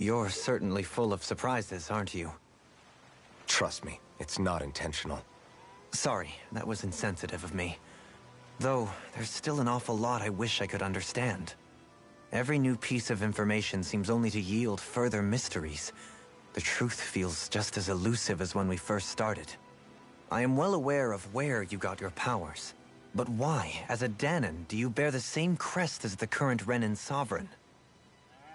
You're certainly full of surprises, aren't you? Trust me, it's not intentional. Sorry, that was insensitive of me. Though, there's still an awful lot I wish I could understand. Every new piece of information seems only to yield further mysteries. The truth feels just as elusive as when we first started. I am well aware of where you got your powers. But why, as a Dahnan, do you bear the same crest as the current Renan sovereign?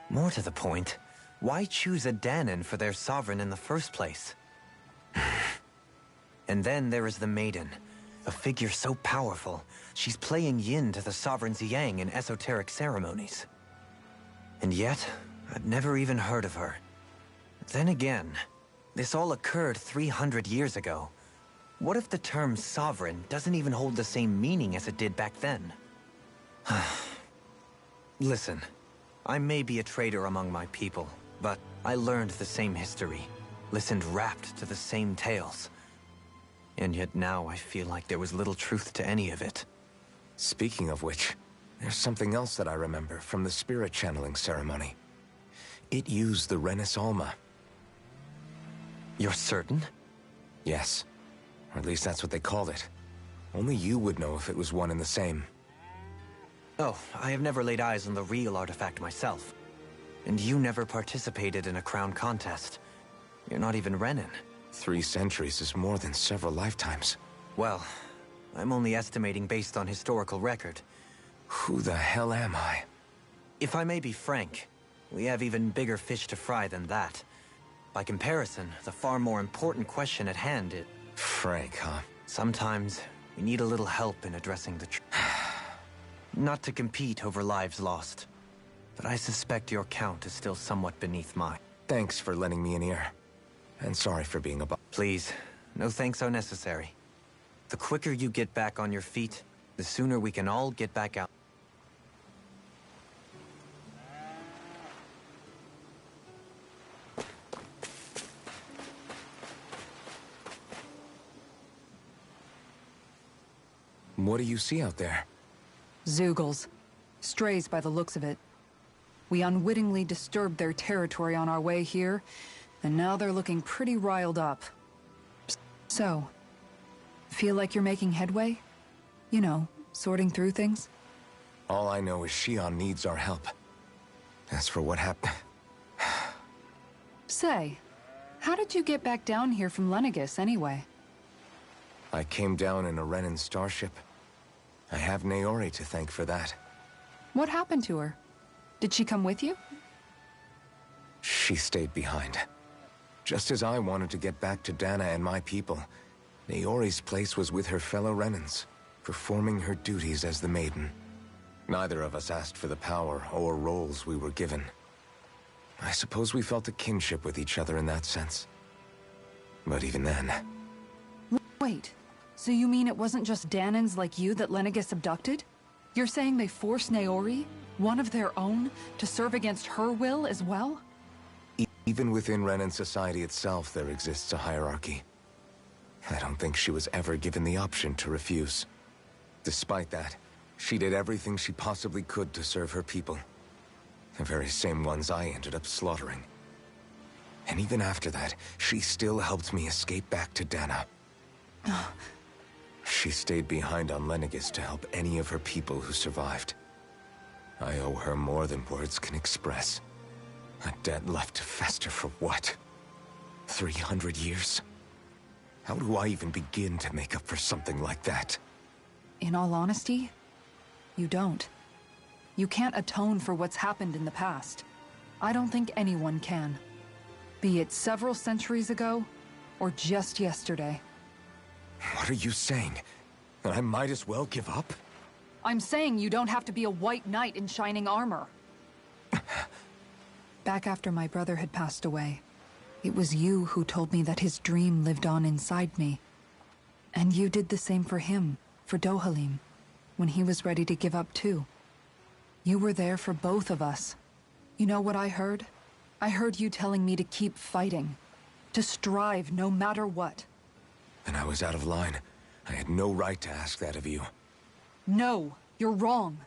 More to the point, why choose a Dahnan for their sovereign in the first place? And then there is the Maiden, a figure so powerful, she's playing yin to the sovereign's yang in esoteric ceremonies. And yet, I've never even heard of her. Then again, this all occurred 300 years ago. What if the term sovereign doesn't even hold the same meaning as it did back then? Listen, I may be a traitor among my people, but I learned the same history, listened rapt to the same tales. And yet now I feel like there was little truth to any of it. Speaking of which, there's something else that I remember from the spirit channeling ceremony. It used the Renis Alma. You're certain? Yes. Or at least that's what they called it. Only you would know if it was one and the same. Oh, I have never laid eyes on the real artifact myself. And you never participated in a crown contest. You're not even Renan. 3 centuries is more than several lifetimes. Well, I'm only estimating based on historical record. Who the hell am I? If I may be frank, we have even bigger fish to fry than that. By comparison, the far more important question at hand is... Frank, huh? Sometimes, we need a little help in addressing the truth. Not to compete over lives lost, but I suspect your count is still somewhat beneath mine. Thanks for lending me an ear. And sorry for being a Please, no thanks are necessary. The quicker you get back on your feet, the sooner we can all get back out. What do you see out there? Zeugles. Strays by the looks of it. We unwittingly disturbed their territory on our way here, and now they're looking pretty riled up. So, feel like you're making headway? You know, sorting through things? All I know is Xion needs our help. As for what happened... Say, how did you get back down here from Lenegis anyway? I came down in a Renan starship. I have Naori to thank for that. What happened to her? Did she come with you? She stayed behind. Just as I wanted to get back to Dana and my people, Naori's place was with her fellow Renans, performing her duties as the Maiden. Neither of us asked for the power or roles we were given. I suppose we felt a kinship with each other in that sense. But even then... Wait, so you mean it wasn't just Dahnans like you that Lenegis abducted? You're saying they forced Naori, one of their own, to serve against her will as well? Even within Renan society itself, there exists a hierarchy. I don't think she was ever given the option to refuse. Despite that, she did everything she possibly could to serve her people. The very same ones I ended up slaughtering. And even after that, she still helped me escape back to Dana. She stayed behind on Lenegis to help any of her people who survived. I owe her more than words can express. A debt left to fester for what? 300 years? How do I even begin to make up for something like that? In all honesty, you don't. You can't atone for what's happened in the past. I don't think anyone can. Be it several centuries ago, or just yesterday. What are you saying? That I might as well give up? I'm saying you don't have to be a white knight in shining armor. Back after my brother had passed away, it was you who told me that his dream lived on inside me. And you did the same for him, for Dohalim, when he was ready to give up too. You were there for both of us. You know what I heard? I heard you telling me to keep fighting, to strive no matter what. Then I was out of line. I had no right to ask that of you. No, you're wrong.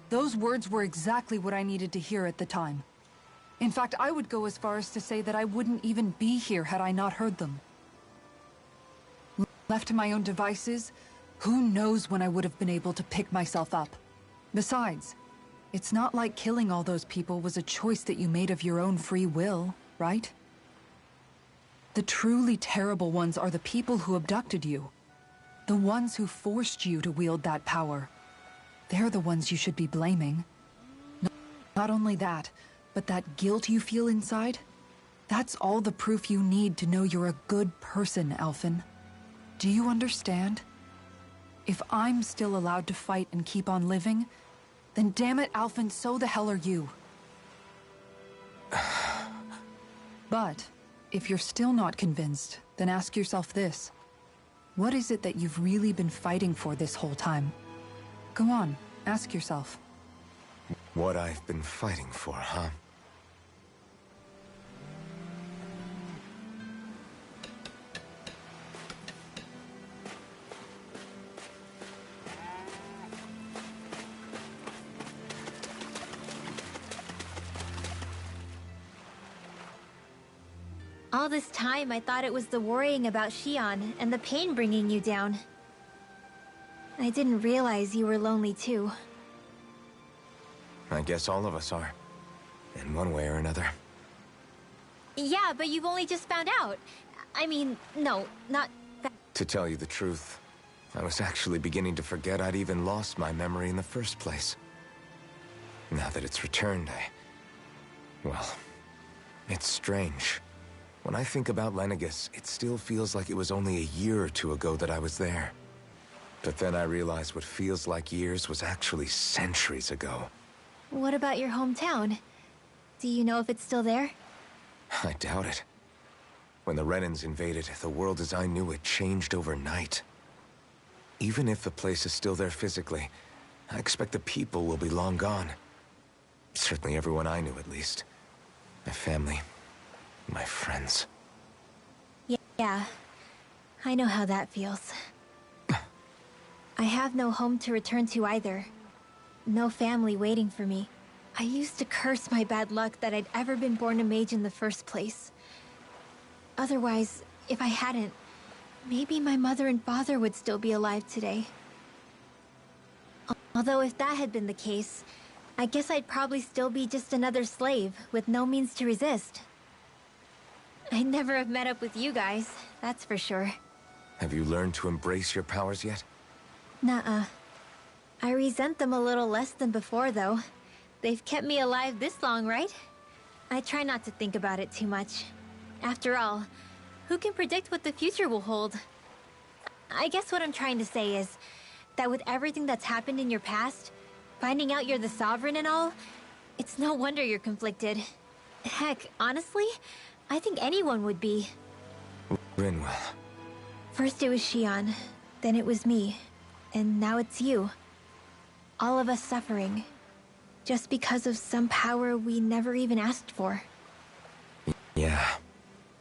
Those words were exactly what I needed to hear at the time. In fact, I would go as far as to say that I wouldn't even be here had I not heard them. Left to my own devices, who knows when I would have been able to pick myself up. Besides, it's not like killing all those people was a choice that you made of your own free will, right? The truly terrible ones are the people who abducted you. The ones who forced you to wield that power. They're the ones you should be blaming. Not only that, but that guilt you feel inside, that's all the proof you need to know you're a good person, Alphen. Do you understand? If I'm still allowed to fight and keep on living, then damn it, Alphen, so the hell are you. But, if you're still not convinced, then ask yourself this. What is it that you've really been fighting for this whole time? Go on, ask yourself. What I've been fighting for, huh? All this time, I thought it was the worrying about Xion and the pain bringing you down. I didn't realize you were lonely too. I guess all of us are. In one way or another. Yeah, but you've only just found out. I mean, no, not that. To tell you the truth, I was actually beginning to forget I'd even lost my memory in the first place. Now that it's returned, well, it's strange. When I think about Lenegis, it still feels like it was only a year or two ago that I was there. But then I realized what feels like years was actually centuries ago. What about your hometown? Do you know if it's still there? I doubt it. When the Renans invaded, the world as I knew it changed overnight. Even if the place is still there physically, I expect the people will be long gone. Certainly everyone I knew, at least. My family. My friends. Yeah, I know how that feels. I have no home to return to either. No family waiting for me. I used to curse my bad luck that I'd ever been born a mage in the first place. Otherwise, if I hadn't, maybe my mother and father would still be alive today. Although if that had been the case, I guess I'd probably still be just another slave with no means to resist. I'd never have met up with you guys, that's for sure. Have you learned to embrace your powers yet? Nuh-uh. I resent them a little less than before, though. They've kept me alive this long, right? I try not to think about it too much. After all, who can predict what the future will hold? I guess what I'm trying to say is that with everything that's happened in your past, finding out you're the Sovereign and all, it's no wonder you're conflicted. Heck, honestly, I think anyone would be. Rinwell. First it was Xion, then it was me, and now it's you. All of us suffering, just because of some power we never even asked for. Yeah.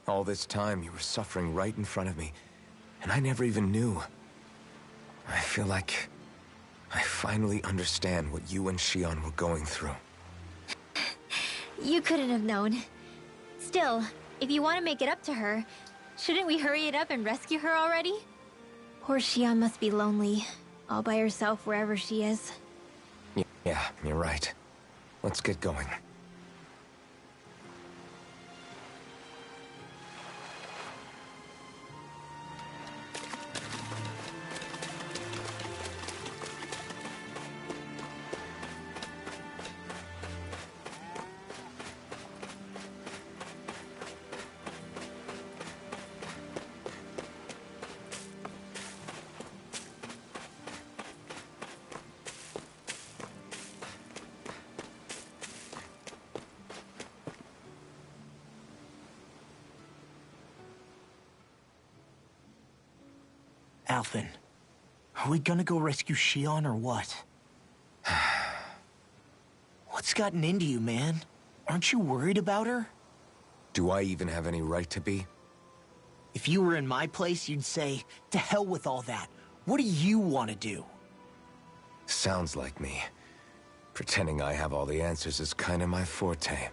All this time you were suffering right in front of me, and I never even knew. I feel like I finally understand what you and Xion were going through. You couldn't have known. Still, if you want to make it up to her, shouldn't we hurry it up and rescue her already? Poor Xion must be lonely, all by herself wherever she is. Yeah, you're right. Let's get going. Alphen, are we gonna go rescue Xion or what? What's gotten into you, man? Aren't you worried about her? Do I even have any right to be? If you were in my place, you'd say, to hell with all that. What do you want to do? Sounds like me. Pretending I have all the answers is kinda my forte.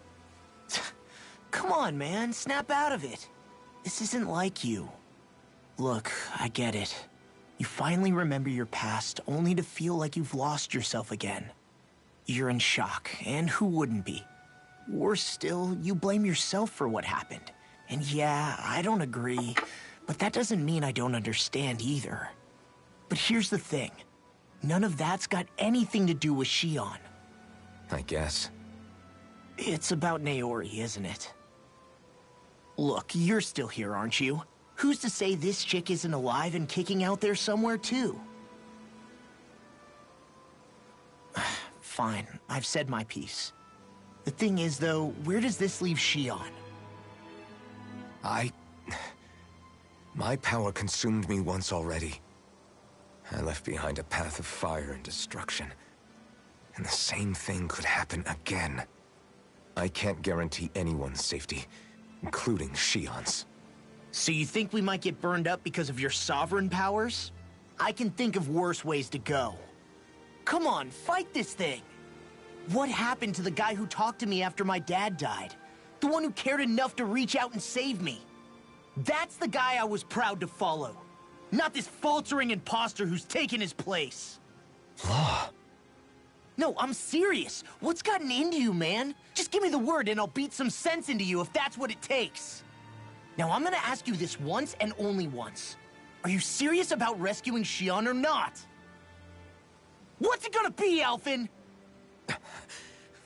Come on, man. Snap out of it. This isn't like you. Look, I get it. You finally remember your past, only to feel like you've lost yourself again. You're in shock, and who wouldn't be? Worse still, you blame yourself for what happened. And yeah, I don't agree, but that doesn't mean I don't understand either. But here's the thing. None of that's got anything to do with Shion. I guess. It's about Naori, isn't it? Look, you're still here, aren't you? Who's to say this chick isn't alive and kicking out there somewhere, too? Fine, I've said my piece. The thing is, though, where does this leave Shion? My power consumed me once already. I left behind a path of fire and destruction. And the same thing could happen again. I can't guarantee anyone's safety, including Shion's. So you think we might get burned up because of your sovereign powers? I can think of worse ways to go. Come on, fight this thing! What happened to the guy who talked to me after my dad died? The one who cared enough to reach out and save me? That's the guy I was proud to follow. Not this faltering imposter who's taken his place. Law. No, I'm serious. What's gotten into you, man? Just give me the word and I'll beat some sense into you if that's what it takes. Now, I'm gonna ask you this once and only once. Are you serious about rescuing Shion or not? What's it gonna be, Alphen?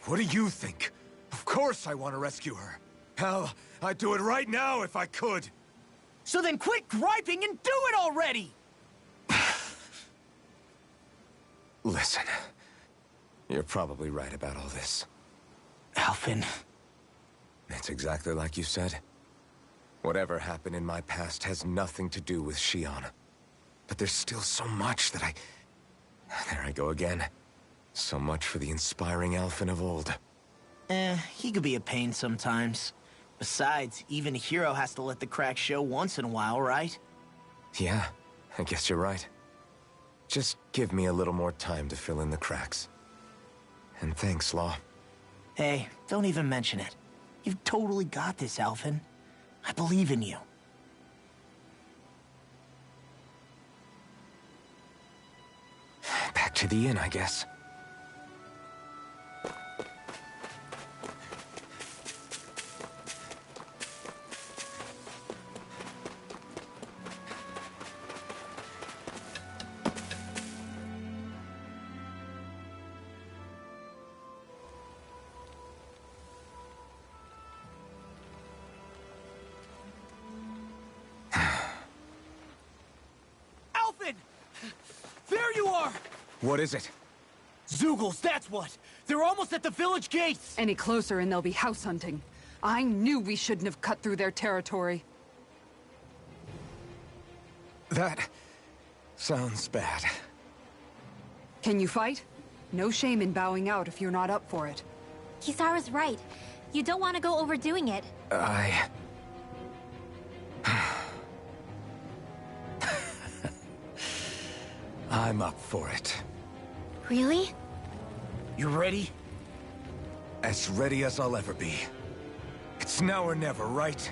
What do you think? Of course I want to rescue her. Hell, I'd do it right now if I could. So then quit griping and do it already! Listen, you're probably right about all this. Alphen. It's exactly like you said. Whatever happened in my past has nothing to do with Shion. But there's still so much that There I go again. So much for the inspiring Alphen of old. He could be a pain sometimes. Besides, even a hero has to let the cracks show once in a while, right? Yeah, I guess you're right. Just give me a little more time to fill in the cracks. And thanks, Law. Hey, don't even mention it. You've totally got this, Alphen. I believe in you. Back to the inn, I guess. There you are! What is it? Zeugles, that's what! They're almost at the village gates! Any closer and they'll be house hunting. I knew we shouldn't have cut through their territory. That sounds bad. Can you fight? No shame in bowing out if you're not up for it. Kisara's right. You don't want to go overdoing it. I'm up for it. Really? You ready? As ready as I'll ever be. It's now or never, right?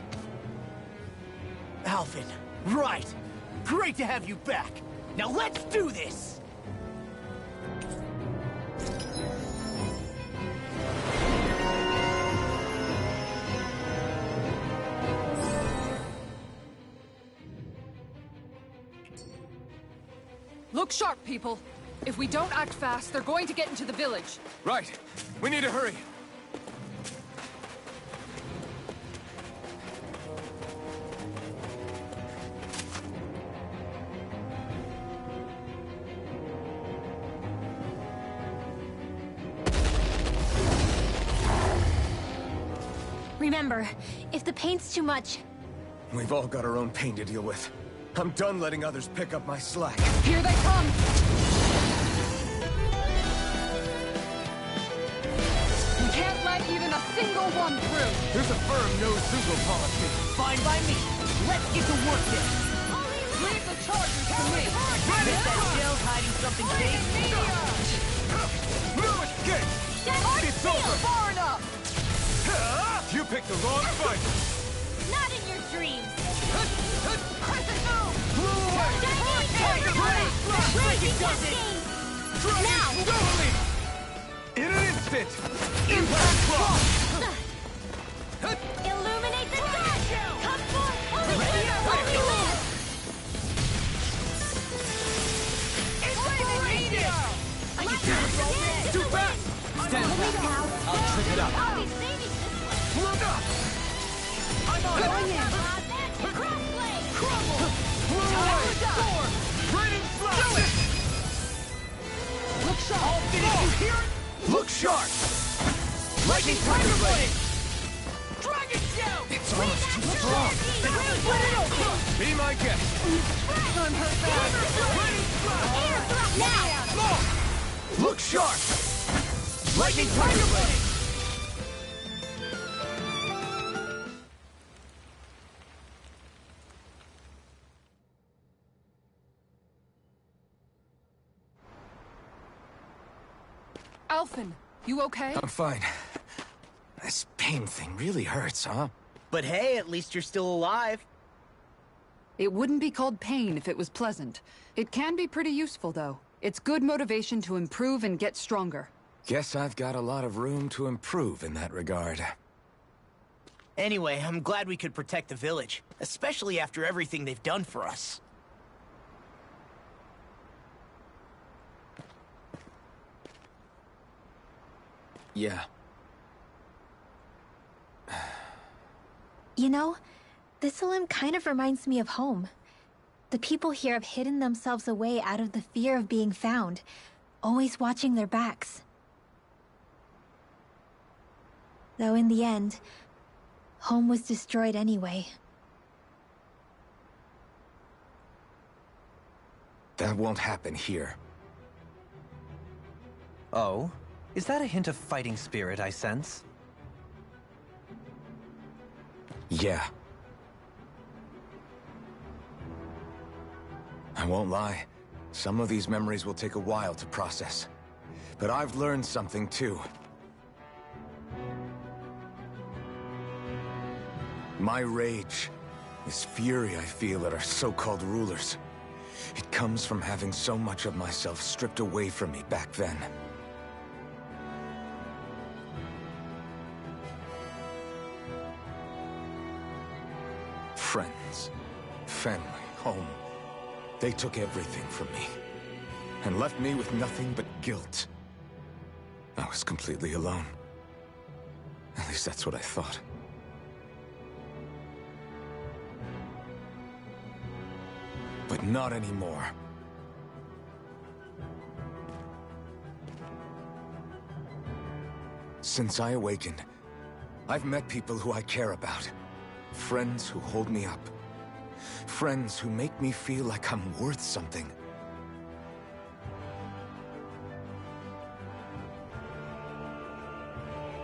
Alphen, right! Great to have you back! Now let's do this! Look sharp, people. If we don't act fast, they're going to get into the village. Right. We need to hurry. Remember, if the pain's too much... We've all got our own pain to deal with. I'm done letting others pick up my slack. Here they come! We can't let even a single one through! There's a firm no-Zeugle policy. Fine by me. Let's get to work then. Leave the charges to me! Bet that shell's hiding something big. Move it, get! It's over! Far enough! You picked the wrong fight! Not in your dreams! Crescent move! Blew away! Tiger Blade! Dragon does it! Now! Dohalim! In an instant! Impact block! Illuminate the dark! Come forth! Only here! Only live! I can do it! Too fast! Stand back! I'll trip it up! I'll be saving this one! Look up! I'm on! Going in! Crossblade! Crumble! Blew away! Sword! Raining flash! Look sharp! All finish, you hear it? Look sharp! Lightning Tiger Blade! Dragon Shell! It's almost too strong! Be my guest! I'm hurt bad! Raining flash! Now! Look sharp! Lightning Tiger Blade! Alphen, you okay? I'm fine. This pain thing really hurts, huh? But hey, at least you're still alive. It wouldn't be called pain if it was pleasant. It can be pretty useful, though. It's good motivation to improve and get stronger. Guess I've got a lot of room to improve in that regard. Anyway, I'm glad we could protect the village, especially after everything they've done for us. Yeah. You know, Thistleum kind of reminds me of home. The people here have hidden themselves away out of the fear of being found, always watching their backs. Though in the end, home was destroyed anyway. That won't happen here. Oh? Is that a hint of fighting spirit I sense? Yeah. I won't lie. Some of these memories will take a while to process. But I've learned something too. My rage, this fury I feel at our so-called rulers, it comes from having so much of myself stripped away from me back then. Friends, family, home. They took everything from me, and left me with nothing but guilt. I was completely alone. At least that's what I thought. But not anymore. Since I awakened, I've met people who I care about. Friends who hold me up. Friends who make me feel like I'm worth something.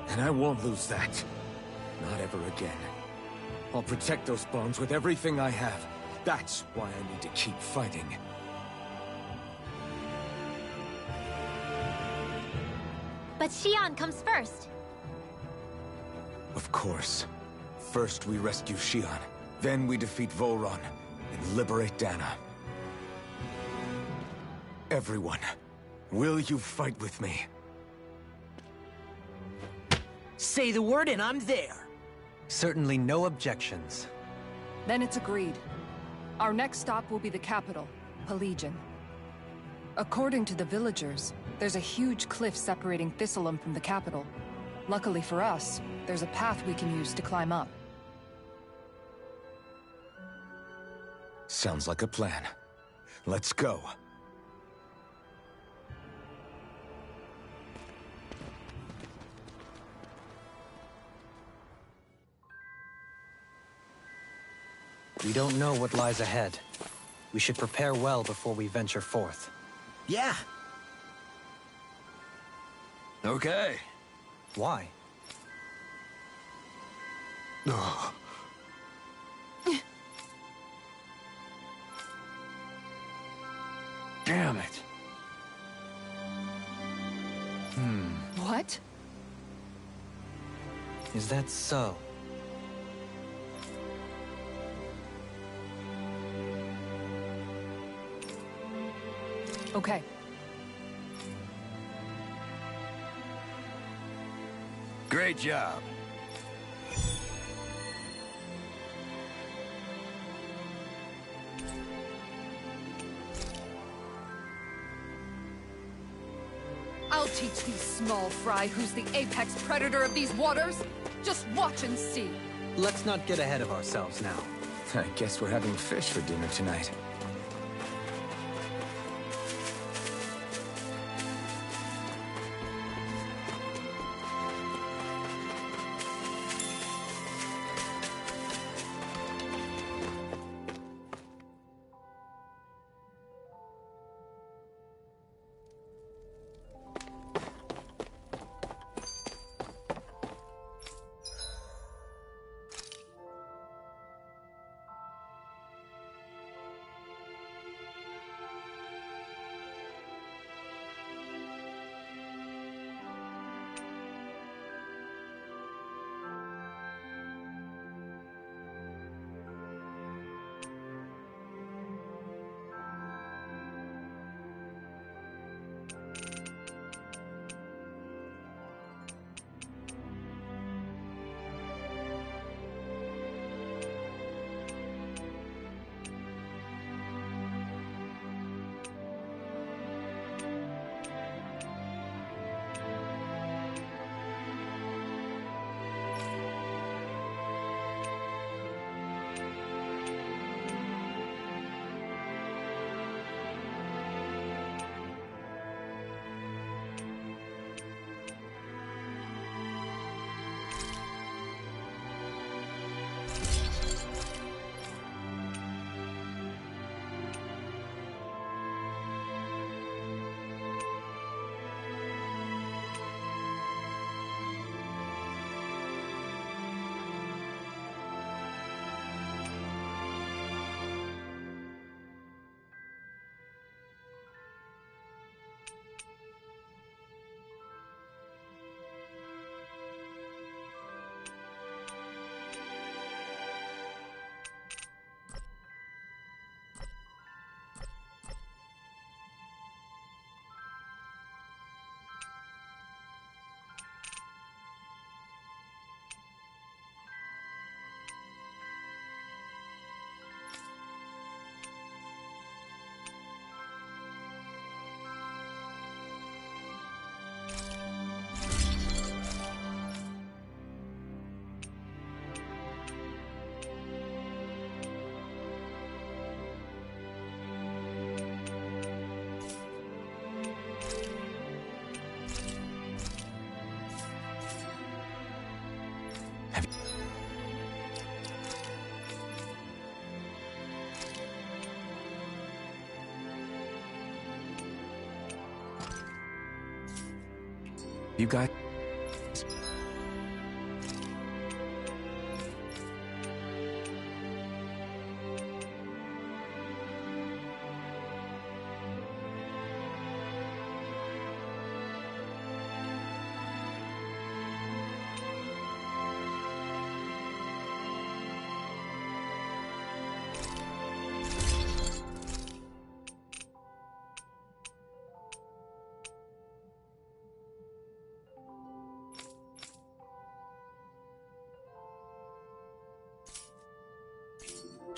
And I won't lose that. Not ever again. I'll protect those bonds with everything I have. That's why I need to keep fighting. But Xion comes first. Of course. First we rescue Xion, then we defeat Volron, and liberate Dana. Everyone, will you fight with me? Say the word and I'm there. Certainly no objections. Then it's agreed. Our next stop will be the capital, Pelegion. According to the villagers, there's a huge cliff separating Thistleum from the capital. Luckily for us, there's a path we can use to climb up. Sounds like a plan. Let's go. We don't know what lies ahead. We should prepare well before we venture forth. Yeah. Okay. Why? Damn it. What? Is that so? Okay. Great job. I'll teach these small fry who's the apex predator of these waters. Just watch and see. Let's not get ahead of ourselves now. I guess we're having fish for dinner tonight. You guys...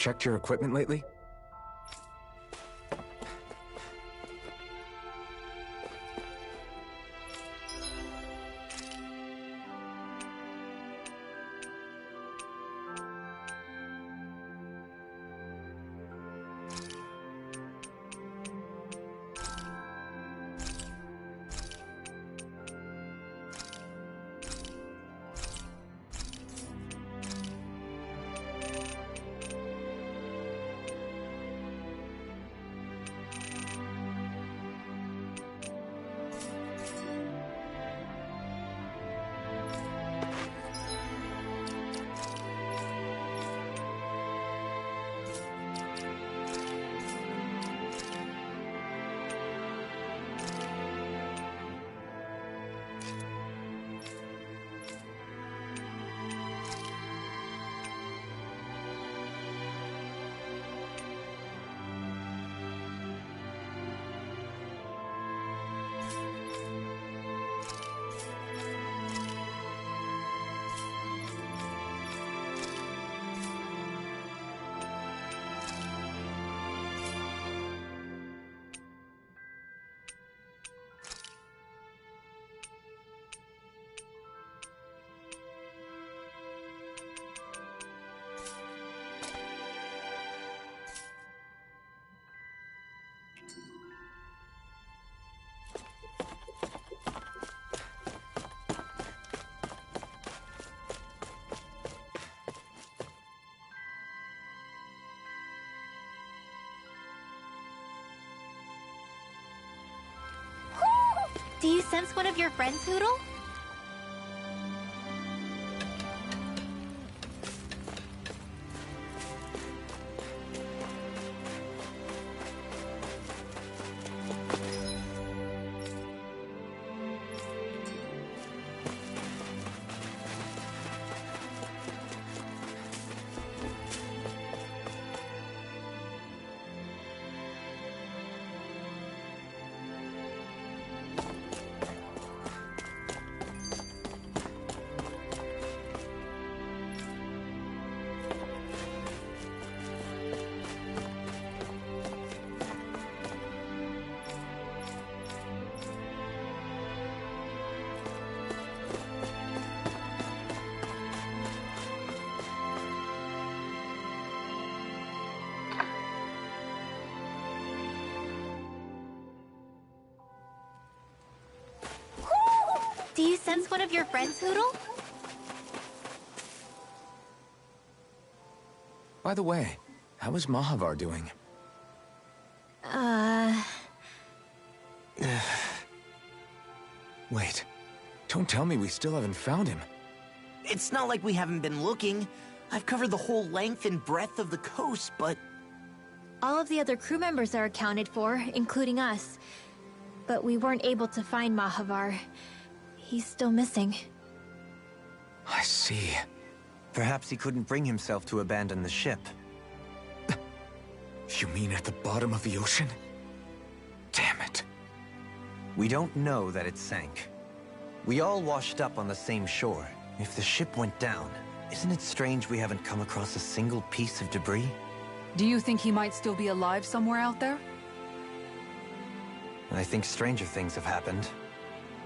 Checked your equipment lately? Do you sense one of your friends, Hootle? Do you sense one of your friends, Hootle? By the way, how is Mahavar doing? Wait. Don't tell me we still haven't found him. It's not like we haven't been looking. I've covered the whole length and breadth of the coast, but... All of the other crew members are accounted for, including us. But we weren't able to find Mahavar. He's still missing. I see. Perhaps he couldn't bring himself to abandon the ship. You mean at the bottom of the ocean? Damn it. We don't know that it sank. We all washed up on the same shore. If the ship went down, isn't it strange we haven't come across a single piece of debris? Do you think he might still be alive somewhere out there? I think stranger things have happened.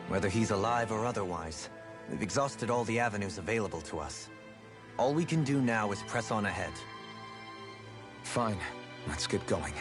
Whether he's alive or otherwise, we've exhausted all the avenues available to us. All we can do now is press on ahead. Fine. Let's get going.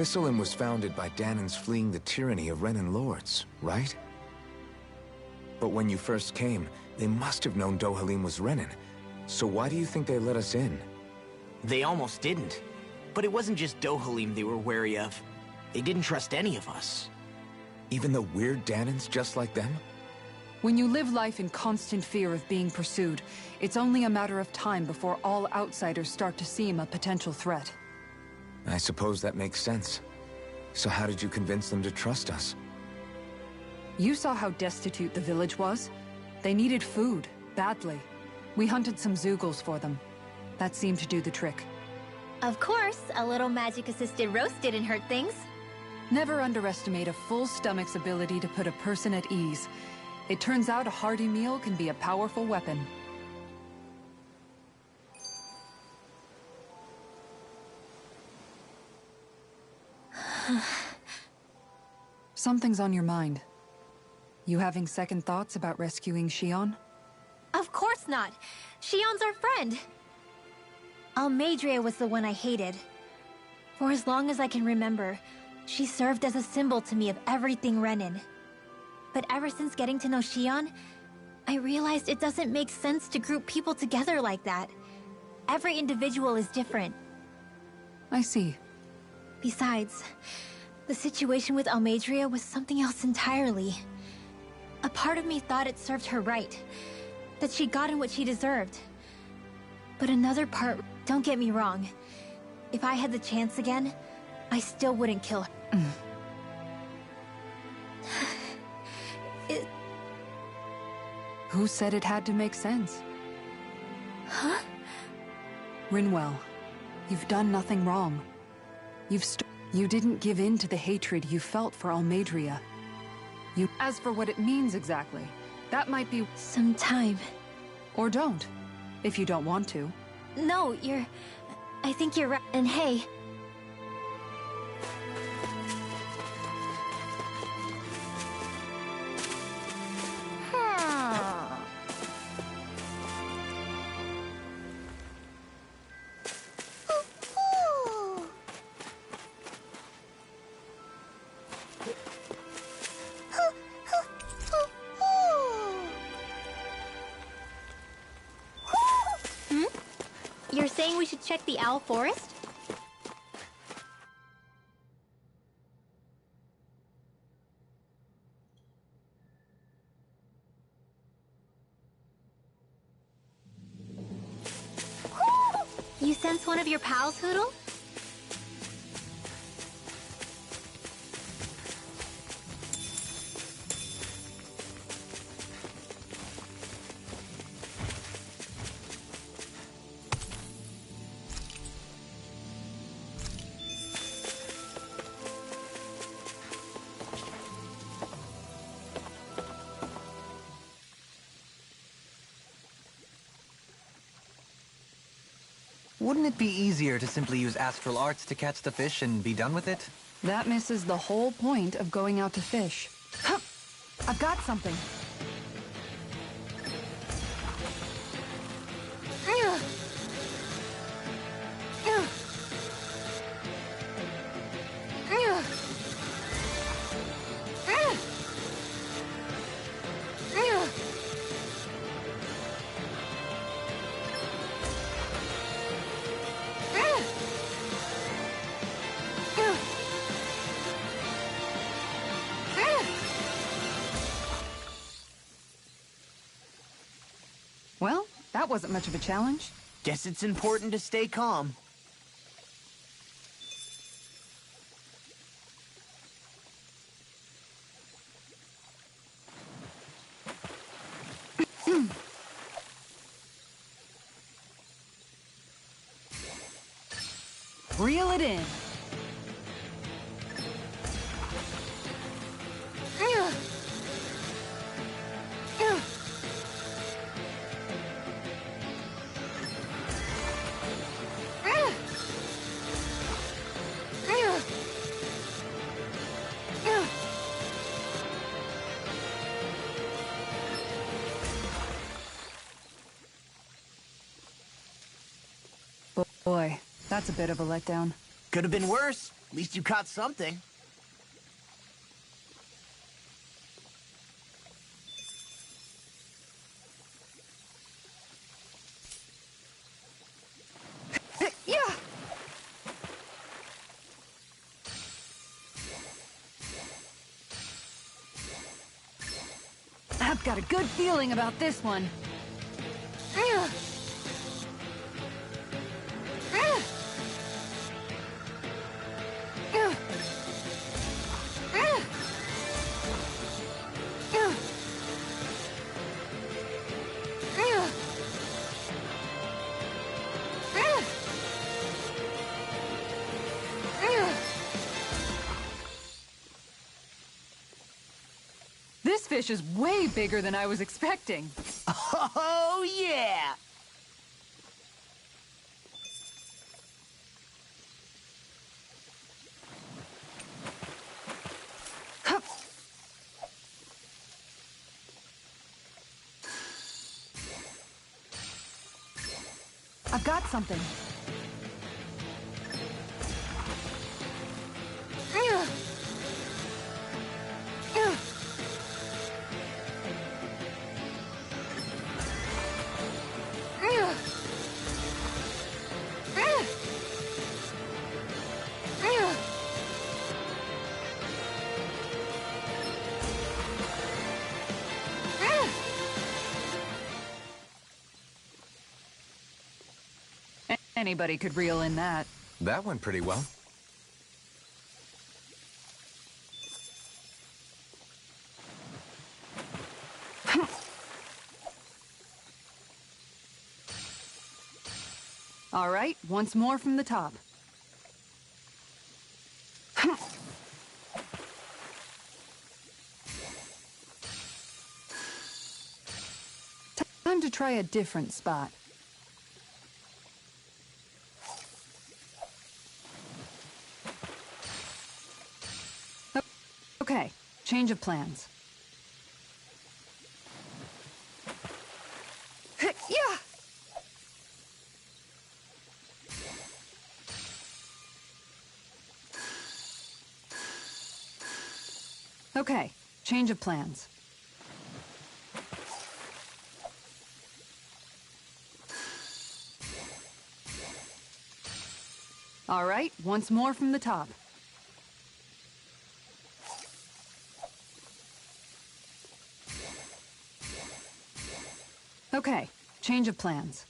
Thistlerim was founded by Danans fleeing the tyranny of Renan lords, right? But when you first came, they must have known Dohalim was Renan. So why do you think they let us in? They almost didn't. But it wasn't just Dohalim they were wary of. They didn't trust any of us. Even the weird Danans just like them? When you live life in constant fear of being pursued, it's only a matter of time before all outsiders start to seem a potential threat. I suppose that makes sense. So how did you convince them to trust us? You saw how destitute the village was. They needed food, badly. We hunted some Zeugles for them. That seemed to do the trick. Of course, a little magic-assisted roast didn't hurt things. Never underestimate a full stomach's ability to put a person at ease. It turns out a hearty meal can be a powerful weapon. Something's on your mind. You having second thoughts about rescuing Shion? Of course not. Shion's our friend. Almeidrea was the one I hated. For as long as I can remember, she served as a symbol to me of everything Renan. But ever since getting to know Shion, I realized it doesn't make sense to group people together like that. Every individual is different. I see. Besides, the situation with Almeidrea was something else entirely. A part of me thought it served her right, that she'd gotten what she deserved. But another part, don't get me wrong, if I had the chance again, I still wouldn't kill her. Who said it had to make sense? Huh? Rinwell, you've done nothing wrong. You didn't give in to the hatred you felt for Almeidrea. As for what it means exactly, that might be... Some time. Or don't, if you don't want to. No, I think you're right. And hey... You're saying we should check the Owl Forest? You sense one of your pals, Hootle? Wouldn't it be easier to simply use astral arts to catch the fish and be done with it? That misses the whole point of going out to fish. Huh! I've got something. Well, that wasn't much of a challenge. Guess it's important to stay calm. Reel it in. Boy, that's a bit of a letdown. Could have been worse. At least you caught something. Yeah! I've got a good feeling about this one. This fish is way bigger than I was expecting. Oh, yeah! I've got something. Anybody could reel in that. That went pretty well. All right, once more from the top. Time to try a different spot. Okay, change of plans. Yeah! Okay, change of plans. All right, once more from the top. Okay, change of plans.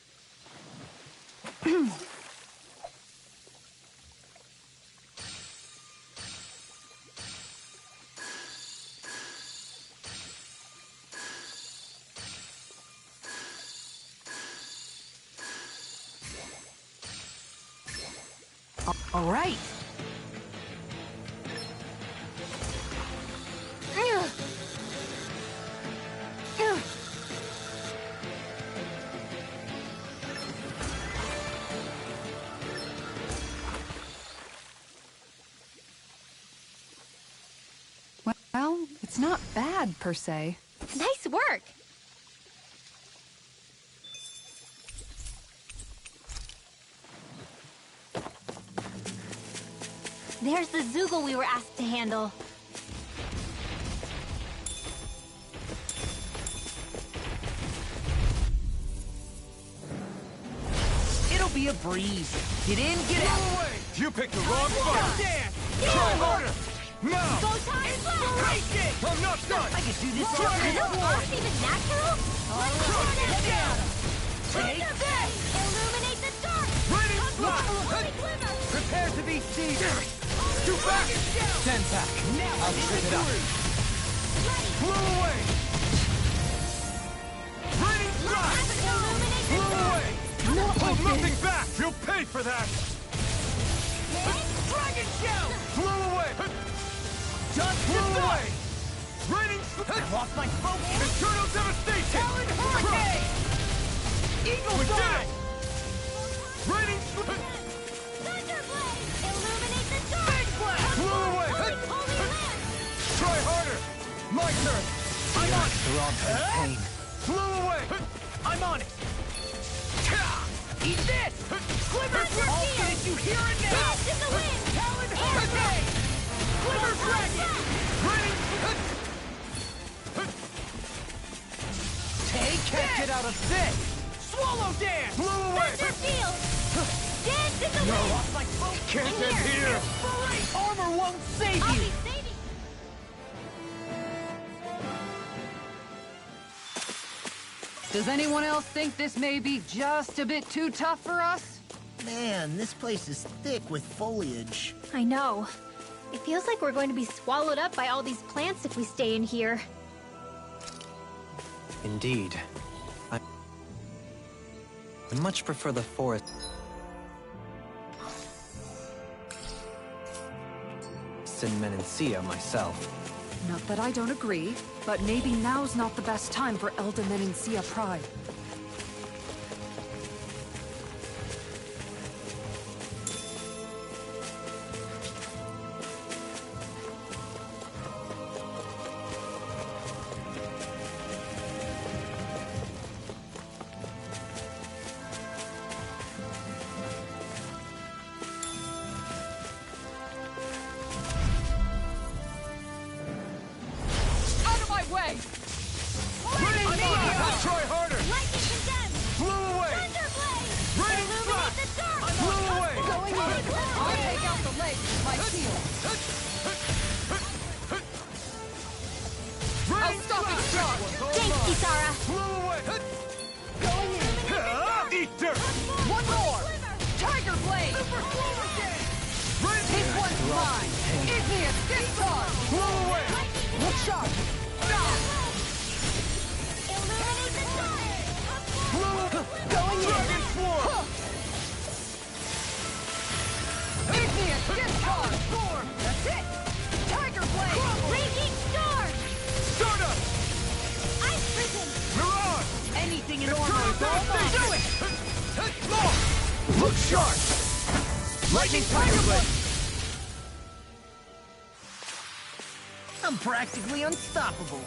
All right. Well, it's not bad, per se. Nice work! There's the Zoogle we were asked to handle. It'll be a breeze. Get in, get out. Away! You picked the wrong fight! Try harder! Now! Go time Inspiration! I'm not done! I can do this too. That's even natural? Let's down! Take this! Illuminate the dark! Raining flash! Holy glimmer! Prepare to be seized! Too back! Stand back. Now I'll trip it up. Blow away! Raining flash! Illuminate the Blow dark! away! Hold nothing back! You'll pay for that! Dragon shell! Blow away! Dust Blow to away! dust! Raining I lost my focus! Internal devastation! Talon hurricane! Eagle We did fly! it! Raining Thunderblade! Illuminate the dark! Big blast! Blow away! Holy land! Try harder! My turn! I'm on it! Throb and pain. Blow away! I'm on it! Eat this! Glimmer! I'll finish you here and now! Finish in the wind! Talon hurricane! Glimmer dragon! Raining Can't get out of this! Swallow dance! Blow away! Thunderfield! Dance in the I wind! lost my focus! Can't end here! Armor won't save I'll you! be saving Does anyone else think this may be just a bit too tough for us? Man, this place is thick with foliage. I know. It feels like we're going to be swallowed up by all these plants if we stay in here. Indeed. I much prefer the forest in Menancia myself. Not that I don't agree, but maybe now's not the best time for Elda Menancia Pride. Out of my way! Try harder! Look sharp! Lightning Tiger Blade! I'm practically unstoppable.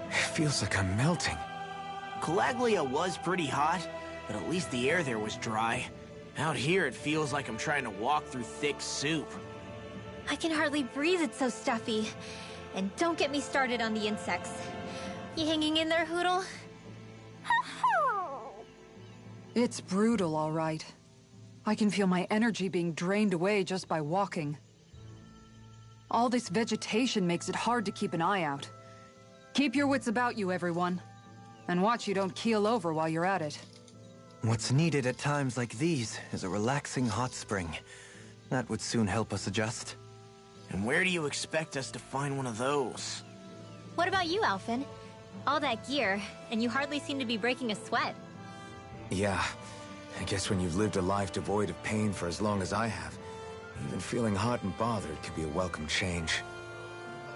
It feels like I'm melting. Calaglia was pretty hot, but at least the air there was dry. Out here, it feels like I'm trying to walk through thick soup. I can hardly breathe, it's so stuffy. And don't get me started on the insects. You hanging in there, Hootle? It's brutal, all right. I can feel my energy being drained away just by walking. All this vegetation makes it hard to keep an eye out. Keep your wits about you, everyone. And watch you don't keel over while you're at it. What's needed at times like these is a relaxing hot spring. That would soon help us adjust. And where do you expect us to find one of those? What about you, Alphen? All that gear, and you hardly seem to be breaking a sweat. Yeah, I guess when you've lived a life devoid of pain for as long as I have, even feeling hot and bothered could be a welcome change.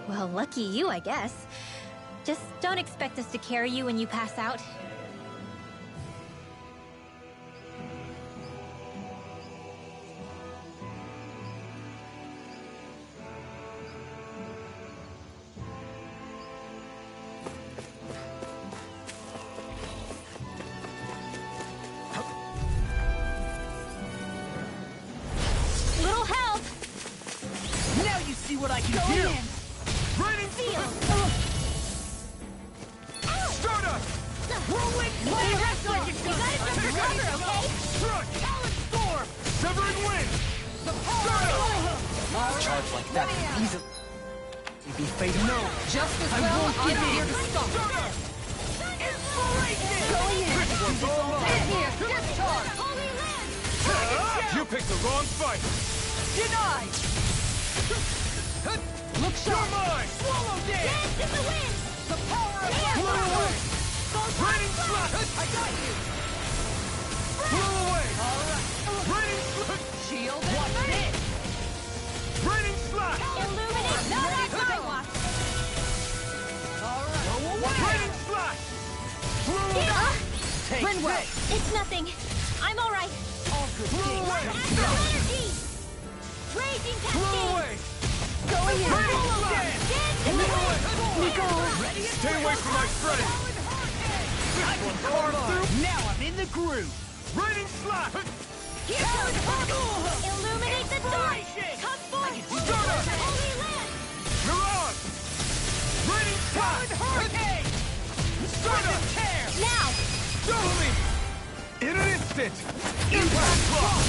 Well, lucky you, I guess. Just don't expect us to carry you when you pass out. Little help! Now you see what I can Go do! in! Raining Feel! Stardust! Whirlwind Hey, Blade! Russell! You gotta jump for cover, okay? Crush! Talon Storm! Severing Wind! Charge like that could easily be fatal. No! Just as I well, won't I'm give here in. to stop. Inspiration! Going in! In here! Discharge! Holy Land! You picked the wrong fight! Denied! Look You're sharp! mine! Swallow Dance! Dance in the wind! The power of Blew away! Raining Slash! I got you! Blew away! Raining Slash! Shield What's and this? Raining Slash! Illuminate! Now that's what I want! Raining Slash! Blew away! Take Rinwell! this! It's nothing. I'm all right. All good Blew things. away! Astral energy! Raging Blew cascade! away! Going in! Raining Slash! Dance in the wind! Nico! Stay away from my friend! I can carve through. Now I'm in the groove. Raining Slash! Illuminate the dark! Come forth! Stardust! Holy Land! Mirage! Raining Slash! Hurricane! Stardust! Tear! Now! Dohuli! In an instant! Impact Block!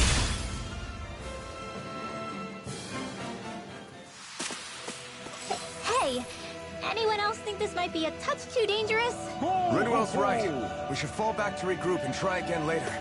Hey! Anyone else think this might be a touch too dangerous? Rinwell's right. We should fall back to regroup and try again later.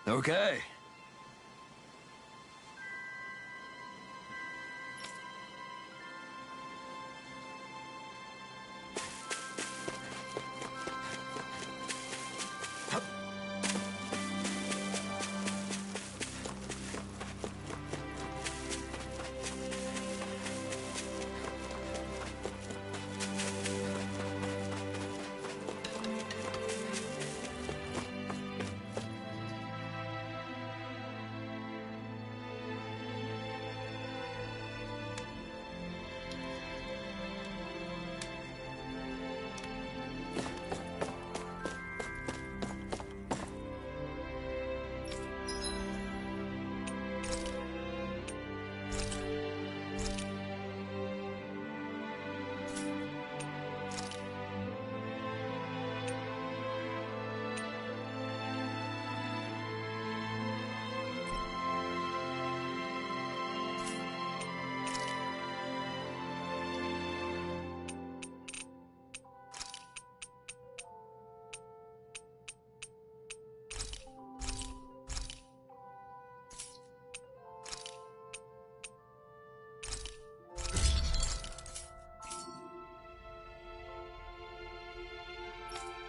Okay.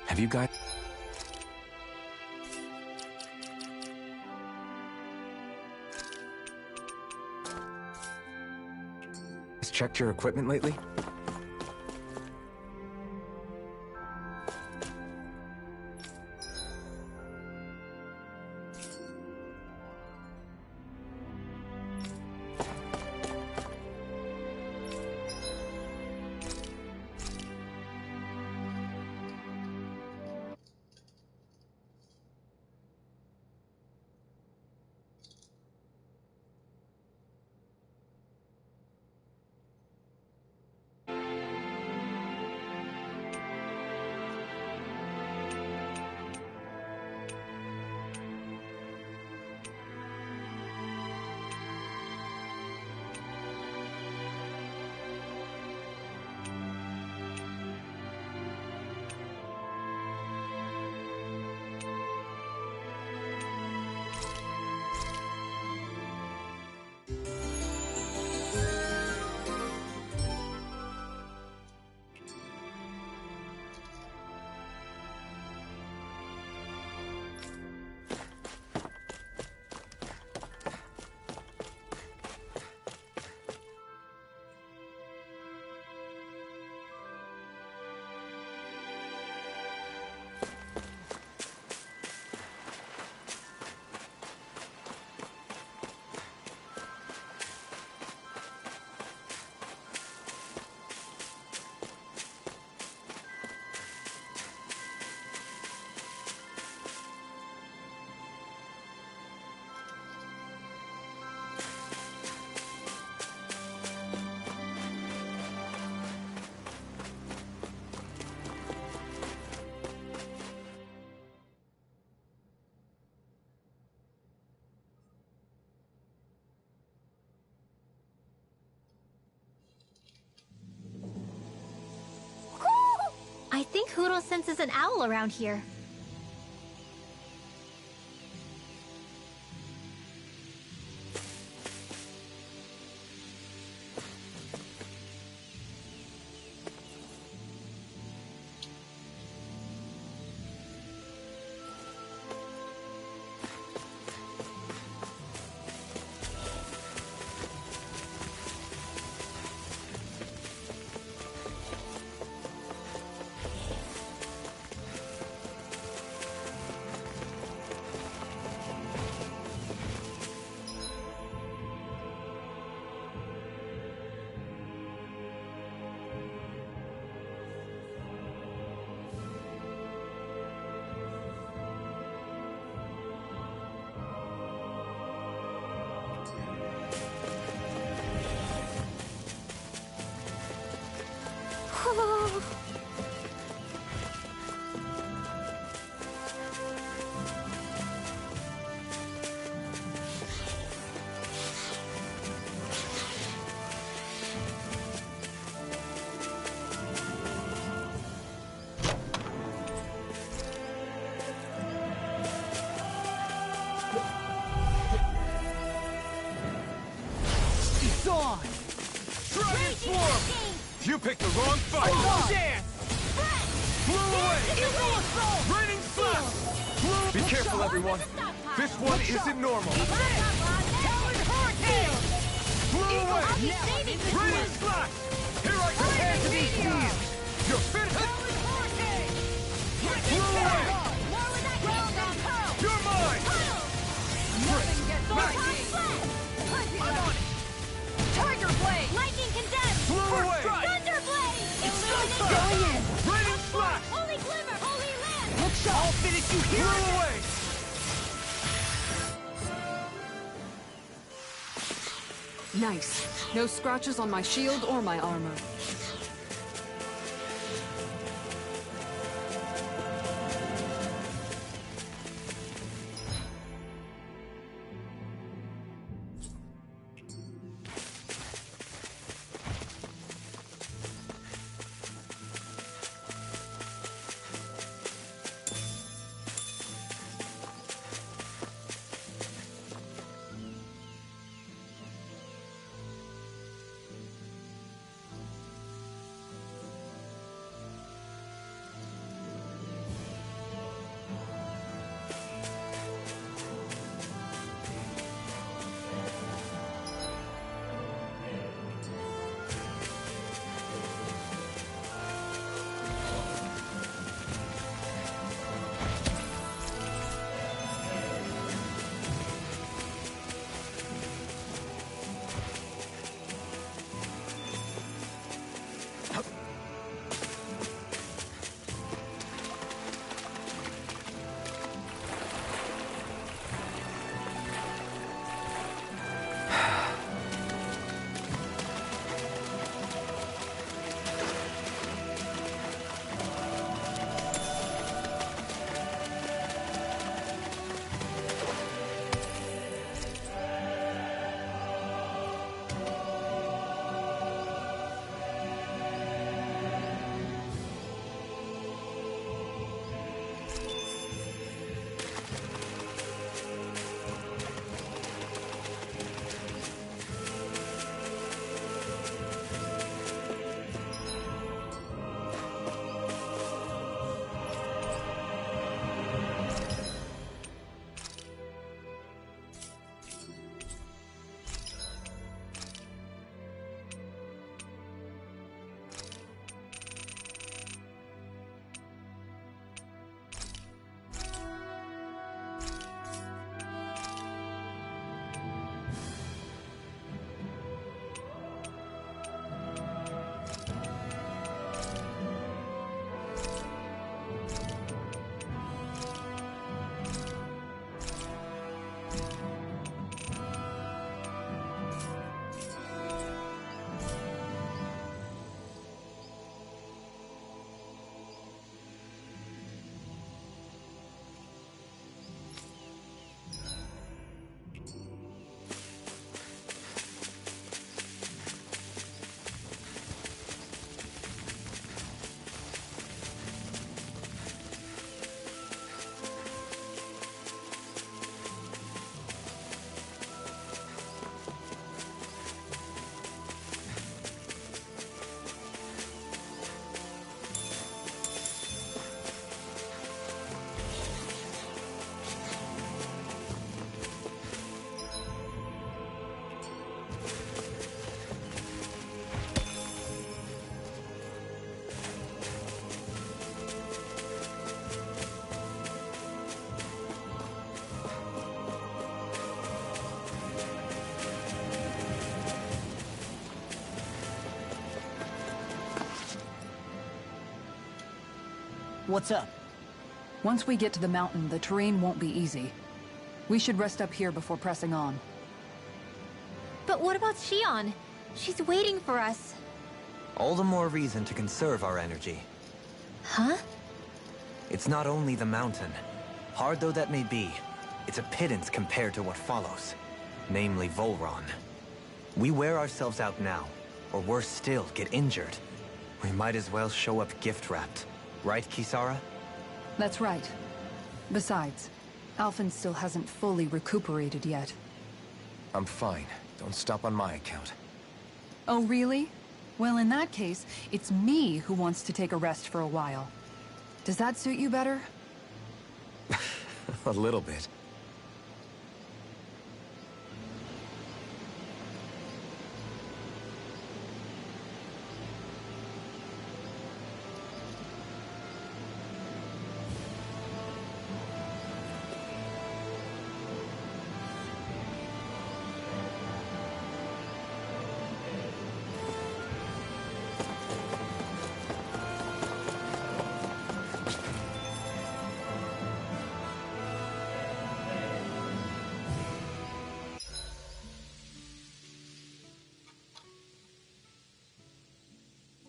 Have you guys... checked your equipment lately? I think Hootle senses an owl around here. You picked the wrong fight! Dance! Blew away! Raining slash! Be careful, everyone! This one isn't normal! Blew away! Raining slash! Here I compare to these beams! You're fit! Blew away! You're mine! Tiger Blade! Lightning condemned! Blew away! Thunder Blade! Illuminate! Going in! Raining slash! Holy Glimmer! Holy Land! Look shot! I'll finish you here! Blew away! Nice. No scratches on my shield or my armor. What's up? Once we get to the mountain, the terrain won't be easy. We should rest up here before pressing on. But what about Shion? She's waiting for us. All the more reason to conserve our energy. Huh? It's not only the mountain. Hard though that may be, it's a pittance compared to what follows. Namely Volron. We wear ourselves out now, or worse still, get injured. We might as well show up gift-wrapped. Right, Kisara? That's right. Besides, Alphen still hasn't fully recuperated yet. I'm fine. Don't stop on my account. Oh, really? Well, in that case, it's me who wants to take a rest for a while. Does that suit you better? A little bit.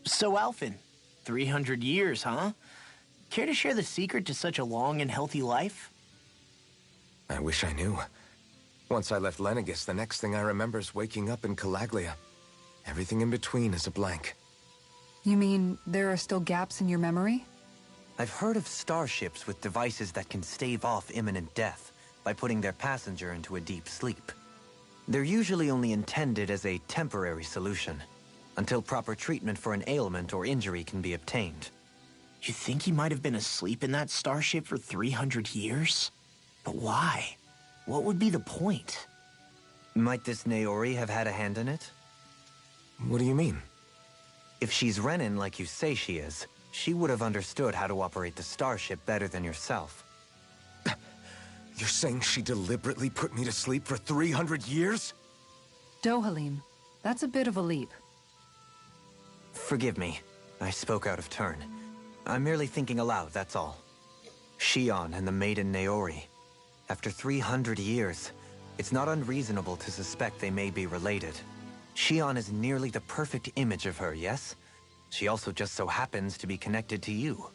So, Alphen, 300 years, huh? Care to share the secret to such a long and healthy life? I wish I knew. Once I left Lenegis, the next thing I remember is waking up in Calaglia. Everything in between is a blank. You mean there are still gaps in your memory? I've heard of starships with devices that can stave off imminent death by putting their passenger into a deep sleep. They're usually only intended as a temporary solution, until proper treatment for an ailment or injury can be obtained. You think he might have been asleep in that starship for 300 years? But why? What would be the point? Might this Naori have had a hand in it? What do you mean? If she's Renin like you say she is, she would have understood how to operate the starship better than yourself. You're saying she deliberately put me to sleep for 300 years? Dohalim, that's a bit of a leap. Forgive me. I spoke out of turn. I'm merely thinking aloud, that's all. Shion and the maiden Naori. After 300 years, it's not unreasonable to suspect they may be related. Shion is nearly the perfect image of her, yes? She also just so happens to be connected to you.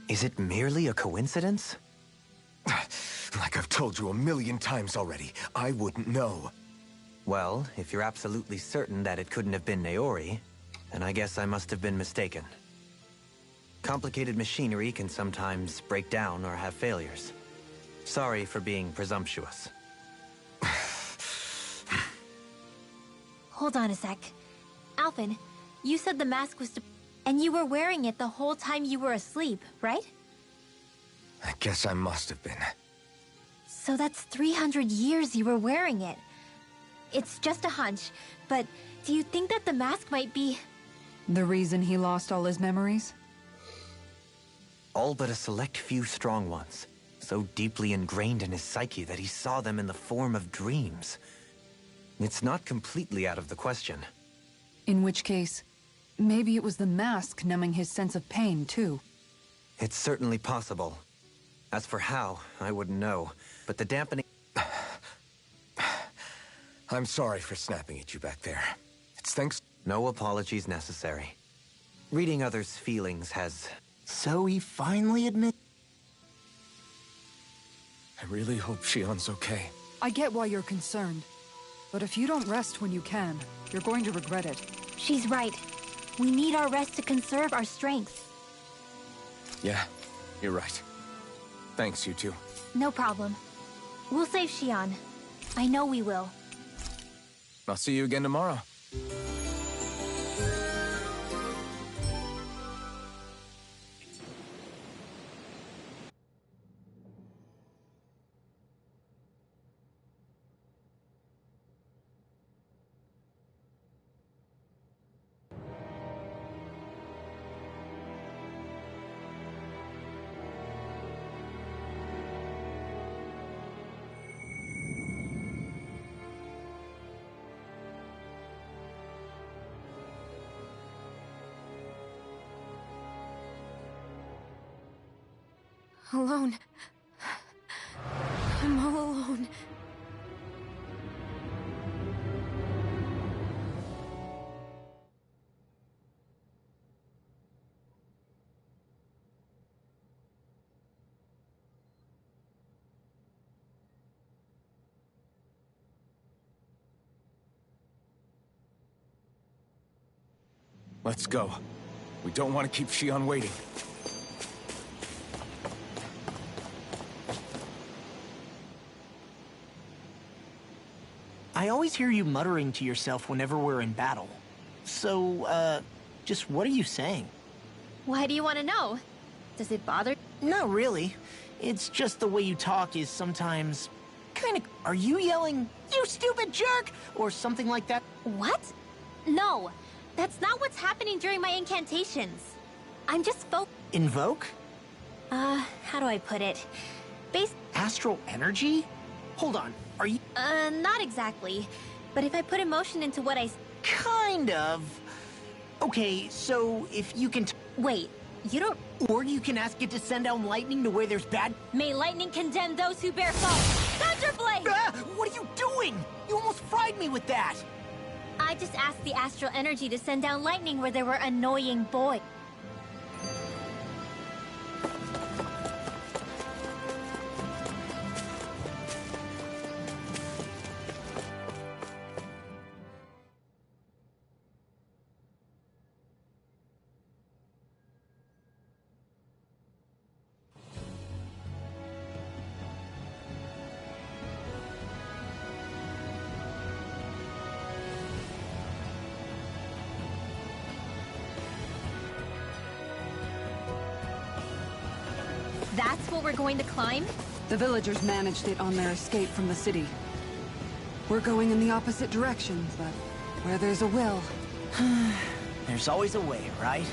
Is it merely a coincidence? Like I've told you a million times already, I wouldn't know. Well, if you're absolutely certain that it couldn't have been Naori, then I guess I must have been mistaken. Complicated machinery can sometimes break down or have failures. Sorry for being presumptuous. Hold on a sec. Alphen, you said the mask was and you were wearing it the whole time you were asleep, right? I guess I must have been. So that's 300 years you were wearing it. It's just a hunch, but do you think that the mask might be... The reason he lost all his memories? All but a select few strong ones, so deeply ingrained in his psyche that he saw them in the form of dreams. It's not completely out of the question. In which case, maybe it was the mask numbing his sense of pain, too. It's certainly possible. As for how, I wouldn't know, but the dampening... I'm sorry for snapping at you back there. It's thanks... No apologies necessary. Reading others' feelings has... So he finally admit... I really hope Shion's okay. I get why you're concerned. But if you don't rest when you can, you're going to regret it. She's right. We need our rest to conserve our strength. Yeah, you're right. Thanks, you two. No problem. We'll save Shion. I know we will. I'll see you again tomorrow. Alone. I'm all alone. Let's go. We don't want to keep Shion waiting. I always hear you muttering to yourself whenever we're in battle. So, just what are you saying? Why do you want to know? Does it bother? Not really. It's just the way you talk is sometimes kind of... Are you yelling, "You stupid jerk," or something like that? What? No, that's not what's happening during my incantations. I'm just Invoke? how do I put it? Astral energy? Hold on, are you... Not exactly. But if I put emotion into what I... Kind of. Okay, so if you can... Wait, you don't... Or you can ask it to send down lightning to where there's bad... May lightning condemn those who bear fault! Thunderblade! Ah, what are you doing? You almost fried me with that! I just asked the astral energy to send down lightning where there were annoying boys. That's what we're going to climb? The villagers managed it on their escape from the city. We're going in the opposite direction, but where there's a will... There's always a way, right?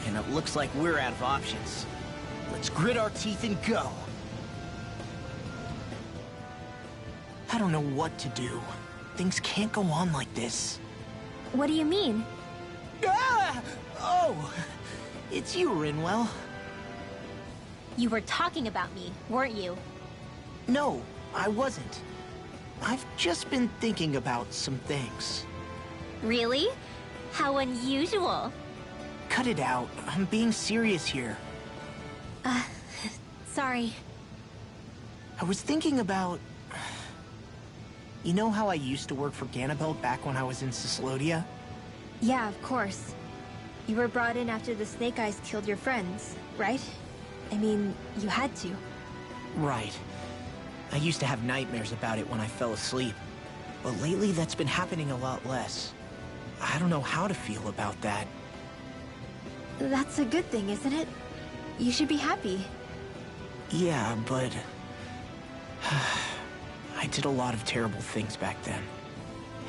And it looks like we're out of options. Let's grit our teeth and go. I don't know what to do. Things can't go on like this. What do you mean? Ah! Oh! It's you, Rinwell. You were talking about me, weren't you? No, I wasn't. I've just been thinking about some things. Really? How unusual. Cut it out. I'm being serious here. Sorry. I was thinking about... You know how I used to work for Ganabelt back when I was in Cyslodia? Yeah, of course. You were brought in after the Snake Eyes killed your friends, right? I mean, you had to. Right. I used to have nightmares about it when I fell asleep. But lately that's been happening a lot less. I don't know how to feel about that. That's a good thing, isn't it? You should be happy. Yeah, but... I did a lot of terrible things back then.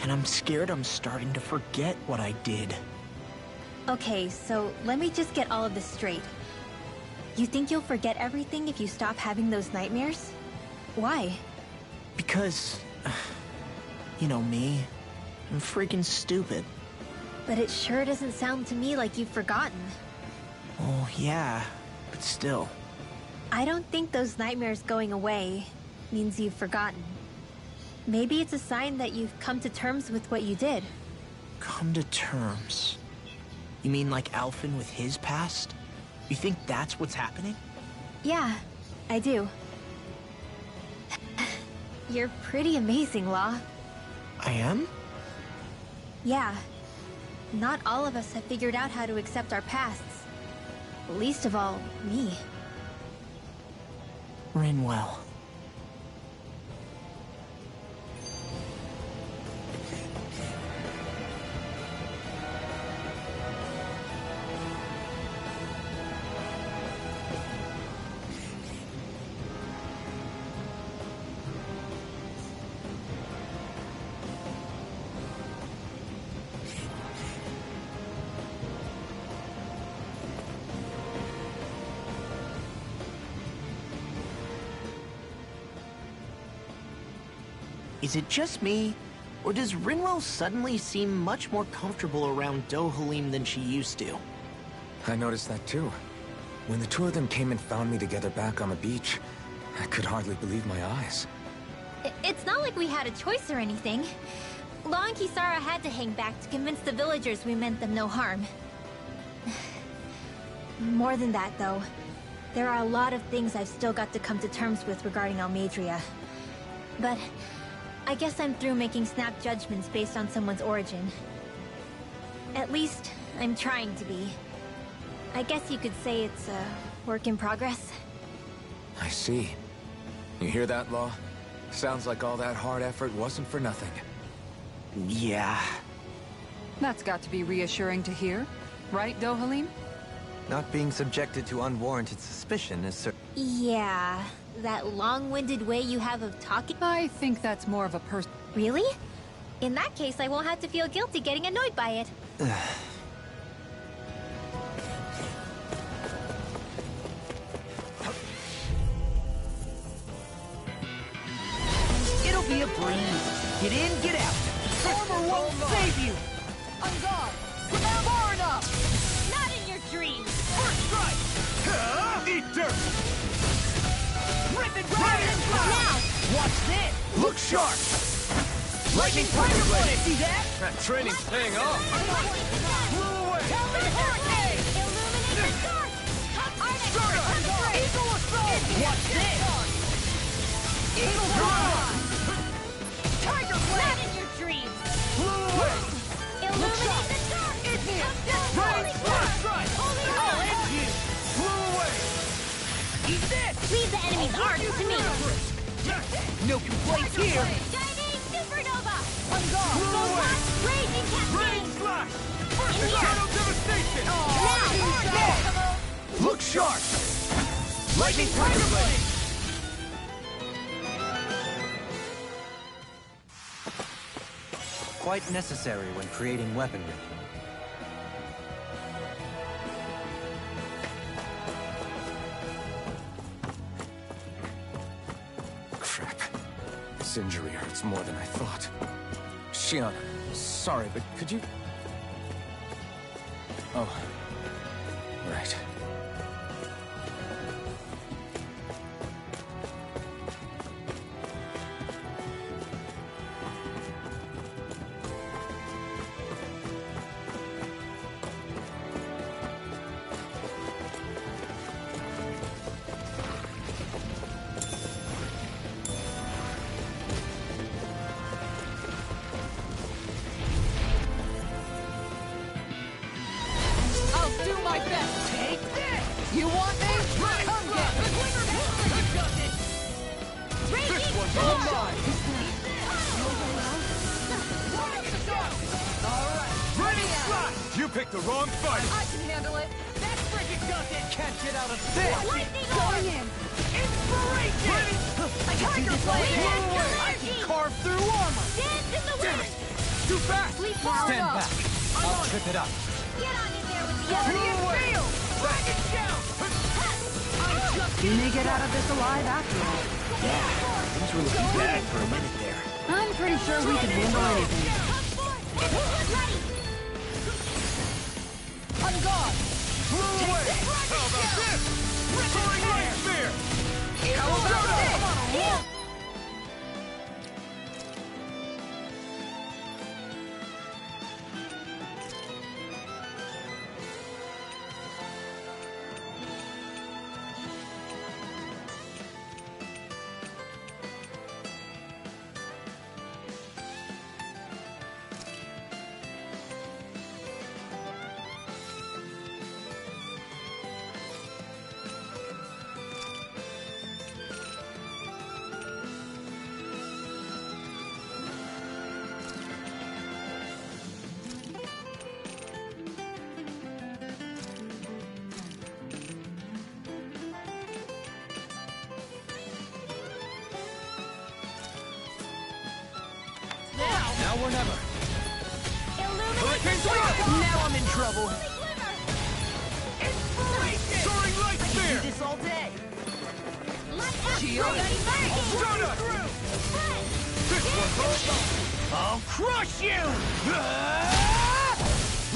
And I'm scared I'm starting to forget what I did. Okay, so let me just get all of this straight. You think you'll forget everything if you stop having those nightmares? Why? Because... You know me. I'm freaking stupid. But it sure doesn't sound to me like you've forgotten. Oh, yeah. But still. I don't think those nightmares going away means you've forgotten. Maybe it's a sign that you've come to terms with what you did. Come to terms? You mean like Alphen with his past? You think that's what's happening? Yeah, I do. You're pretty amazing, Law. I am? Yeah. Not all of us have figured out how to accept our pasts. Least of all, me. Rinwell. Is it just me, or does Rinwell suddenly seem much more comfortable around Dohalim than she used to? I noticed that too. When the two of them came and found me together back on the beach, I could hardly believe my eyes. It's not like we had a choice or anything. Law and Kisara had to hang back to convince the villagers we meant them no harm. More than that, though, there are a lot of things I've still got to come to terms with regarding Almeidrea. But I guess I'm through making snap judgments based on someone's origin. At least, I'm trying to be. I guess you could say it's a work in progress. I see. You hear that, Law? Sounds like all that hard effort wasn't for nothing. Yeah. That's got to be reassuring to hear, right, Dohalim? Not being subjected to unwarranted suspicion is Yeah, that long-winded way you have of talking. I think that's more of a person. Really? In that case, I won't have to feel guilty getting annoyed by it. It'll be a breeze. Get in, get out. Armor won't save you. On guard! Prepare far enough! Not in your dreams! First strike! Eat dirt! Rip it right in. Now! Watch this. Look sharp! Lightning Tiger Blade. See that? That training's paying off! Blew away! Hurricane! Illuminate the dark! Eagle Assault. Watch this. Eagle Drive. Tiger Blade! Not in your dreams! Blew away! Illuminate the dark! It's him. Holy First strike! I'll end you. Blew away! Eat this. Leave the enemy's arc to me! No complaints here. Shining Supernova! On guard! Blew away! Raging Rain Cascade! slash! First In here. Eternal Devastation! Now! Look sharp. Lightning Tiger Blade. quite necessary when creating weaponry. Crap. This injury hurts more than I thought. Shion, sorry, but could you... Oh. Right. I'll do my best! Take this! You want me? Come get me! This one's all mine! Ready, slash! You picked the wrong fight! I can handle it! That frigate does it! Can't get out of this! Going in! Inspiration! I can do this all day! I can carve through armor! Dance in the wind! Too fast! Stand back. I'll trip it up. Get on in there with the Guardian others! field! Drag it down! You may get out of this alive after all. Things were looking bad for a minute there. I'm pretty sure we can handle anything. Ready! On guard! Blew away! How about this? Soaring Light Spear! How about this? Now or never. Hurricane Strike! Now I'm in trouble! Soaring Light Spear! Do this all day! Donut! This one's all mine! I'll crush you!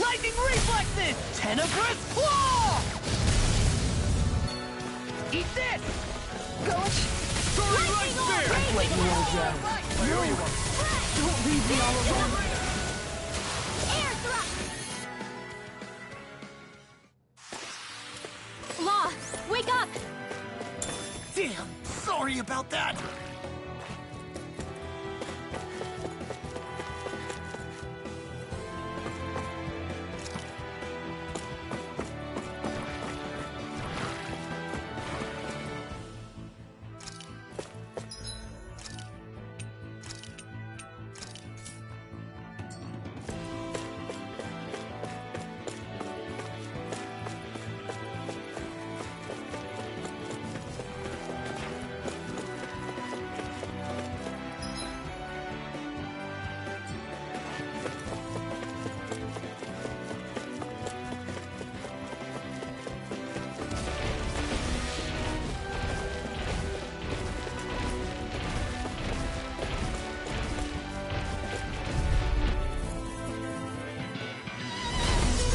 Lightning reflexes! Tenebrous Claw! Eat this! Gulch! Soaring Light Spear! Let you all down. I owe you one. Don't leave me all alone! Air thrust! Law, wake up! Damn, sorry about that.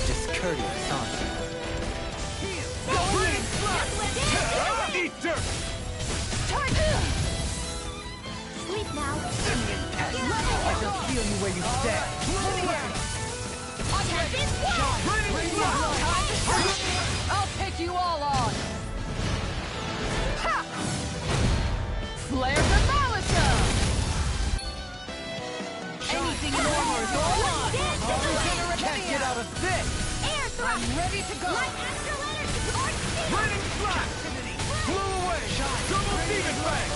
Discourteous, huh? Eat dirt! Sleep now. I can feel you where you stand. I'll take you all on! Ha! Flare the Malika! Anything you want is all on! Can't get out of this. Air thrust! I'm ready to go! Light astral energy! Arc field! Raining Flash! Flew away! Double Demon Fang!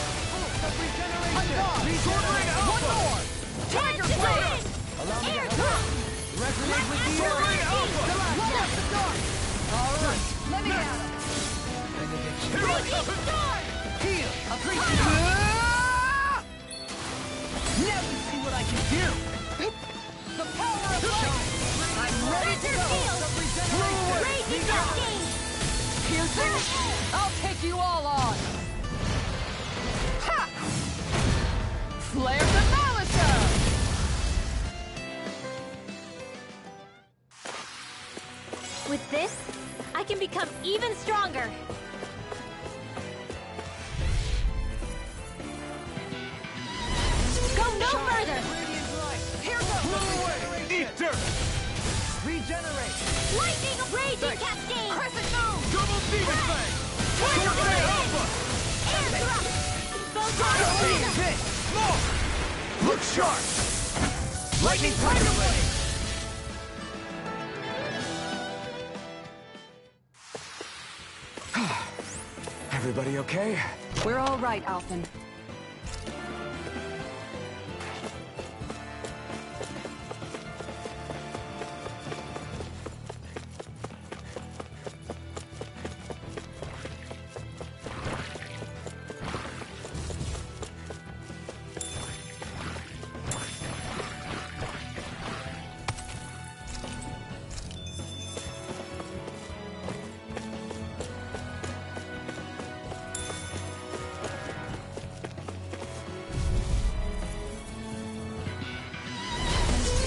Sword Rain One Alpha! more! Tiger Blade! Air thrust! Resonate with the Sword Rain Alpha! Light up the dark! All right, let me at him! Here I come! Heal. Now you see what I can do. The power of light! I'm ready to go! Raging cascade! Piercing! I'll take you all on! Ha! Flare the Malika! With this, I can become even stronger. Go no further! Here goes! Eat dirt! Regenerate. Lightning raging cascade! Crescent moon! Double Demon Fang! Sword Sword Rain Alpha! Air thrust! Take this. Look sharp! Lightning Tiger Blade. Everybody okay? We're all right, Alphen.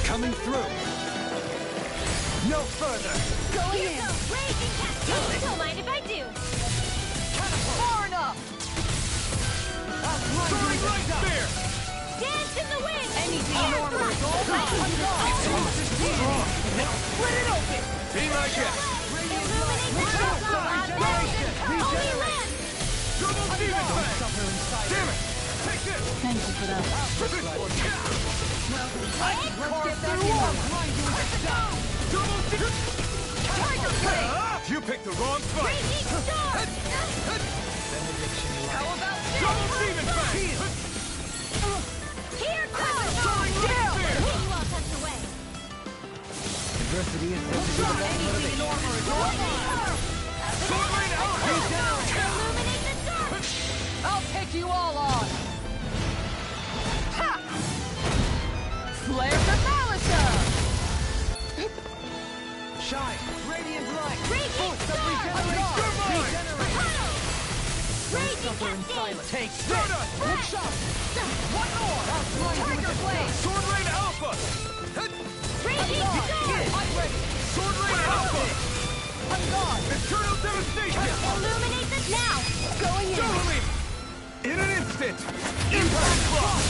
Coming through. No further. Going Here in! goes raging cascade! Don't mind if I do! Far enough! Soaring Light Spear! Dance in the wind! Anything Air normal thrust! is all right! Split it open. Be my guest! Illuminate the circle! Holy land! Double Demon Fang! Suffer in silence. Damn it! Take this! Thank you for that. Let's get that war! Double Demon... Tiger Blade! You picked the wrong fight! Raging storm! How about Double Demon Fang! Here comes! Soaring Light Spear! You all tucked away! Adversity is said to be the best motivation. Sword Rain Alpha! Illuminate the dark! I'll take you all on! Ha! Flare the Malika! Shine. Radiant light. Raging Force of storm! regeneration. Regenerate. Raging Suffer in cascade! silence. Take this. Stardust! Look sharp. One more! Tiger Blade! Sword Rain Alpha! Raging storm! I'm ready! Sword Rain Alpha! I'm gone! Eternal Devastation! Illuminate the Now! Going in! Totally! In an instant! Impact Clock!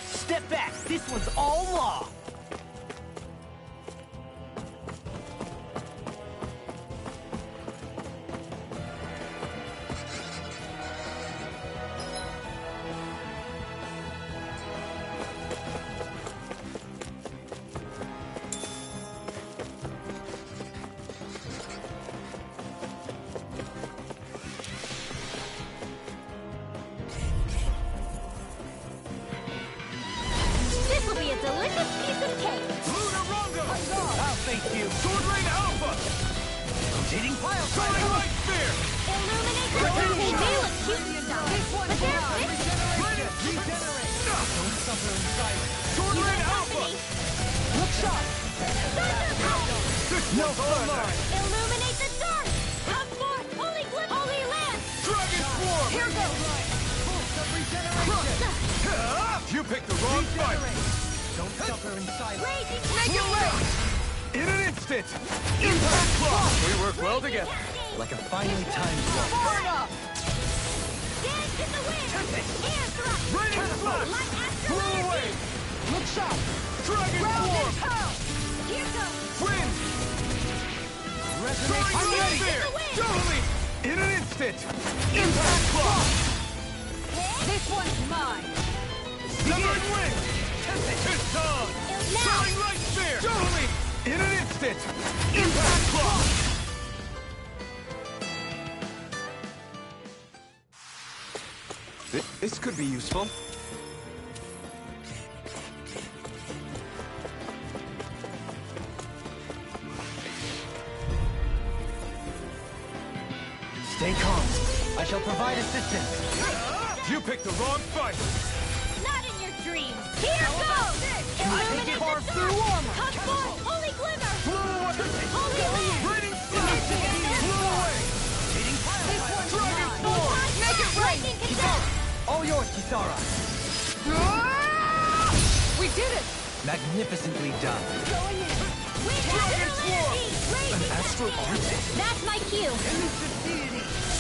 Step back! This one's all law! This will be a delicious piece of cake! Lunar Rongo! I'll face you! Sword Rain Alpha! Rotating pile Soaring driver! Light Spear! Illuminate the dark! They may look cute and stuff, but they're vicious! Don't suffer in silence! Sword You Rain got Alpha! company! Look sharp! Thunderbolt! This No one's all further. mine! Illuminate the dark! Come forth, holy glim, holy land! Dragon Swarm! Here goes! You picked the wrong fight! Don't suffer in silence! Raging Make it rain! In an instant! Impact Clock! We work well together. Like a finely timed walk. Burn up! Dance in the wind! Air thrust! Raining Flash! Light after Blow light! away! Look sharp! Dragon Round Swarm! and pound! Here goes! Wind! Resonate! Soaring Light Spear! Totally! In an instant! Impact Clock! This one's mine! Severing Wind! It's on! Now! Soaring Light Spear! Totally! In an instant! Impact Clock! This could be useful. Stay calm. I shall provide assistance. You picked the wrong fight! Not in your dreams! Here goes! Illuminate the carve dark! through armor. Come forth, holy glimmer! Blow away! Holy land! Raining Flash! Blow away! Dragon Swarm! Make it lightning condensed! All yours, Kisara. We did it! Magnificently done. Going in! Wind Dragon astral Swarm! energy! Raging Astral frenzy! artist? That's my cue!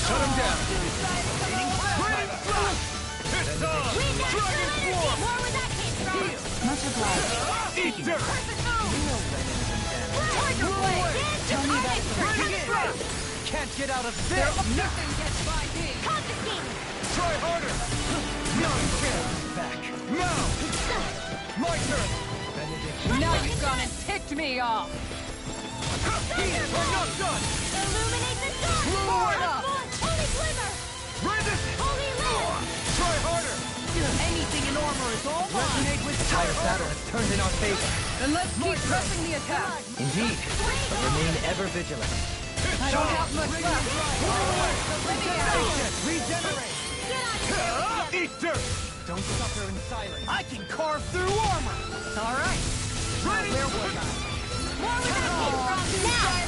Shut him down! Raining Flash! It's on! Wind astral Dragon energy! Swarm! More where that came from! Much obliged. Eat dirt! Tiger blade! Dance to Onyx! Raining Flash! Can't get out of There, there! nothing gets by me! Confiscating! Try harder! No chance back. Now! My turn! Now you've gone and ticked me off! We're not done! Illuminate the dark! Blow away! up. Holy glimmer! Radiant! Holy land! Try harder! Anything in armor is all mine. Resonate with Tire Saddle has turned in our favor. Then let's keep pressing the attack! Indeed. But remain ever vigilant. I don't have much left! Regenerate. Get out of here! Eat dirt! Don't suffer in silence. I can carve through armor. All right. Ready? There was I. More where that came from! Now!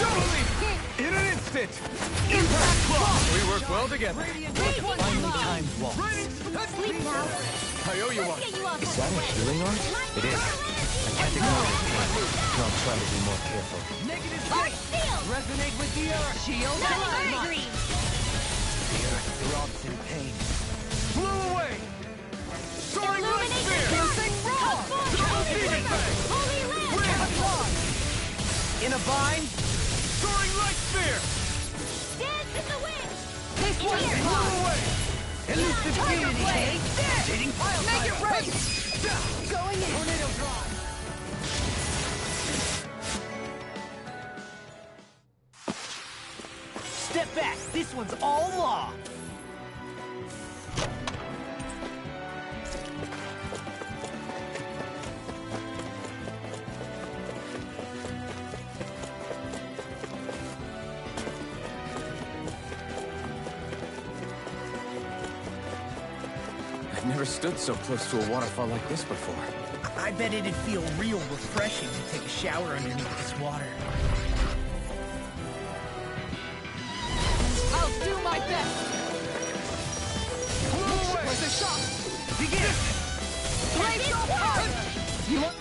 Totally! In an instant! Impact Clock! We work well together. This one's Finely mine! timed walk. Sleep now! I owe you one. Let's get you off Is this that a way. healing art? It is. I can't ignore it. I'll try to be more careful. Negative Arch six. shield! Resonate with the earth. Shield. Not in your dreams! The earth throbs in pain. Blow away! Soaring Light Illuminate the Spear! dark! Come forth, Double holy demon glimmer! bang! Holy land! In a bind. Soaring Light Spear! Dance in the wind! This one's Here! Blow mine! away! Elusive Tiger deity. blade! Rotating pile Make it driver. rain! Going in! Tornado drive. Step back. This one's all law. I've never stood so close to a waterfall like this before. I bet it'd feel real refreshing to take a shower underneath this water. I'll do my best! Where's the shot? Begin! Blaze your heart! You want...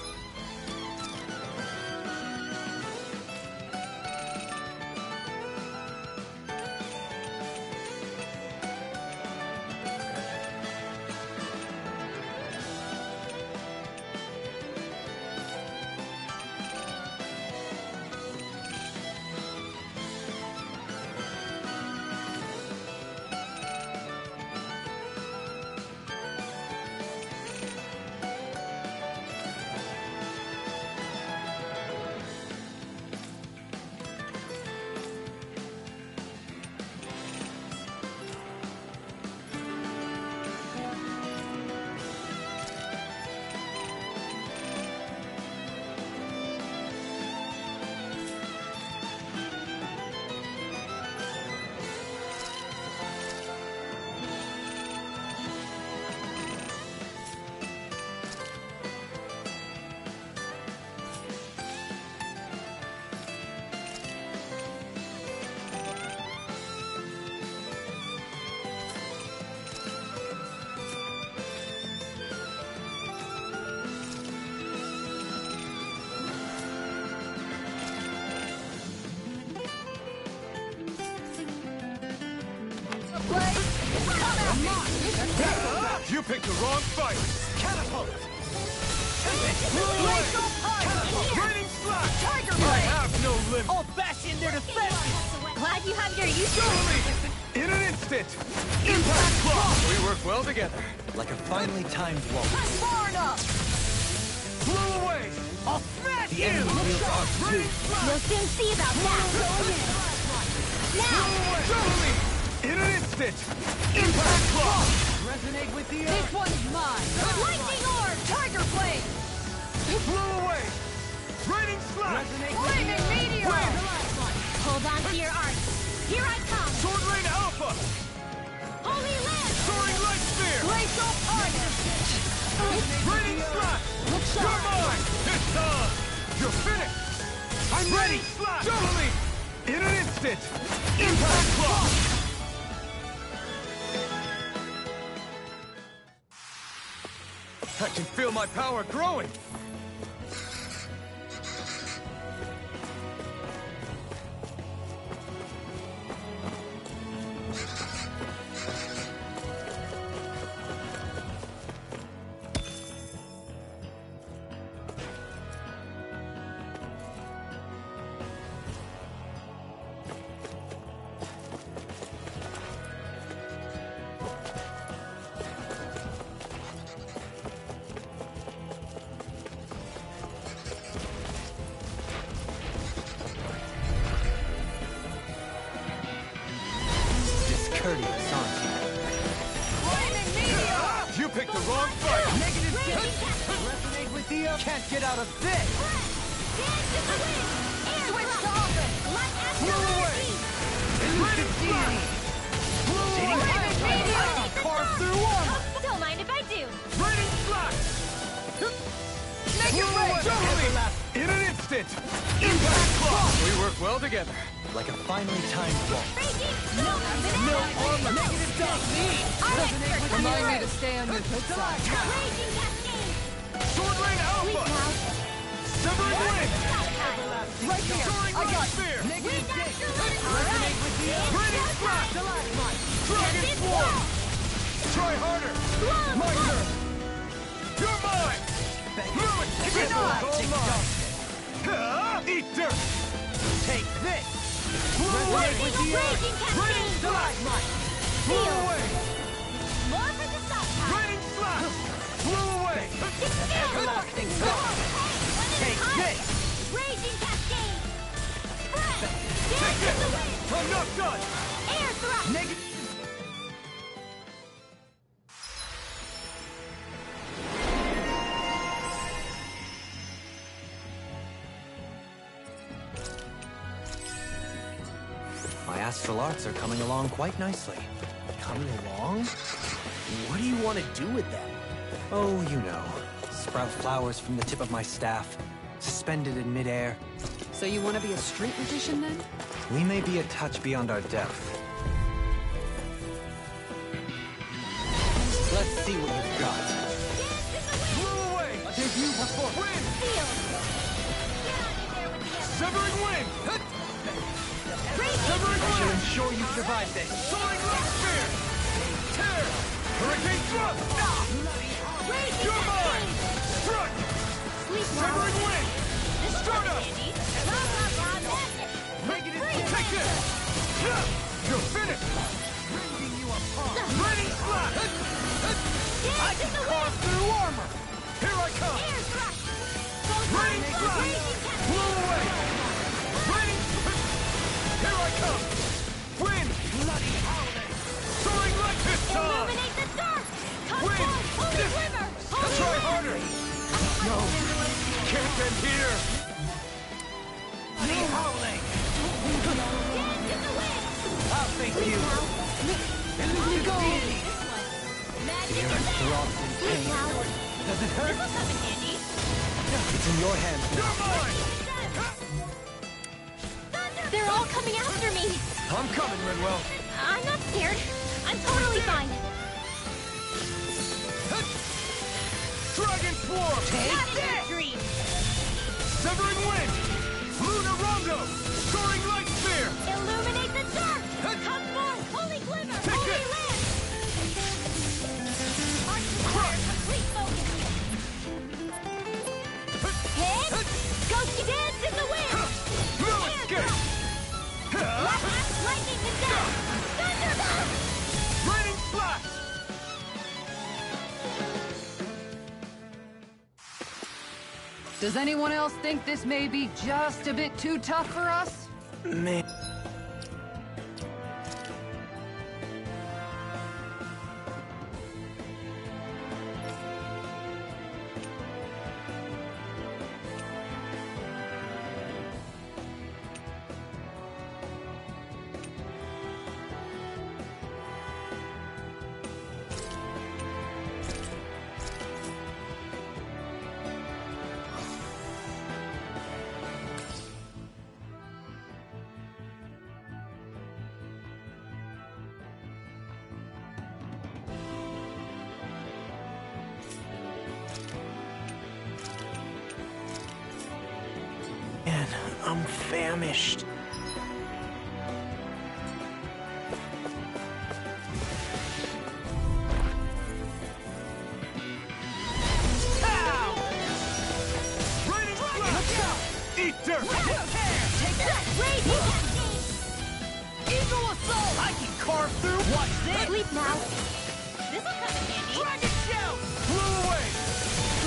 You picked the wrong fight! Catapult! Raining slash! Tiger I Blade! have no limit! I'll bash in their defense! Glad you have your usual. In an instant! Impact Claw! We work well together. Like a finely timed waltz. Far enough! Blow away! I'll smash The you! enemy wields arc too. You'll soon see about that. Now! Totally! In an instant! Impact Claw! Resonate with the This one's mine! Lightning Orb! Tiger Blade! Blow away! Raining slash! Flaming Meteor! Hold on to your arc. Here I come! Sword Rain Alpha! Holy Lance! Soaring Light Spear! Glacial Punch! Raining slash! You're mine! It's on! You're finished! I'm ready! Slash! Totally! In an instant! Impact Claw! I can feel my power growing! Discourteous, aren't you? Flaming Meteor! You picked the wrong fight! Negative Resonate with the Can't get out of this! Switch to offense! Blow away! Raining slash! Flaming Meteor! Carve through armor! Don't mind if I do. Raining slash! Naked Ray! Totally! In an instant! Impact Claw! We work well together. Like a finely timed waltz. Raging No armor! Negative stop me! Resonate with Remind me to stay on your good side. Raging Cascade! Sword Rain Alpha! Severing Wind! Right here! Soaring I Light got Spear! Wind After Resonate with the Raining slash! Dragon Swarm! Try harder! My turn! You're mine! Lewis! Eat dirt! Take this! Blow away! Raging Cascade! Raining Stalagmite! Blow away! More for the stockpile! Raining slash! Blow away! Everlasting Star! Take this! Raging Cascade! Spread! Take Dance in the this! wind! I'm not done! Air thrust! Negative. My astral arts are coming along quite nicely. Coming along? What do you want to do with them? Oh, you know. Sprout flowers from the tip of my staff, suspended in midair. So you want to be a street magician then? We may be a touch beyond our depth. Let's see what you've got. Blow away! Debut performance! Wind! Feel! Get on in there with the other! Severing Wind! Raging! Severing I should Wind! ensure you survive this. Soaring Light Spear! Tear! Hurricane Thrust! Raging You're mine! Cascade! Strike! Sleep well! Severing Wind! This is Stardust! Andy! Blah, blah, blah, magic! Negative! Take this! You're finished! Raining slash! Dance in the wind! Through armor! Here I come! Air thrust! Raining slash! Raging Cascade! Blow away! Raining! Here I come! Wind! Bloody howling! Soaring Light Pistol! Illuminate the dark! Come Wind! forth, holy glimmer! Holy Try wind! harder! No! Can't end here! Bloody howling! Dance in the wind! I'll face you! Go! Deity! Magic Fear is and there! throbs in Sleep pain. now! Does it hurt? This'll come in handy! It's in your hands now. You're mine! They're all coming after me! I'm coming, Rinwell. I'm not scared. I'm totally fine. Dragon Swarm! Not in your dreams! Severing Wind! Luna Rondo! Soaring Light Spear! Illuminate the dark! Come forth, holy glimmer! Take Holy it! land! Does anyone else think this may be just a bit too tough for us? Man. Man, I'm famished. Raining flash! Eat dirt! Take that! Raging Eagle assault! I can carve through. Watch this. Sleep now. This'll come in handy. Dragon shout. Blew away!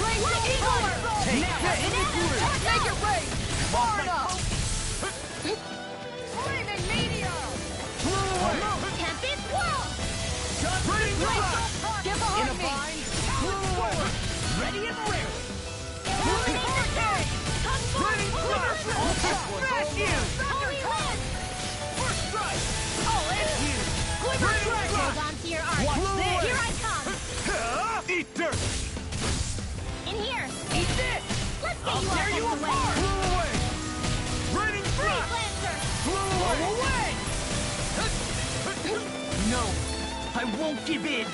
Glacial power! Take Now, that. make it rain! Far enough! Flaming meteor! Blew away! Tempest wall! Raining flash! Get In a behind me! bind. Blew away! Ready and ready. Raining flash! Smash you. Holy Land! First strike. I'll end you. Glimmer Raining Strike! flash! Hold on to your arc. Watch Blew this. away! Here I come! Eat dirt! In here! Eat this. Let's get I'll you tear out you of the way! apart. Blew away! Raining Freeze flash! Lancer! Blew Blow away! away. No, I won't give in.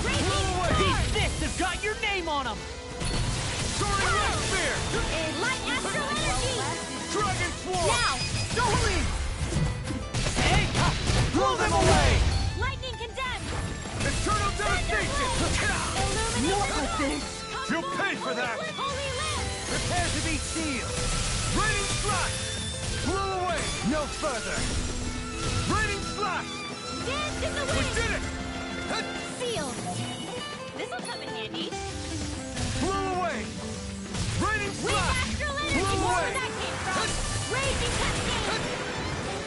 Raging Storm! These fists have got your name on them. Soaring Red Spear! Light Astral Energy! Dragon Swarm! Now! Dohalim. Hey, blow them away. Lightning Condemned! Eternal Devastation! Illuminate the this. You'll pay for that! Holy Land! Prepare to be sealed. Raining Slash! Blew away! No further. Raining Slash! Dance in the We wind! did it! Sealed! This'll come in handy. Blew away! Raining Wind Slash! Astral Energy! Blew Where away! that came from! Raging Cascade!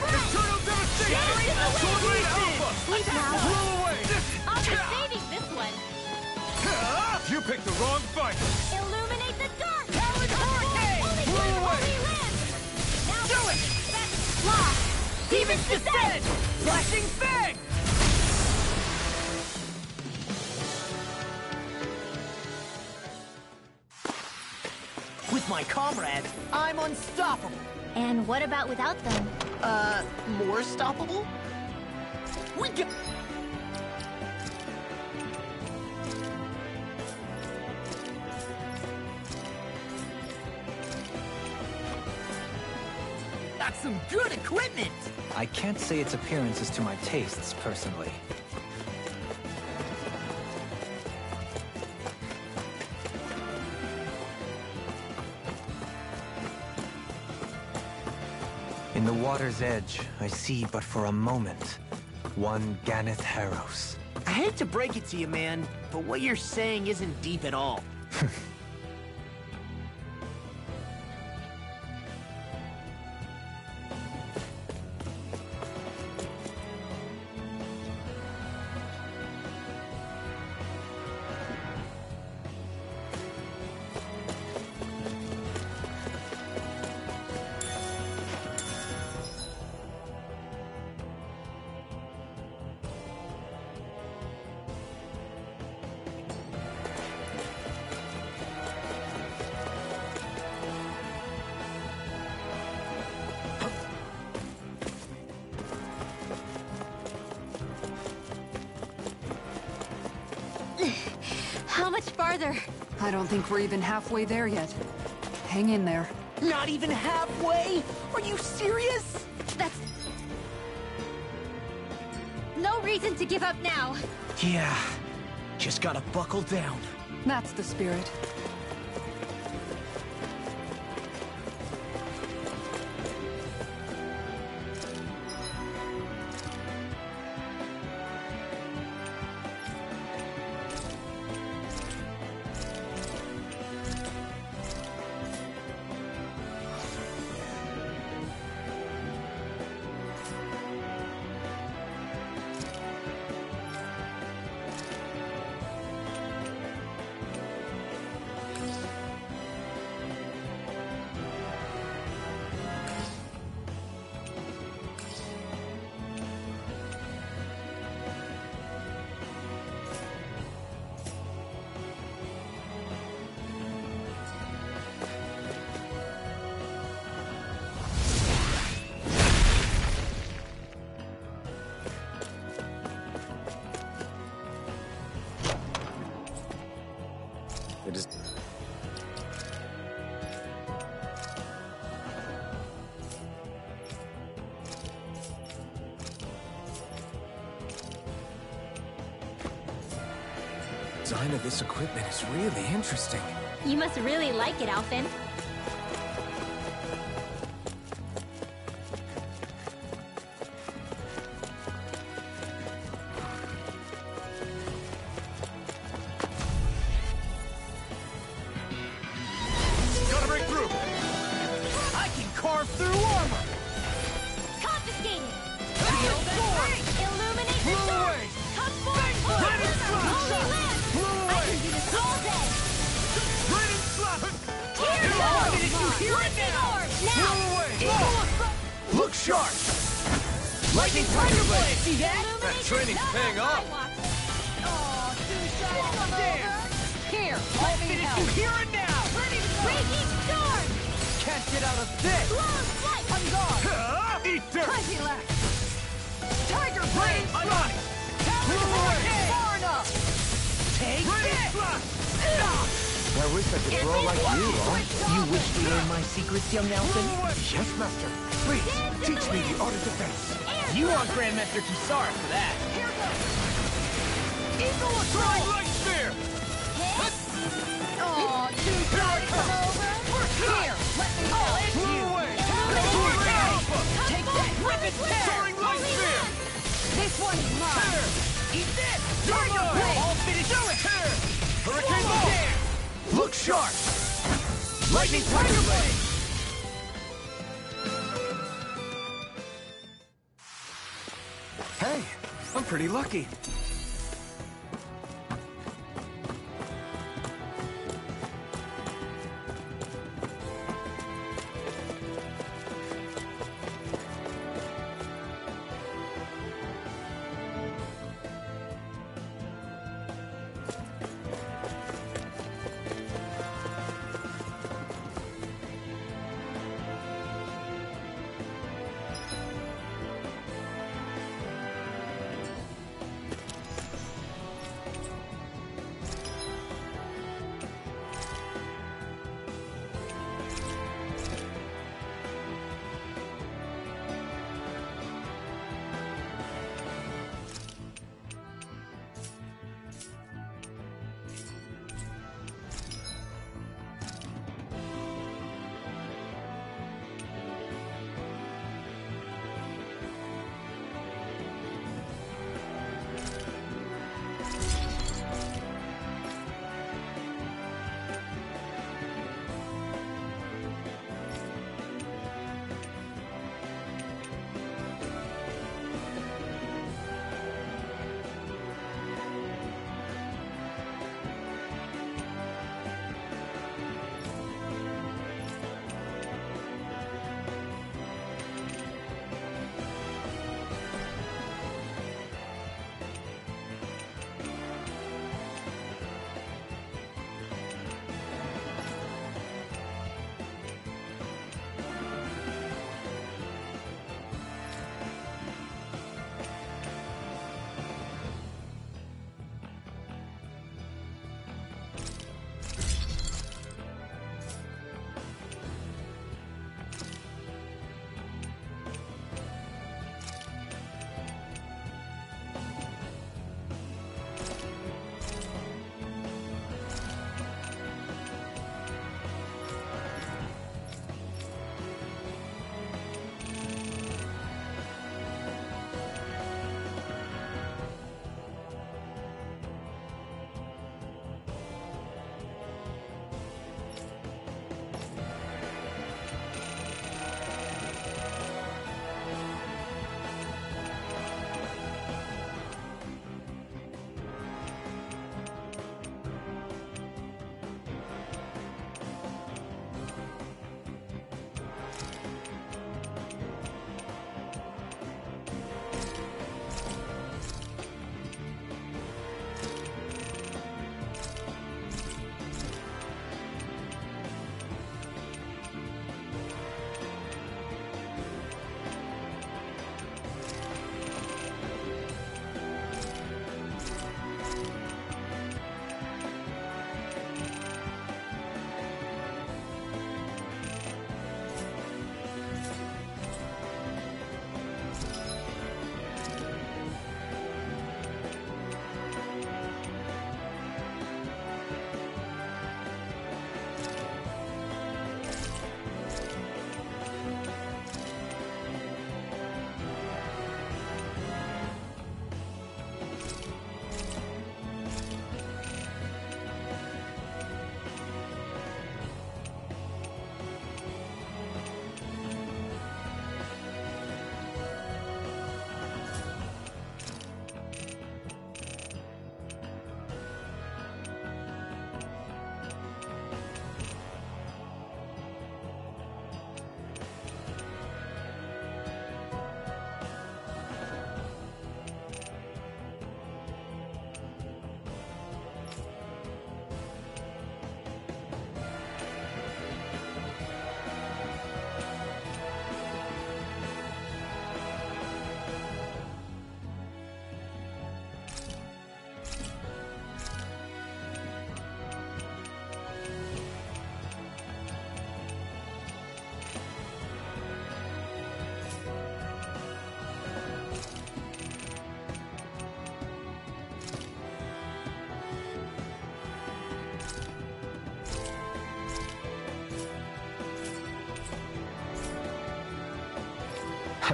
Breath! Eternal Devastation! Dance in the Sword wind! Rain Alpha! Sleep now! Blew away! I'll be saving this one. You picked the wrong fight! Illuminate the dark! Talon Hurricane! Holy Blew Land! away! Holy Land! Now Do it! that's lost! Demon's Descent. Flashing Fang. With my comrades, I'm unstoppable. And what about without them? More stoppable? We got... Got some good equipment! I can't say its appearance is to my tastes, personally. In the water's edge, I see but for a moment one Ganeth Haros. I hate to break it to you, man, but what you're saying isn't deep at all. How much farther? I don't think we're even halfway there yet. Hang in there. Not even halfway? Are you serious? That's... no reason to give up now. Yeah, just gotta buckle down. That's the spirit. design of this equipment is really interesting. You must really like it, Alphen. Gotta break through! I can carve through armor! Confiscated! Illuminate Illuminate the Blow dark! away! Come forth! Raining Holy land! Blow I away! can do this all day! Raining slap! Tear it Blow up! away! Lightning orb! Now! Blow away! Look sharp! Lightning Tiger Blade! See that? That training's paying off! Here, let me help. Here and now! Raging storm! Can't get out of this! Blow flight! On guard! Eat dirt! Plenty left. Tiger Blade! I'm on it! Blow away! Far enough. Take Raining this! slap! I wish I could throw like you, Lon. You wish to learn my secrets, young Alphen? Blow away! Yes, Master. Please, teach me the art of defense. You want Grandmaster Kisara for that. Here goes. Eagle Throwing assault. light spear! Aw, too shy to come over. Here, let me help. Blow away! Take Alpha! Take that! Rip and tear! Throwing light spear! This one's mine. Eat this! Tiger Blade! All finished! Do it! Tear! Hurricane ball! Look sharp! Lightning Tiger Blade! Hey, I'm pretty lucky.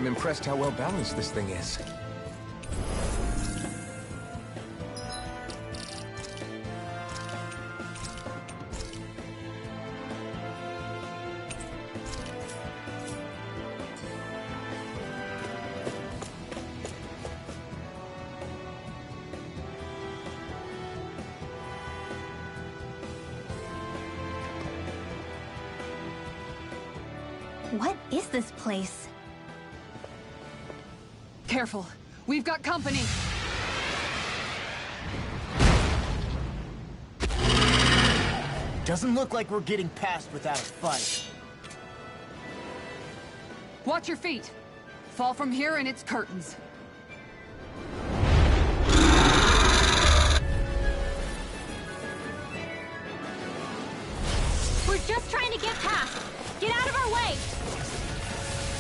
I'm impressed how well balanced this thing is. What is this place? Careful. We've got company. Doesn't look like we're getting past without a fight. Watch your feet. Fall from here and it's curtains. We're just trying to get past. Get out of our way!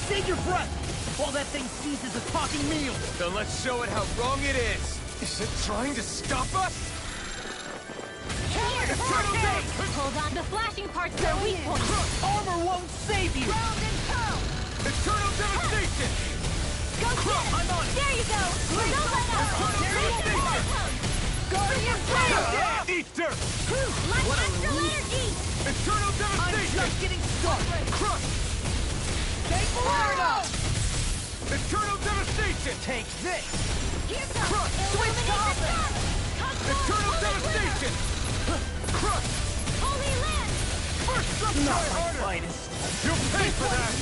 Save your breath while that thing seizes a talking meal. Then let's show it how wrong it is. Is it trying to stop us? Here! Hold on. The flashing part's their weak point. Armor won't save you. Ground and pound! Eternal devastation! Go get it! I'm on it. There you go! Don't let up! Guardian Blade! Eat dirt! Like astral energy! Eternal devastation! Just getting started. Crush! Eternal devastation! Take this. Here's the illuminate the dark! Eternal devastation! Crush! Holy land! First up, Not try my harder! finest. You'll pay for that!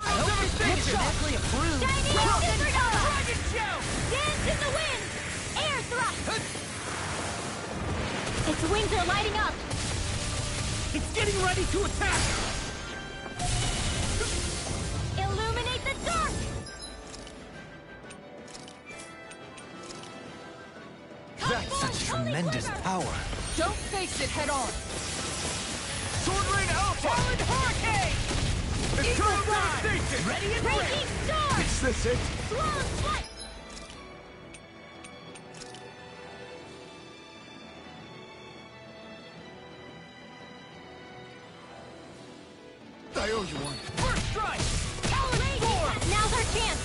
Devastation! Medically approved. Chinese supernova! Dragon shout! Dance in the wind! Air thrust! Its wings are lighting up! It's getting ready to attack. Illuminate the dark! That's such tremendous power. Don't face it head on. Sword Rain Alpha! Taloned hurricane. Eternal devastation! Ready and ready. Breaking storm! Is this it? Swirl swipe! I owe you one. First strike. Taloned Storm! Now's our chance!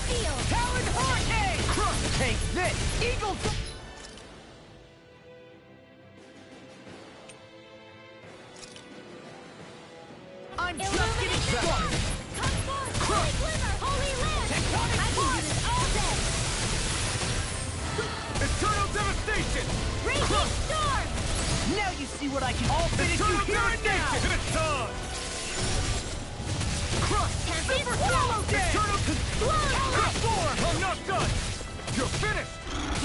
Steel! Taloned hurricane. Crush. Take this. Eagle. I'm just Illuminate getting the started. dark! Come forth! Holy glimmer! Holy land! Tectonic I can do force. this all day! Eternal devastation! Raging storm! Now you see what I can. I'll finish you Eternal here and now. devastation! It's on! Crush! Tempest Super swallow! swallow dead. Eternal Taloned storm. I'm not done! You're finished!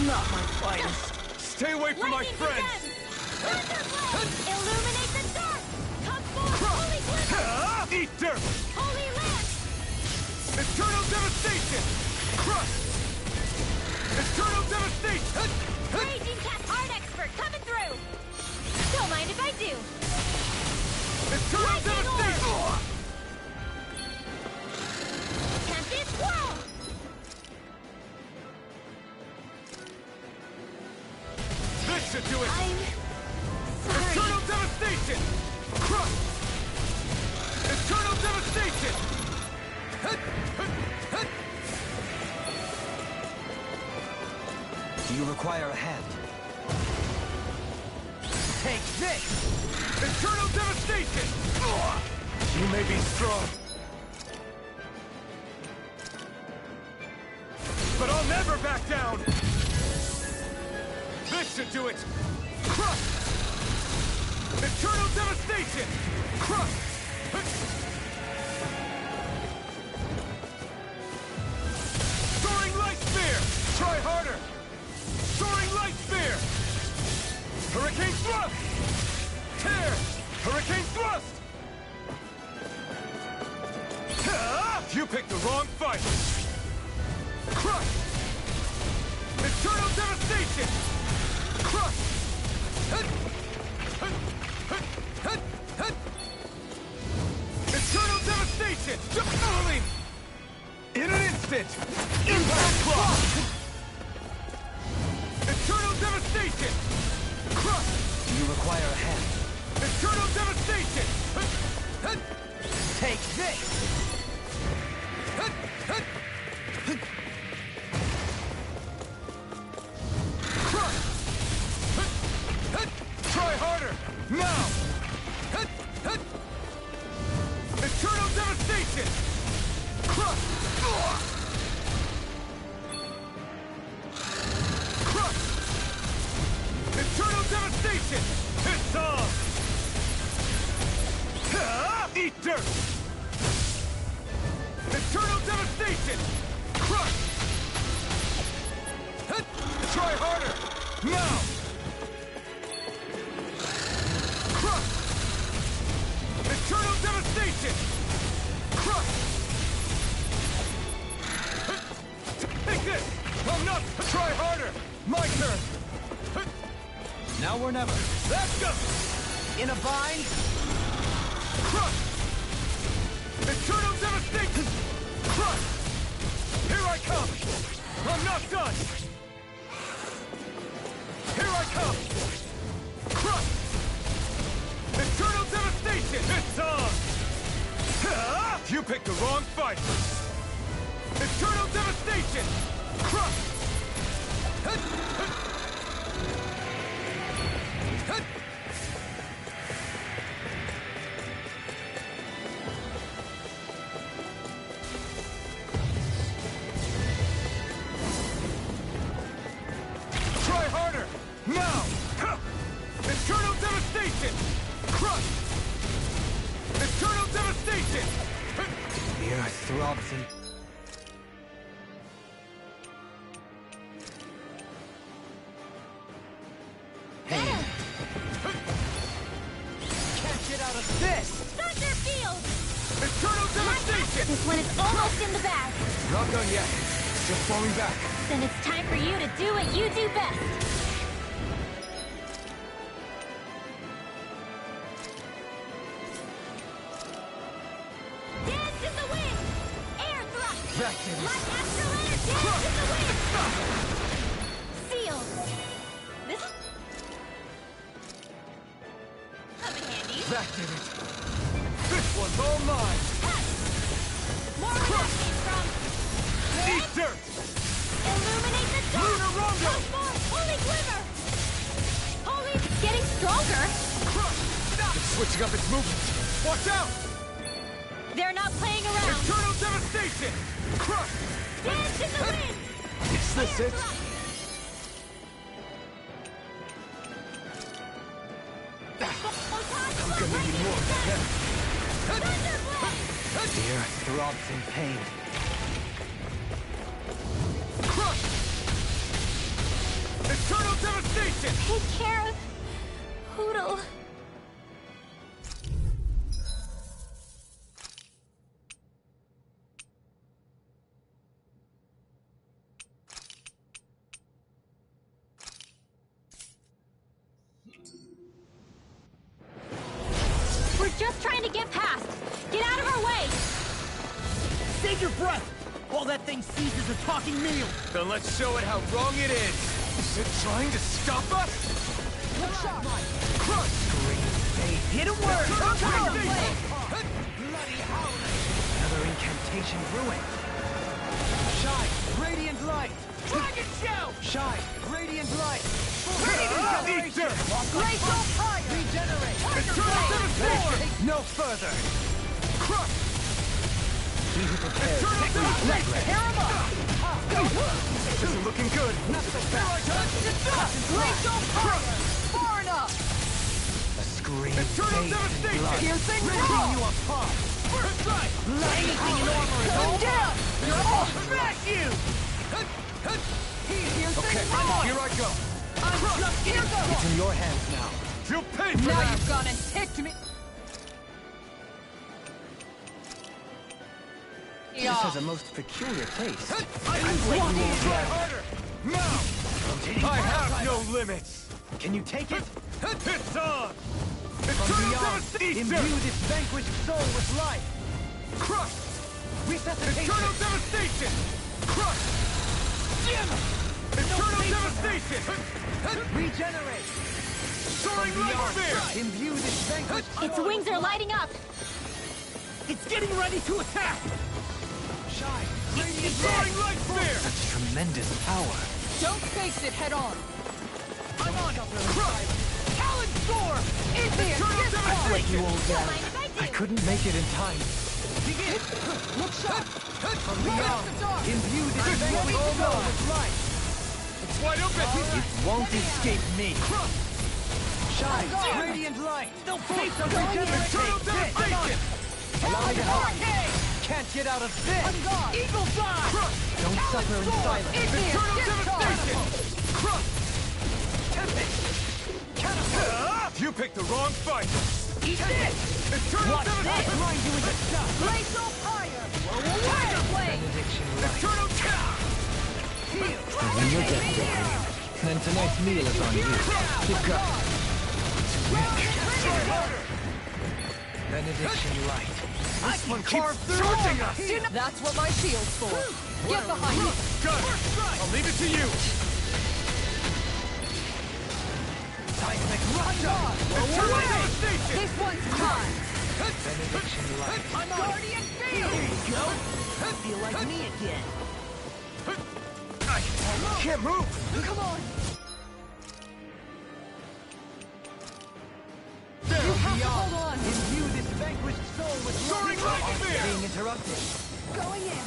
Not my finest. Stay away from my Lightning friends! descends! Thunderblade! Illuminate the dark! Come forth! Holy glimmer! Eat dirt! Holy land! Eternal devastation! Crush! Eternal devastation! Raging cat art expert coming through! Don't mind if I do! Eternal Lightning devastation! Tempest whirl! This should do it! I'm sorry. Eternal devastation! Crush! Eternal devastation! Do you require a hand? Take this. Eternal devastation! You may be strong, but I'll never back down! This should do it! Crush! Eternal devastation! Crush! Soaring light spear! Try harder! Soaring light spear! Hurricane thrust! Tear! Hurricane thrust! You picked the wrong fight! Crush! Eternal devastation! Crush! Eternal devastation! Falling! In an instant! Impact block! You require a hand. Eternal devastation! Take this! Crush! Try harder! Now! Eternal devastation! Crush! Crush! Eternal devastation! It's on! Eat dirt! Eternal devastation! Crush! Try harder! Now! Crush! Eternal devastation! Crush! Take this! I'm not! Try harder! My turn! Now or never. Let's go! In a bind? Crush! Eternal devastation! Crush! Here I come! I'm not done! Here I come! Crush! Eternal devastation! It's on! You picked the wrong fight! Eternal devastation! Crush! Try harder! Now! Eternal devastation! Crush! Eternal devastation! The earth throbs in... Pain. Can't get out of this! Thunder Field! Eternal devastation! This one is almost in the bag. Not done yet. Just falling back. Then it's time for you to do what you do best. Dance in the wind! Air thrust! Back to this. Like Astrolander, dance in the wind! Seal! This... come in handy. Back did it. This one's all mine. More where that came from! Eat dirt! Illuminate the dark! Lunar Rondo! Once more! Holy glimmer! Holy... getting stronger! Crush! It's switching up its movements. Watch out! They're not playing around! Eternal devastation! Crush! Dance in the wind! Is this Air it? thrust! I'm gonna need more than that. Thunder blade! The earth throbs in pain. Crush! Eternal devastation! Take care of... Hoodle. We're just trying to get past. Get out of our way! Save your breath! While that thing seizes a talking meal! Then let's show it how wrong it is. Is it trying to stop us? Crush! Hit a word! Eternal Power devastation! blade! Bloody howling! Another incantation ruined. Shine, radiant light. Dragon shell! Shine, radiant light. Eat dirt! Glacial fire! Regenerate. Eternal devastation! No further. Crush! He who prepares Eternal devastation! Tear him up! This isn't looking good. not so fast. Glacial fire! Far enough! A scream Eternal bathed in devastation! blood. Piercing Ripping roar! you apart. First strike! Anything in armor is Come all down. You're all smash you! Okay, here I go. I'm just here go! It's in your hands now. Feel pain for Now that! you've gone and ticked me. This Yeah. has a most peculiar taste. Try harder! Now! I have no limits! Can you take it? It's on! From Eternal beyond, devastation! imbue this vanquished soul with life. Crush! Resuscitation. Eternal devastation! Crush! Eternal devastation! Regenerate. Soaring light spear! Imbue this vanquished. Its wings are lighting up! It's getting ready to attack! Shine. Soaring light spear! Such tremendous power. Don't face it head on. I'm on it! Talon Storm! In here! This I'll let you all Don't down. mind if I do! I couldn't make it in time. Begin! Look sharp! From Light beyond, up the dark! imbue this This vanquished one's soul all with light. It's wide open! It won't escape me. Shine. God. Radiant light. They'll face us Eternal devastation! Allow me to help. Hey! Can't get out of this. On guard! Eagle Dive! Don't suffer in silence. In here! Eternal Discharge! devastation! You picked the wrong fight! Eat this! Eternal Watch this! devastation! Grind you into dust! Glacial fire! Tiger Blade! Benediction light. Eternal death! When you're dead, then tonight's meal is on you. Keep going. Benediction light. I can carve through charging all us! here. That's what my shield's for. Get behind me! Got it! I'll leave it to you! Seismic Roger! Eternal devastation! This one's mine! Benediction light. I'm on Guardian There field! you go! I feel like me again. I can't move! Come on! There! You have to hold on! Imbue this vanquished soul with Soaring light spear! being interrupted. Going in!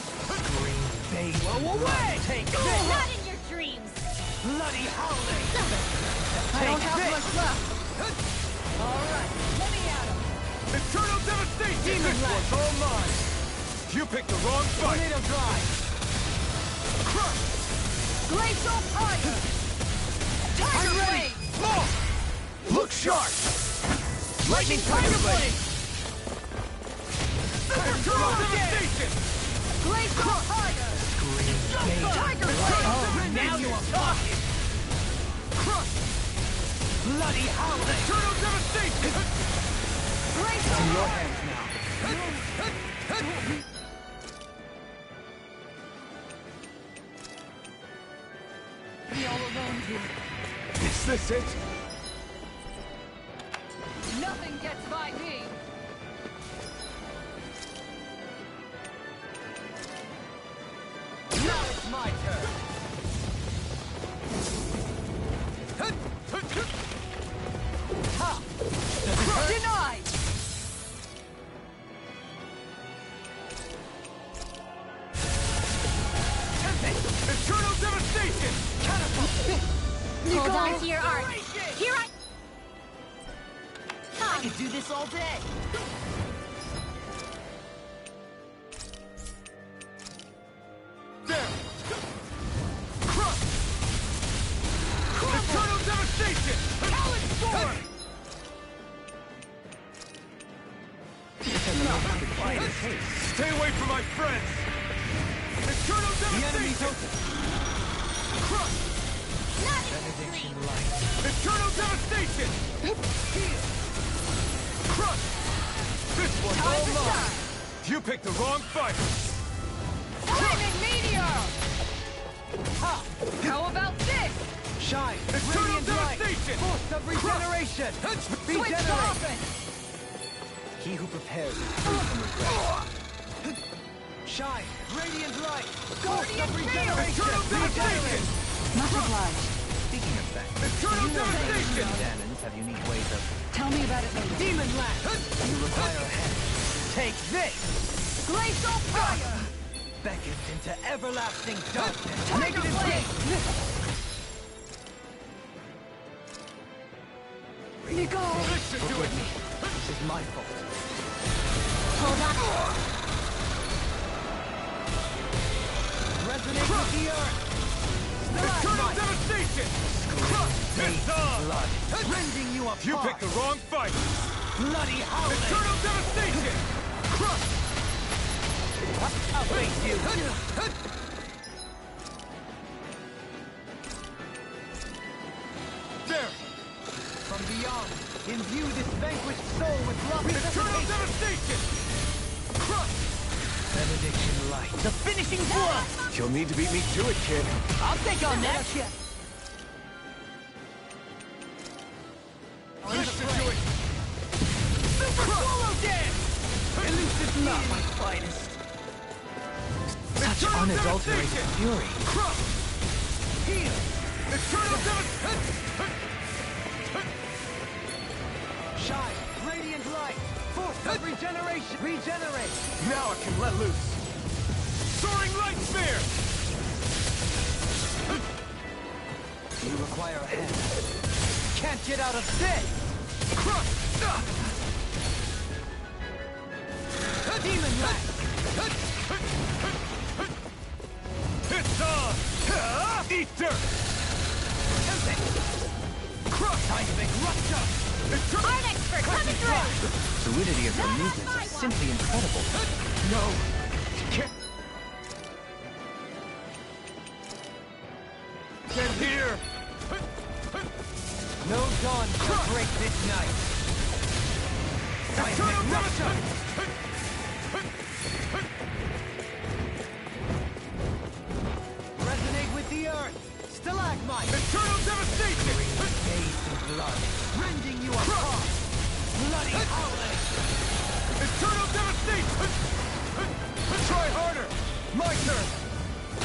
Green bay. Blow away! Take this! Not in your dreams! Bloody howling! I don't have much left! Alright, Let me at him! Eternal devastation! Demon This Blast. one's all mine! You picked the wrong fight! Tornado Drive! Crush! Glacial fire! Tiger Blade! More! Look sharp! Lightning Tiger Blade! Eternal devastation! Glacial fire! Tiger Blade! Oh, now you're talking! Crush! Bloody howling! Eternal devastation! Glacial In your fire! hands now. Be all alone here. Is this it? Nothing gets by me! Now it's my turn! Ha! Denied! Eternal devastation! Hold on to your art. Here I... I could do this all day! There! Crush! Eternal devastation! Talon Storm! Stay away from my friends! Eternal devastation! Crush! Not in your Benediction dreams! light. Eternal devastation! Heal! Crush! This one's all Time to mine! shine! You picked the wrong fight! Flaming meteor! Ha! How about this? Shine. Eternal Radiant light. devastation! Force of regeneration. Switch Regenerate. offense! He who prepares is free from regret. Shine. Radiant light. Force Guardian of field. regeneration. Eternal devastation! Much obliged. Speaking of that, Eternal devastation! Danans have unique ways of... Tell me about it later. Demon Lash! You require a hand. Take this! Glacial fire! Beckoned into everlasting darkness. Tiger Blade! Nico! This should do it! This is my fault. Hold on. Resonate with the earth. Eternal devastation! Crush! It's on! Blood. Rending you apart. You picked the wrong fight! Bloody howling. Eternal devastation! Crush! I'll face you. There! From beyond, imbue this vanquished soul with love and Eternal dedication. devastation! Crush! Benediction light. The finishing blow! You'll need to beat me to it, kid. I'll take on that! This should do it! Super Swallow Dance! At least it's not my finest. Such unadulterated fury. Crush! Heal! Eternal Devastation! Shine! Radiant light! Force of regeneration! Regenerate! Now I can let loose. Soaring Light Spear! You require a hand. Can't get out of this! Crush! Demon Lash! It's on! Eat dirt! Crush! Seismic Rupture! Art expert coming through! Fluidity of your movements are simply incredible. No! Can't... Get here! No dawn shall break this night! Seismic Eternal Rupture! Devastation! Resonate with the earth! Stalagmite! Eternal Devastation! Bathed in blood, rending you apart! Bloody howling! Eternal Devastation! Try harder! My turn!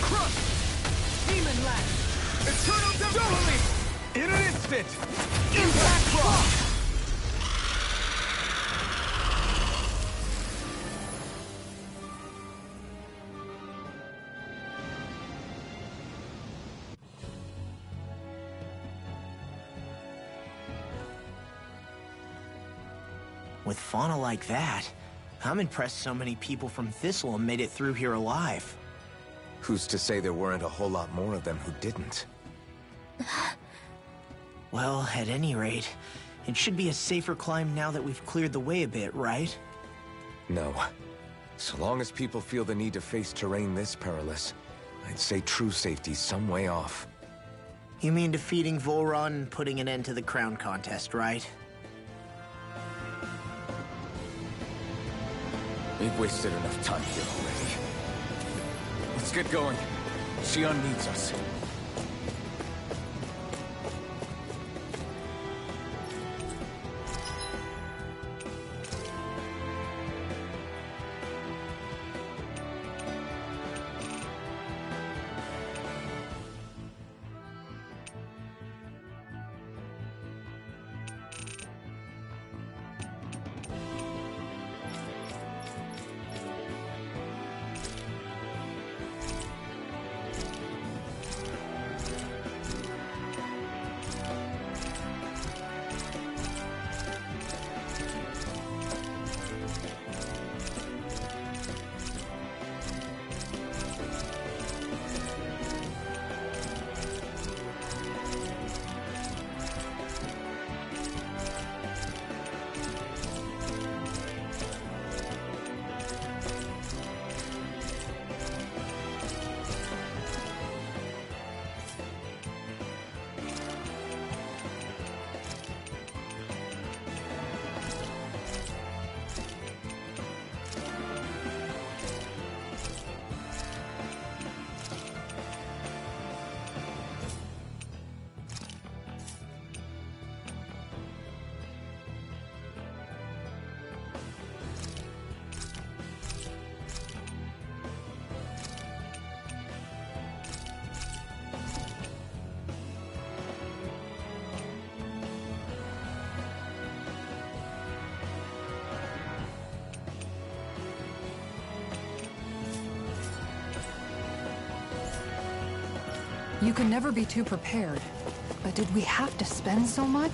Crush! Demon Lash! Eternal Devastation! In an instant! Impact Rock! With fauna like that, I'm impressed so many people from Thistle made it through here alive. Who's to say there weren't a whole lot more of them who didn't? Well, at any rate, it should be a safer climb now that we've cleared the way a bit, right? No. So long as people feel the need to face terrain this perilous, I'd say true safety's some way off. You mean defeating Volron and putting an end to the crown contest, right? We've wasted enough time here already. Let's get going. Xion needs us. You can never be too prepared. But did we have to spend so much?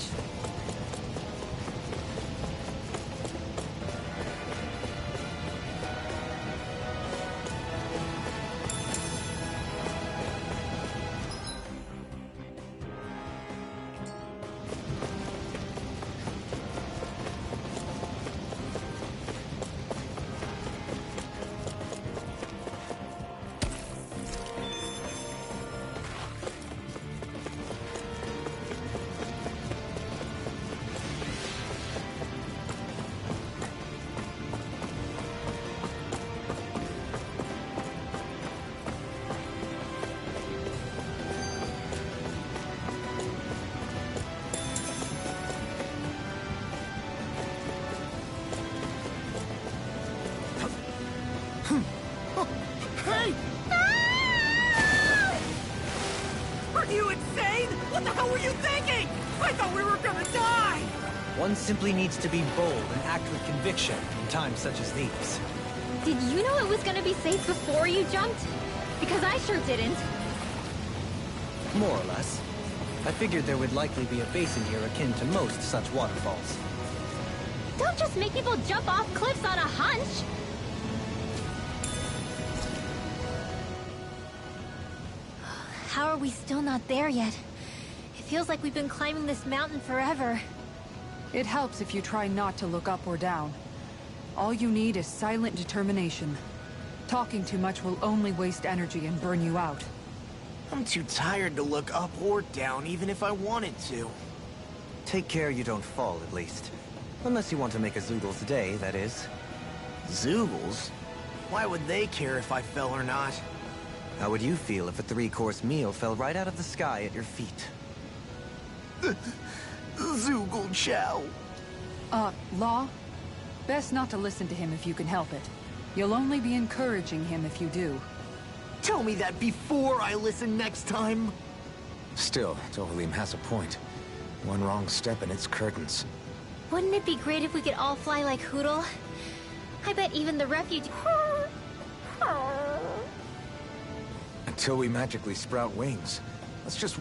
What were you thinking? I thought we were gonna die! One simply needs to be bold and act with conviction in times such as these. Did you know it was gonna be safe before you jumped? Because I sure didn't. More or less. I figured there would likely be a basin here akin to most such waterfalls. Don't just make people jump off cliffs on a hunch! How are we still not there yet? It feels like we've been climbing this mountain forever. It helps if you try not to look up or down. All you need is silent determination. Talking too much will only waste energy and burn you out. I'm too tired to look up or down, even if I wanted to. Take care you don't fall, at least. Unless you want to make a Zoogl's day, that is. Zoogles? Why would they care if I fell or not? How would you feel if a 3-course meal fell right out of the sky at your feet? Zoogle chow. Law? Best not to listen to him if you can help it. You'll only be encouraging him if you do. Tell me that before I listen next time. Still, Dohalim has a point. One wrong step and it's curtains. Wouldn't it be great if we could all fly like Hootle? I bet even the refuge... Until we magically sprout wings. Let's just...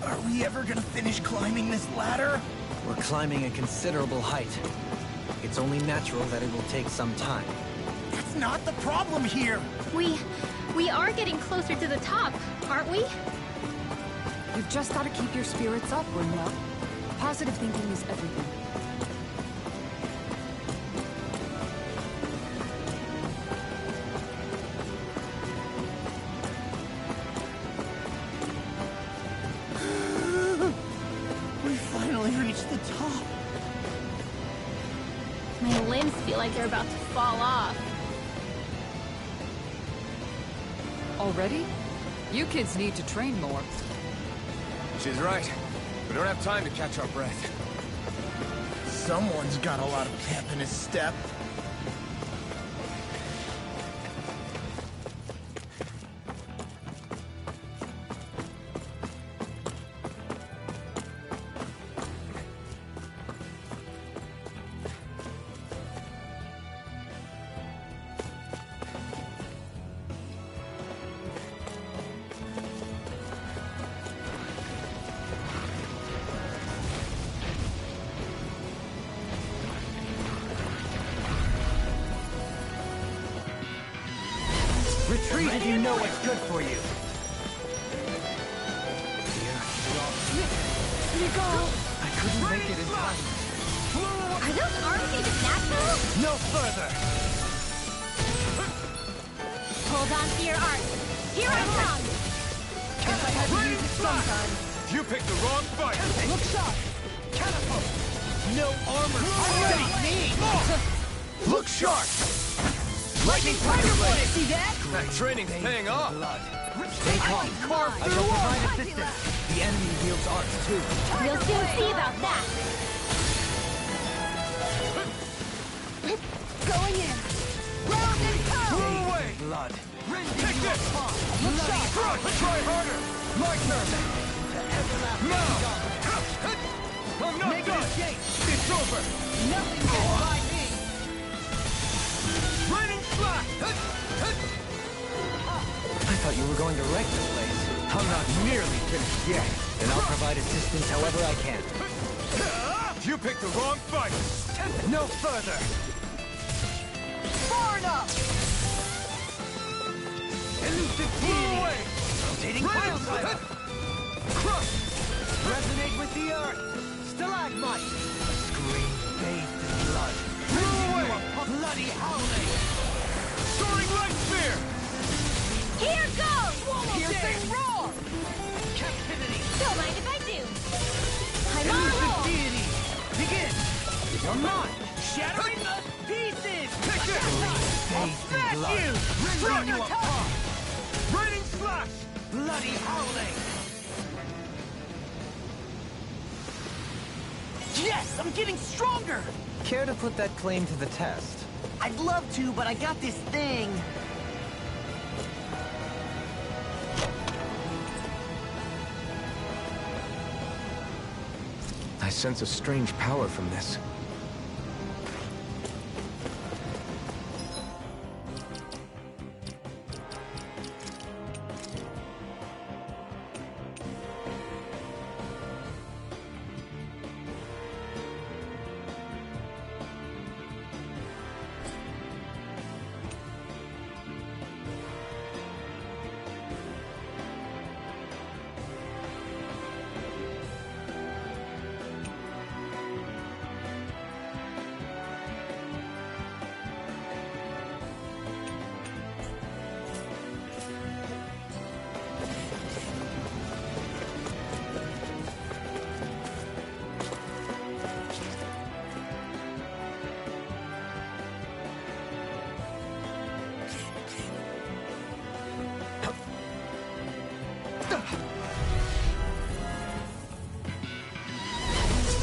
Are we ever gonna finish climbing this ladder? We're climbing a considerable height. It's only natural that it will take some time. That's not the problem here. We are getting closer to the top, aren't we? You've just got to keep your spirits up, Rimlock. Positive thinking is everything. We finally reached the top. My limbs feel like they're about to fall off. Already? You kids need to train more. She's right. We don't have time to catch our breath. Someone's got a lot of pep in his step. Retreat if you know what's good for you. I couldn't make it in time. Are those arms even natural? No further! Hold on to your art. Here I come! Guess I had to use it sometime. You picked the wrong fight! Look sharp! Catapult! No armor! Look sharp! Lightning Tiger Blade! See that? That training's paying off! Blood. Stay calm. I shall provide assistance. The enemy wields arts too. We'll soon see about that. Going in! Round and pound! Move away! Blood. Take this! Look sharp! Try harder! My turn. Now! I'm not Make an done! escape. It's over! Nothing gets by me! Raining slash! I thought you were going to wreck the place. I'm not nearly finished yet. Then I'll provide assistance however I can. You picked the wrong fight! No further! Far enough! Elusive Move away! Rotating Raining Cloud Crush! Resonate with the earth! Stalagmite! Scream bathed in blood. Move away! Bloody howling! Soaring light spear! Here goes! Piercing roar! activity! Don't mind if I do. I'm on a Elusive roll. deity! Begin! You're mine! Shattering the pieces! Pick it! I'll smash you! Rendering you apart! Raining slash! Bloody howling! Yes! I'm getting stronger! Care to put that claim to the test? I'd love to, but I got this thing. I sense a strange power from this.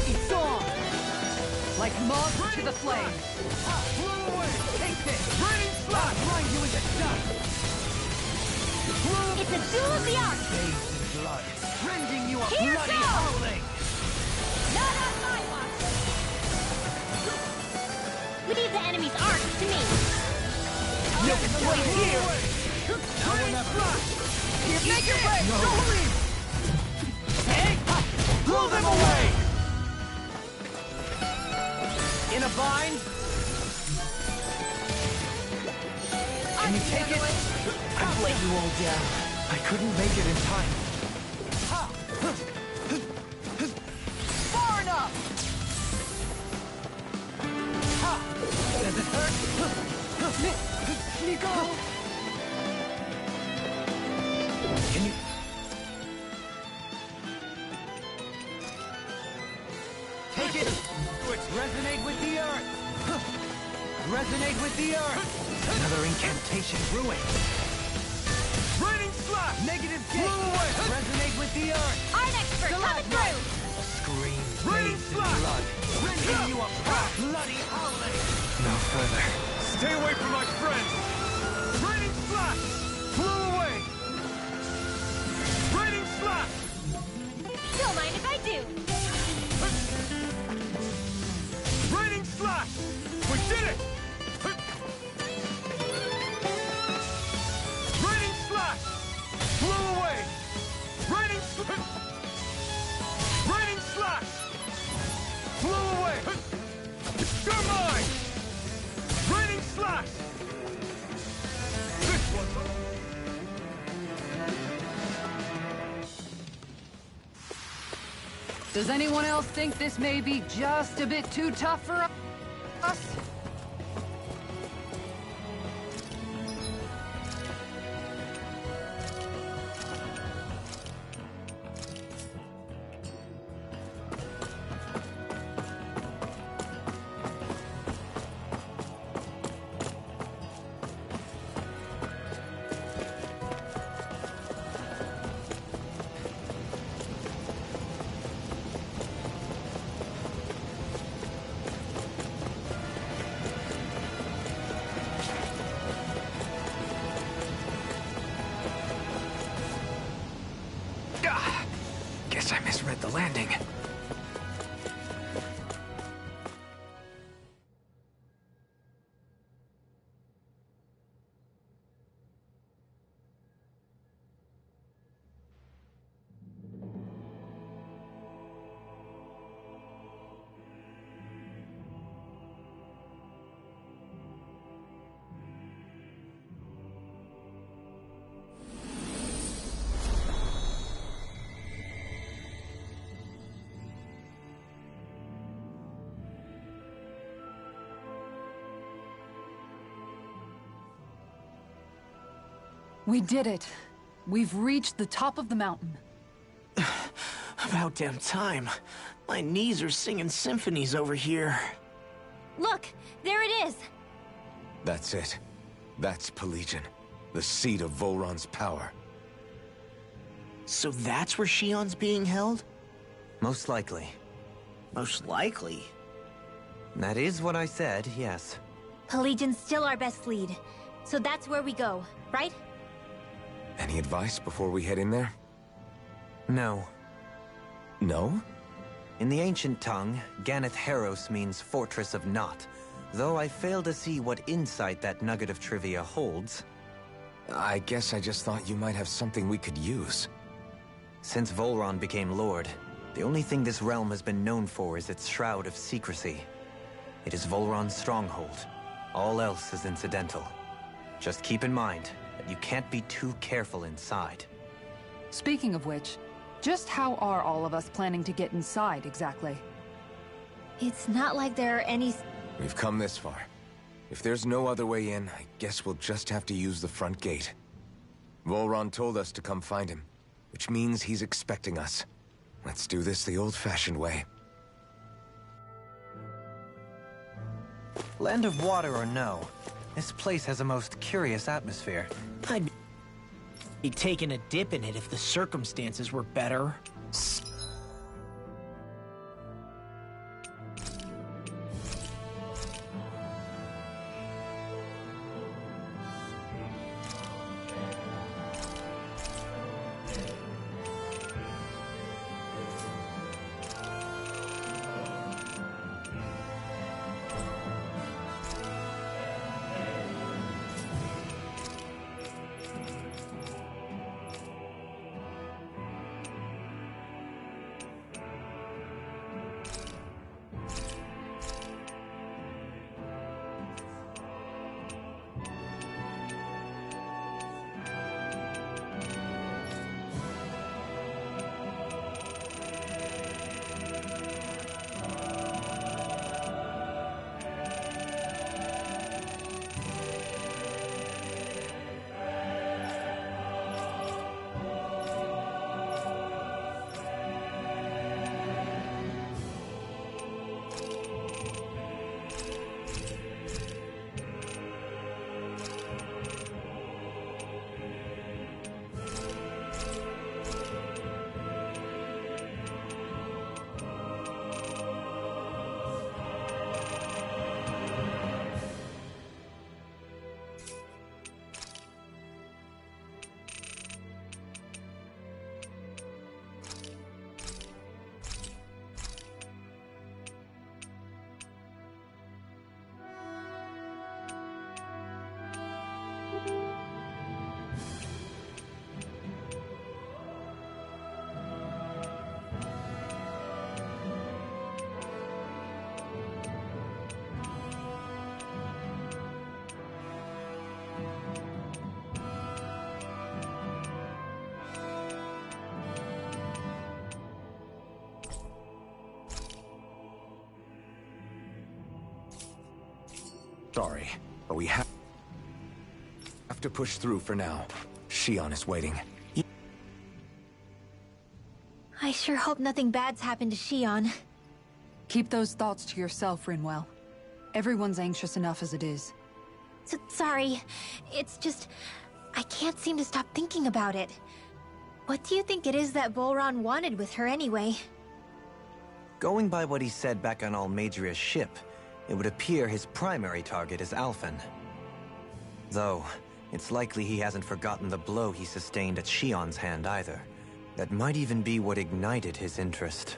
It's on! Like moths to the flame. Blow away! Take this! Raining slash! Grind you into dust! It's a duel of the arts. Bathed in blood, rending you a Here bloody goes! howling! Not on my watch. Leave the enemy's arts to me. No place here! Raining slash! Make your break! No. Hey! Blow them away! In a bind? Can you take it? I've let you all down. I couldn't make it in time. Far enough! Does it hurt? Nico! Can you... Take it! Resonate with the earth! Resonate with the earth! Another incantation brewing. Raining slash! Negative gate! Away! Resonate with the earth! Art expert coming through. Scream Raining bathed in slash! blood. Rending you apart! Bloody howling! No further. Stay away from my friends! Raining slash! Blow away! Raining slash! Don't mind if I do. Raining slash! We did it! Raining slash! Blow away! Raining Raining slash! Blow away! You're mine! Raining slash! This one's... Does anyone else think this may be just a bit too tough for us? Guess I misread the landing. We did it. We've reached the top of the mountain. About damn time. My knees are singing symphonies over here. Look, there it is. That's it. That's Pelegion, the seat of Volron's power. So that's where Shion's being held? Most likely. Most likely. That is what I said, yes. Pelegion's still our best lead. So that's where we go, right? Any advice before we head in there? No. No? In the ancient tongue, Ganeth Heros means Fortress of Naught, though I fail to see what insight that nugget of trivia holds. I guess I just thought you might have something we could use. Since Volron became Lord, the only thing this realm has been known for is its shroud of secrecy. It is Volron's stronghold. All else is incidental. Just keep in mind that you can't be too careful inside. Speaking of which, just how are all of us planning to get inside, exactly? It's not like there are any... We've come this far. If there's no other way in, I guess we'll just have to use the front gate. Volron told us to come find him, which means he's expecting us. Let's do this the old-fashioned way. Land of water or no, this place has a most curious atmosphere. I'd be taking a dip in it if the circumstances were better. Sorry, but we have to push through for now. Shion is waiting. I sure hope nothing bad's happened to Shion. Keep those thoughts to yourself, Rinwell. Everyone's anxious enough as it is. Sorry. It's just... I can't seem to stop thinking about it. What do you think it is that Volron wanted with her anyway? Going by what he said back on Almadria's ship, it would appear his primary target is Alphen. Though, it's likely he hasn't forgotten the blow he sustained at Shion's hand either. That might even be what ignited his interest.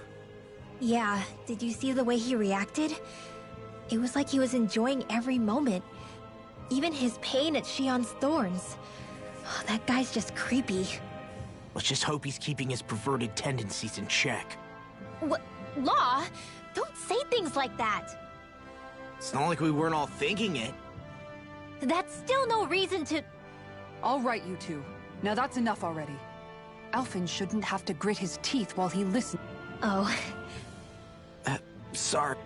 Yeah, did you see the way he reacted? It was like he was enjoying every moment. Even his pain at Shion's thorns. Oh, that guy's just creepy. Let's just hope he's keeping his perverted tendencies in check. What? Law? Don't say things like that! It's not like we weren't all thinking it. That's still no reason to... All right, you two. Now that's enough already. Alphen shouldn't have to grit his teeth while he listens. Oh. Sorry.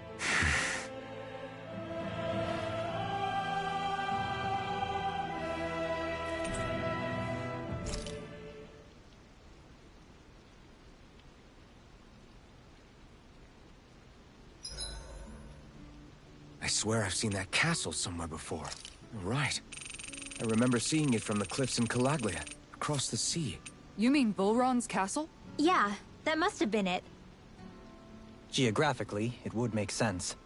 swear I've seen that castle somewhere before. Right. I remember seeing it from the cliffs in Calaglia, across the sea. You mean Volron's castle? Yeah, that must have been it. Geographically, it would make sense.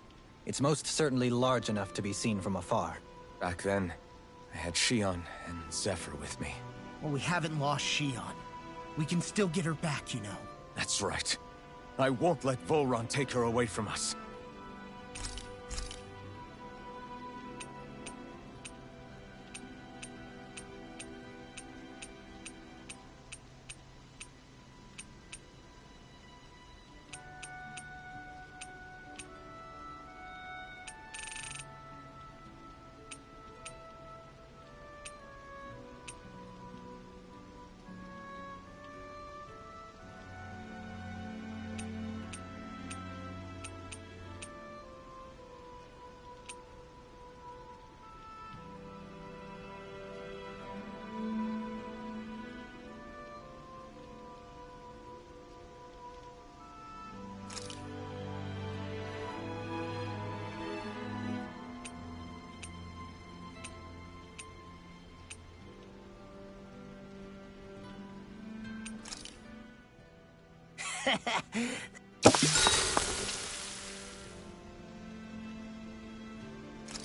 It's most certainly large enough to be seen from afar. Back then, I had Shion and Zephyr with me. Well, we haven't lost Shion. We can still get her back, you know. That's right. I won't let Volron take her away from us.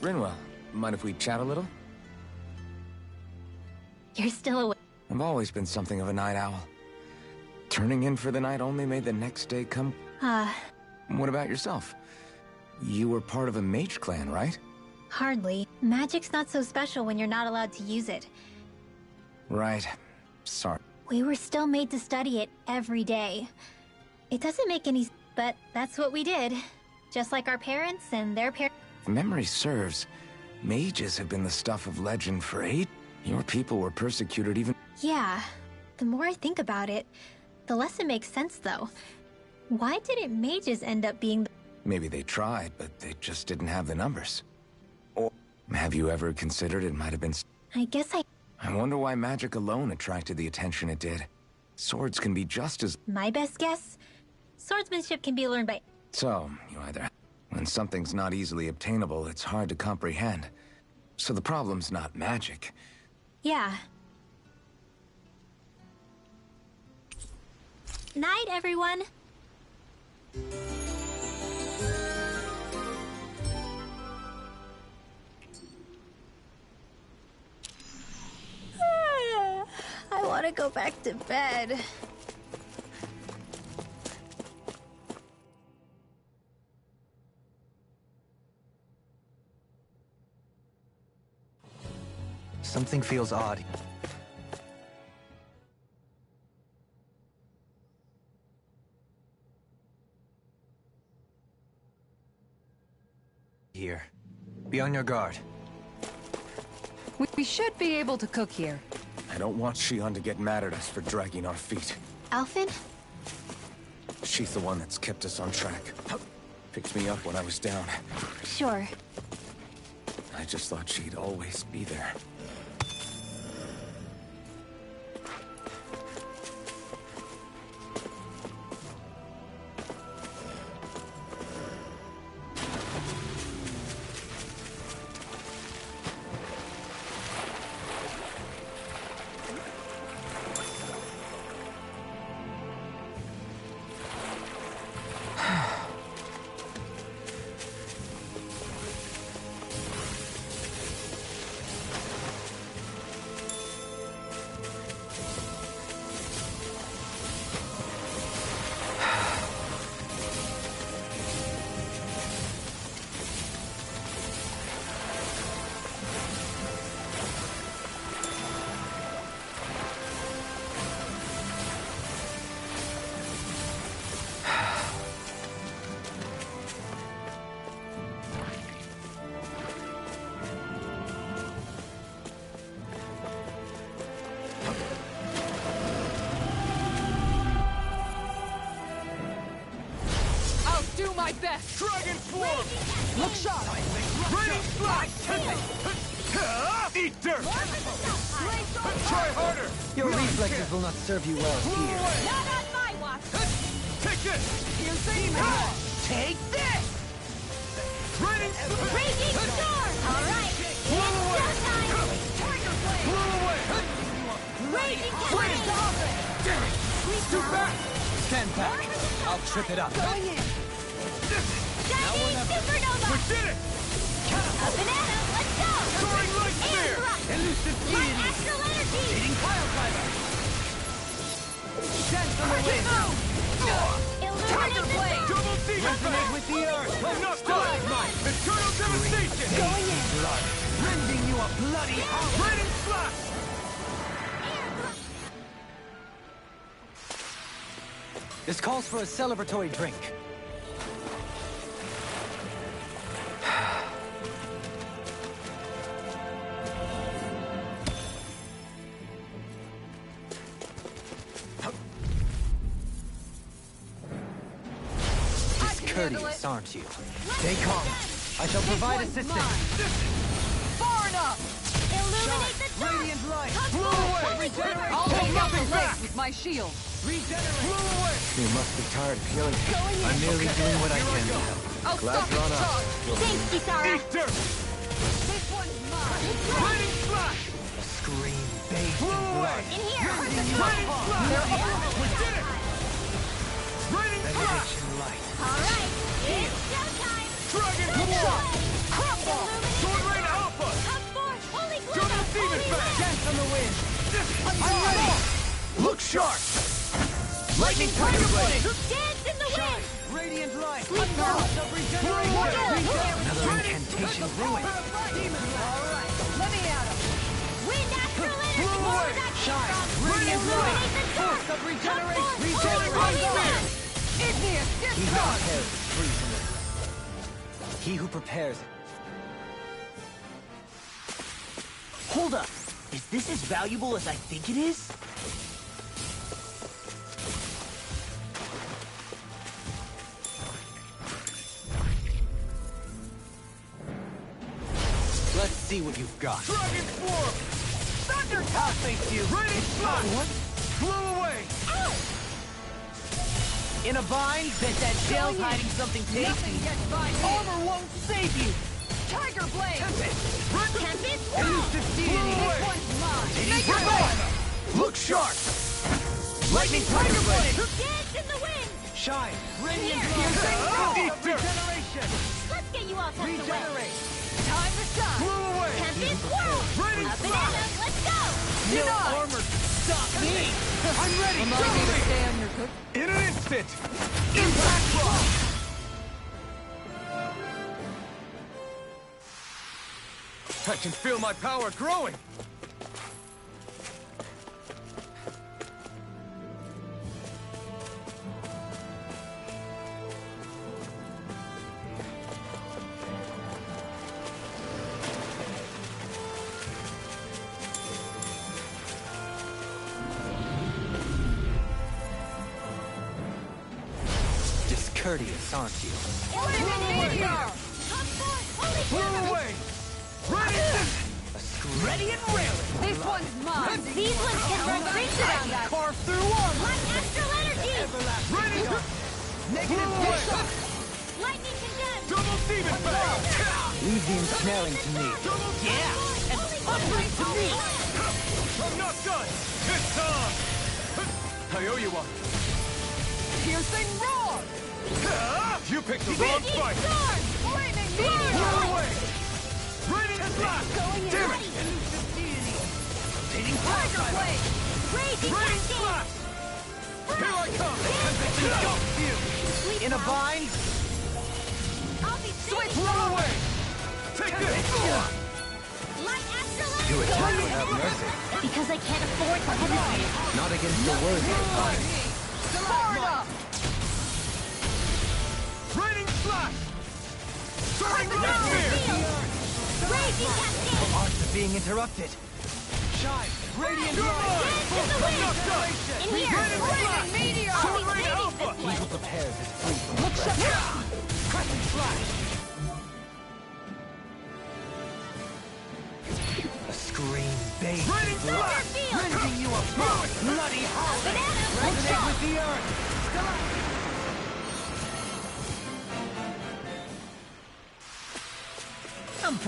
Rinwell, mind if we chat a little? You're still awake. I've always been something of a night owl. Turning in for the night only made the next day come... What about yourself? You were part of a mage clan, right? Hardly. Magic's not so special when you're not allowed to use it. Right. Sorry. We were still made to study it every day. It doesn't make any sense, but that's what we did. Just like our parents and their parents. If memory serves, mages have been the stuff of legend for age. Your people were persecuted even... Yeah. The more I think about it, the less it makes sense, though. Why didn't mages end up being the... Maybe they tried, but they just didn't have the numbers. Or have you ever considered it might have been... I guess I wonder why magic alone attracted the attention it did. Swords can be just as... My best guess? Swordsmanship can be learned by... So, you either... When something's not easily obtainable, it's hard to comprehend. So the problem's not magic. Yeah. Night, everyone. I want to go back to bed. Something feels odd. Here. Be on your guard. We should be able to cook here. I don't want Shion to get mad at us for dragging our feet. Alphen? She's the one that's kept us on track. Picked me up when I was down. Sure. I just thought she'd always be there. My best! Dragon form! Look sharp! Raining slash! Eat dirt! Try harder! Your reflexes will not serve you well here. Not on my watch! Take this! Take this! Raining Raging storm! Alright, it's showtime! Tiger blade! Raging cascade! Damn it! Too fast! Stand back. I'll trip it up. Going in! Shining supernova! We did it! A banana, let's go! Soaring light And spear! thrust! Elusive My deity! astral energy! Eating pile driver! Dance on the wind! Illuminate the sun! Double demon Resonate with the earth! I'm not done! Eternal devastation! Going in! Blood! Rending you a bloody house! Raining slash! This calls for a celebratory drink. Discourteous, aren't you? Stay calm. I shall provide assistance. Far enough! Illuminate the sun! Radiant light! Come Blow forward, away! holy glitter! I'll take out the nothing back! legs with my shield. Regenerate! Blow away! You must be tired of healing. I'm merely doing what I can to help. I'll Glad stop you're on its us. charge. Thanks, Kisara! Eat dirt! This one's mine. Raining slash! A scream bathed Blow in away! blood. In here! Raining slash! We did it! Raining slash! Benediction light. Alright, it's showtime! Dragon Illuminate! War! Crumble! Sword Rain Alpha! Come forth, holy glitter! Double demon Holy fang! red! Dance on the wind! I'm ready! Look sharp! Lightning Tiger Blade! Dance in the wind! Radiant light! Sweet Burst of regeneration! Another incantation ruined. Demon light! Let me at him. Wind astral energy! Blow More away! of that Shine! from! Radiant light! Illuminate the sun! Force of regeneration! Come forth, Regenerate holy spear! red! Igneous He who discharge! prepares is free from it. He who prepares it. Hold up. Is this as valuable as I think it is? Let's see what you've got. Dragon Form! Thunder I'll face you! Radiant slash! Blow away! In a bind? Bet that shell's hiding something tasty. Nothing gets by me. Armor won't save you! Tiger blade! Tempest! Elusive deity! This one's mine. Make it Revive! Look sharp! Lightning Tiger Blade! Dance in the wind! Shine! Radiant Here. light! Eat dirt! Regeneration! Let's get you all tucked away! Regenerate! time to shine. Blow away! Tempest whirl! Raining A slash! banana, let's go! No Denied. armor can stop me! I'm ready! Remind me to stay on your cook. In an instant! Impact Rock! I can feel my power growing! Discourteous, aren't you? Meteor! Come forth, holy Blow glitter! away! Ready! A scream. Ready and railing! This one's mine. These ones can run rings around us! Carve through armor! Light astral energy! Ready! Negative Blow away! pressure! Lightning condemned! Double demon fang! Leave the ensnaring to me. Double Yeah! And thundering to me! I'm not done! It's on! I owe you one. Piercing roar! You picked the wrong Raging fight! storm! Flaming Blow meteor! away! Radiant slash! Damn it! Tiger blade! Raging Radiant cascade! slash! Here I come! In a bind? I'll be Switch safe! Blow away! Take this! Light astral You energy! attack without mercy. Because I can't afford to hesitate. Not against the worthy. Far enough! Raining slash! Soaring Power light spear! field! Raging cascade! Arts are being interrupted. Shine! Radiant light! Dance in the I'm wind! not done! In here! Flaming meteor! Sword Rain Raging Alpha! this He way! who prepares is free from Look regret. shut Crescent slash! A scream bathed in Raining blood. slash! Field! Rending you a bloody howl! Banana! Resonate with the earth!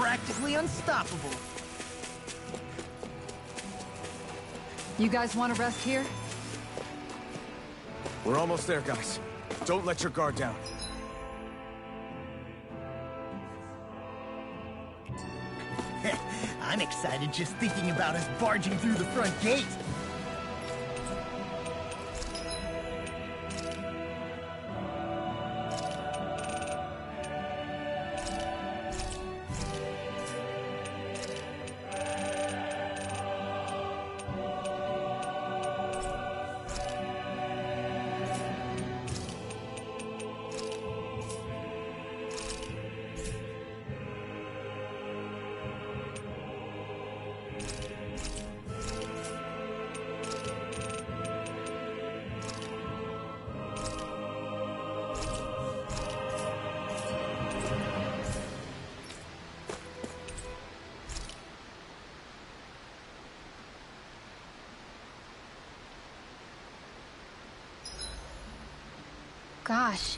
practically unstoppable. You guys want to rest here? We're almost there, guys. Don't let your guard down. I'm excited just thinking about us barging through the front gate. Gosh.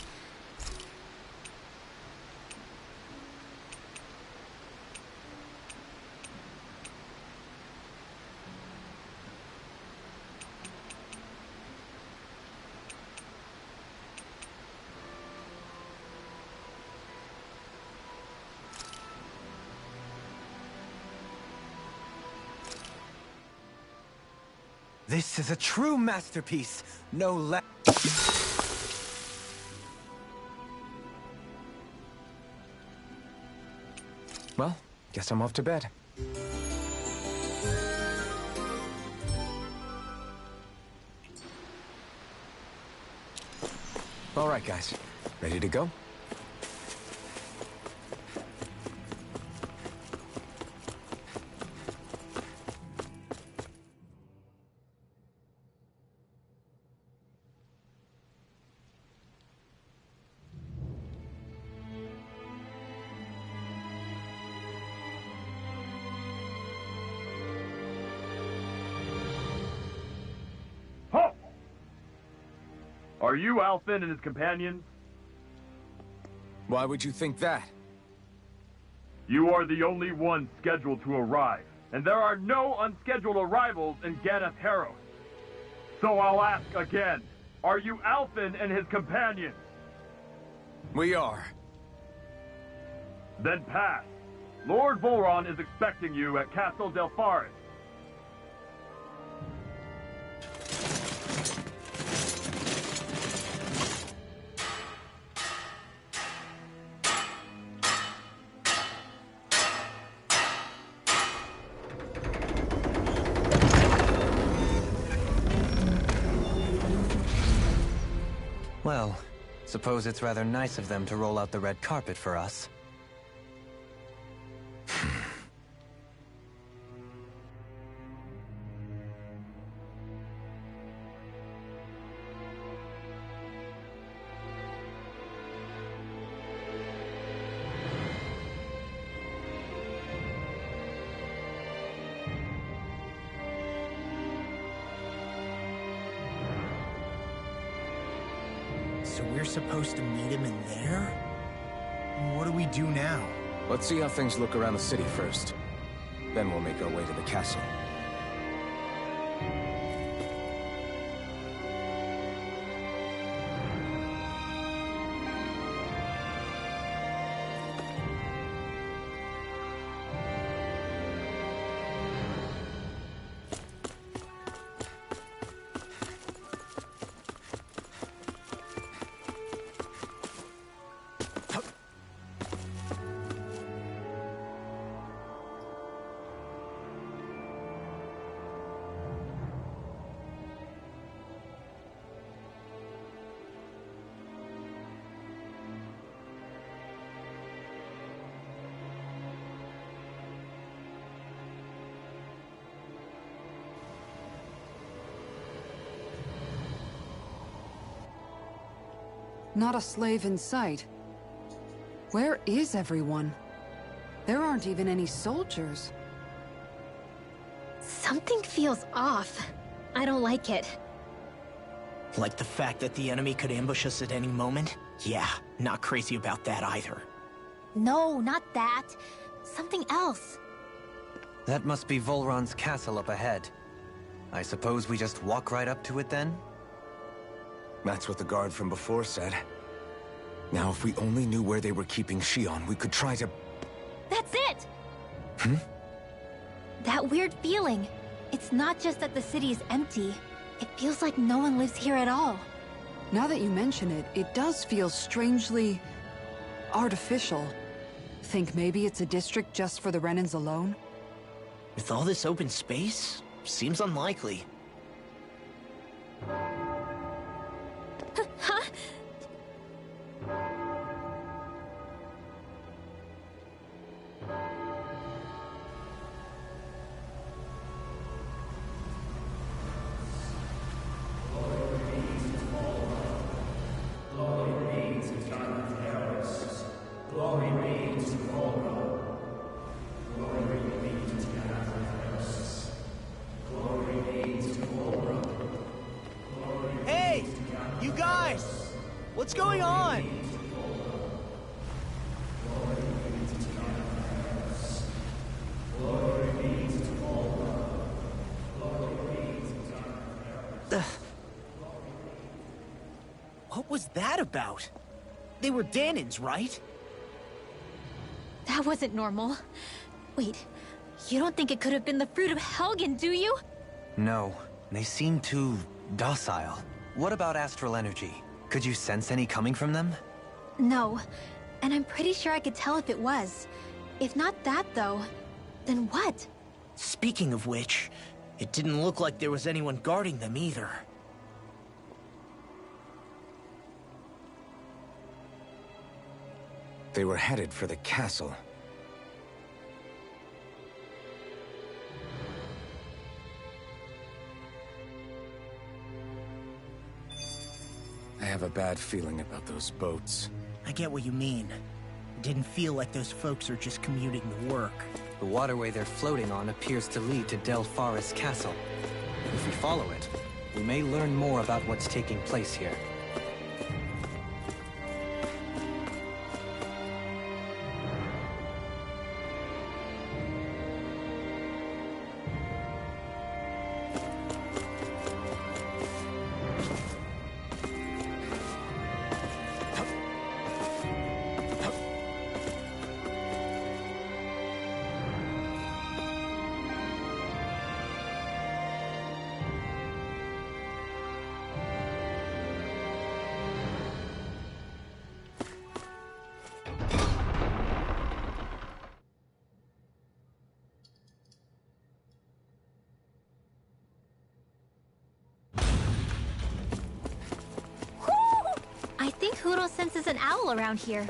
This is a true masterpiece. No less. Well, guess I'm off to bed. All right, guys. Ready to go? Are you Alphen and his companions? Why would you think that? You are the only one scheduled to arrive, and there are no unscheduled arrivals in Ganath Haros. So I'll ask again, are you Alphen and his companions? We are. Then pass. Lord Volron is expecting you at Castle Delpharis. Well, suppose it's rather nice of them to roll out the red carpet for us. So we're supposed to meet him in there? What do we do now? Let's see how things look around the city first. Then we'll make our way to the castle. Not a slave in sight. Where is everyone? There aren't even any soldiers. Something feels off. I don't like it. Like the fact that the enemy could ambush us at any moment? Yeah, not crazy about that either. No, not that. Something else. That must be Volron's castle up ahead. I suppose we just walk right up to it then? That's what the guard from before said. Now, if we only knew where they were keeping Shion, we could try to... That's it! Hmm? That weird feeling. It's not just that the city is empty. It feels like no one lives here at all. Now that you mention it, it does feel strangely... artificial. Think maybe it's a district just for the Renans alone? With all this open space, seems unlikely. Huh? Hey! You guys! What's going on? What was that about? They were Dahnans, right? That wasn't normal. Wait, you don't think it could have been the fruit of Helgen, do you? No, they seem too docile. What about astral energy? Could you sense any coming from them? No, and I'm pretty sure I could tell if it was. If not that, though, then what? Speaking of which, it didn't look like there was anyone guarding them either. They were headed for the castle. I have a bad feeling about those boats. I get what you mean. It didn't feel like those folks are just commuting to work. The waterway they're floating on appears to lead to Del Faris Castle. If we follow it, we may learn more about what's taking place here. I think Huro senses an owl around here.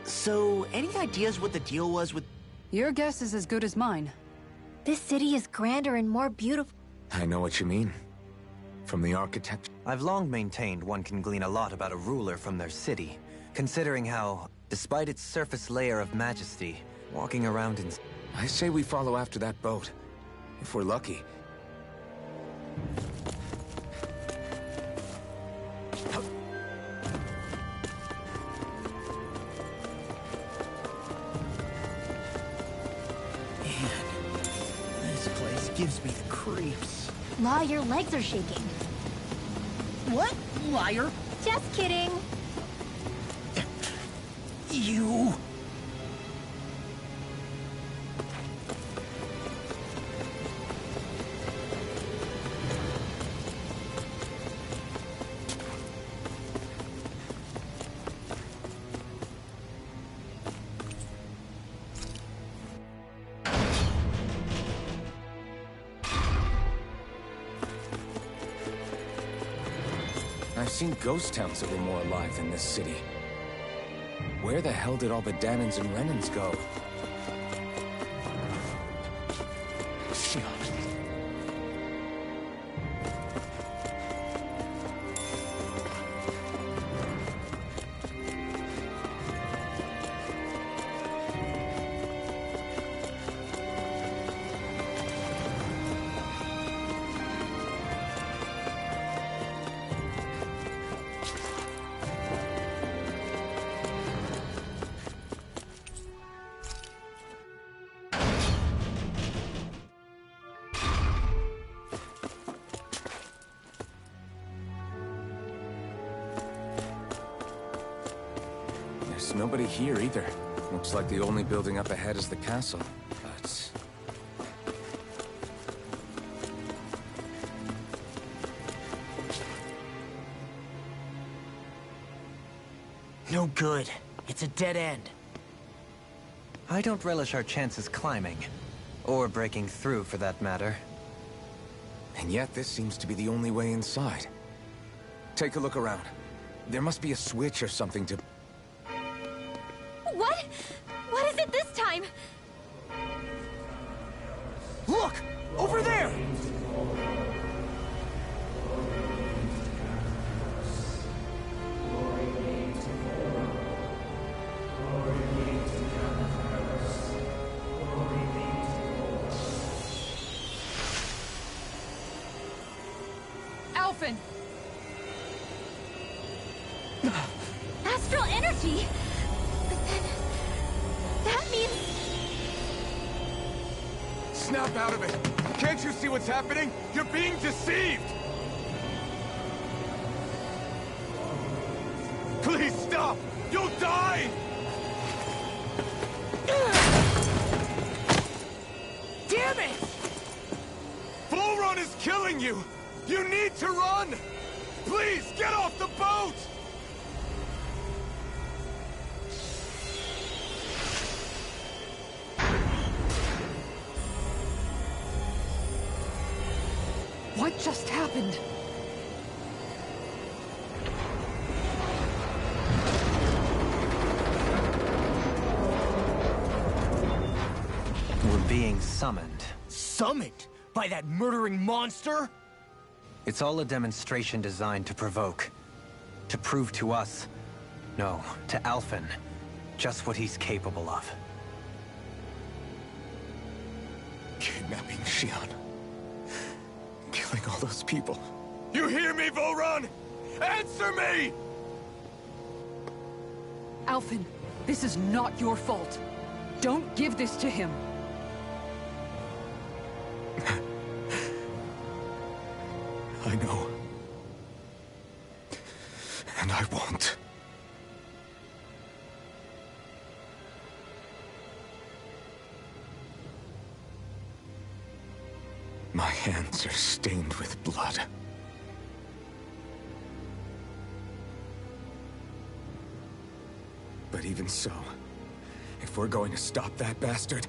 So, any ideas what the deal was with... Your guess is as good as mine. This city is grander and more beautiful. I know what you mean. From the architecture... I've long maintained one can glean a lot about a ruler from their city, considering how, despite its surface layer of majesty, walking around in... I say we follow after that boat. If we're lucky. This place gives me the creeps. Law, your legs are shaking. What? Liar? Just kidding. You... I've seen ghost towns that were more alive than this city. Where the hell did all the Danans and Renans go? Shit. There's nobody here either. Looks like the only building up ahead is the castle. But... No good. It's a dead end. I don't relish our chances climbing. Or breaking through, for that matter. And yet, this seems to be the only way inside. Take a look around. There must be a switch or something to... What? What is it this time? Look! Over there! Alphen! Astral energy? But then... that means... Snap out of it! Can't you see what's happening? You're being deceived! Please stop! You'll die! Damn it! Volron is killing you! You need to run! Please, get off the boat! What just happened? We're being summoned. Summoned? By that murdering monster? It's all a demonstration designed to provoke. To prove to us, no, to Alphen, just what he's capable of. Kidnapping Xion. Killing all those people. You hear me, Volron? Answer me! Alphen, this is not your fault. Don't give this to him. I know. And I won't. My hands are stained with blood. But even so, if we're going to stop that bastard,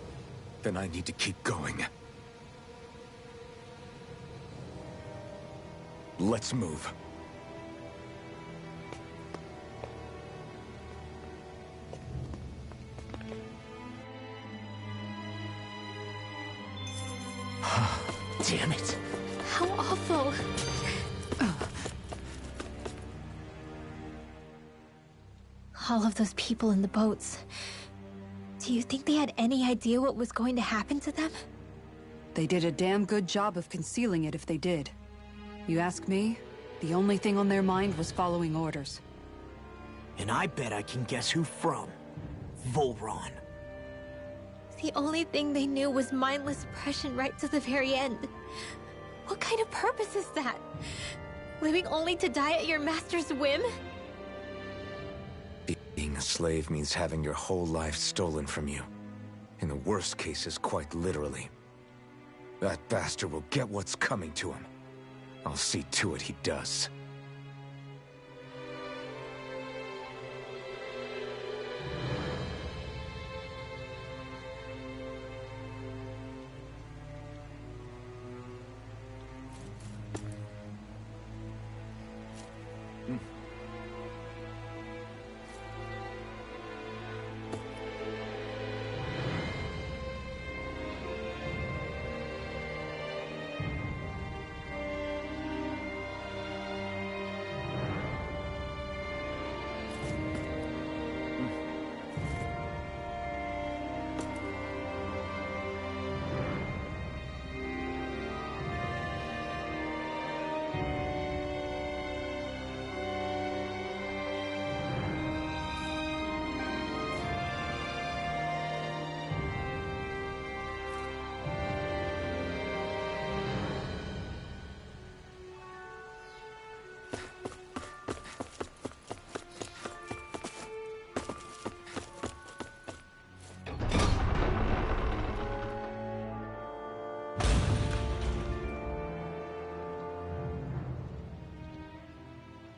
then I need to keep going. Let's move. Damn it. How awful. All of those people in the boats. Do you think they had any idea what was going to happen to them? They did a damn good job of concealing it if they did. You ask me, the only thing on their mind was following orders. And I bet I can guess who from. Volron. The only thing they knew was mindless oppression right to the very end. What kind of purpose is that? Living only to die at your master's whim? Being a slave means having your whole life stolen from you. In the worst cases, quite literally. That bastard will get what's coming to him. I'll see to it he does.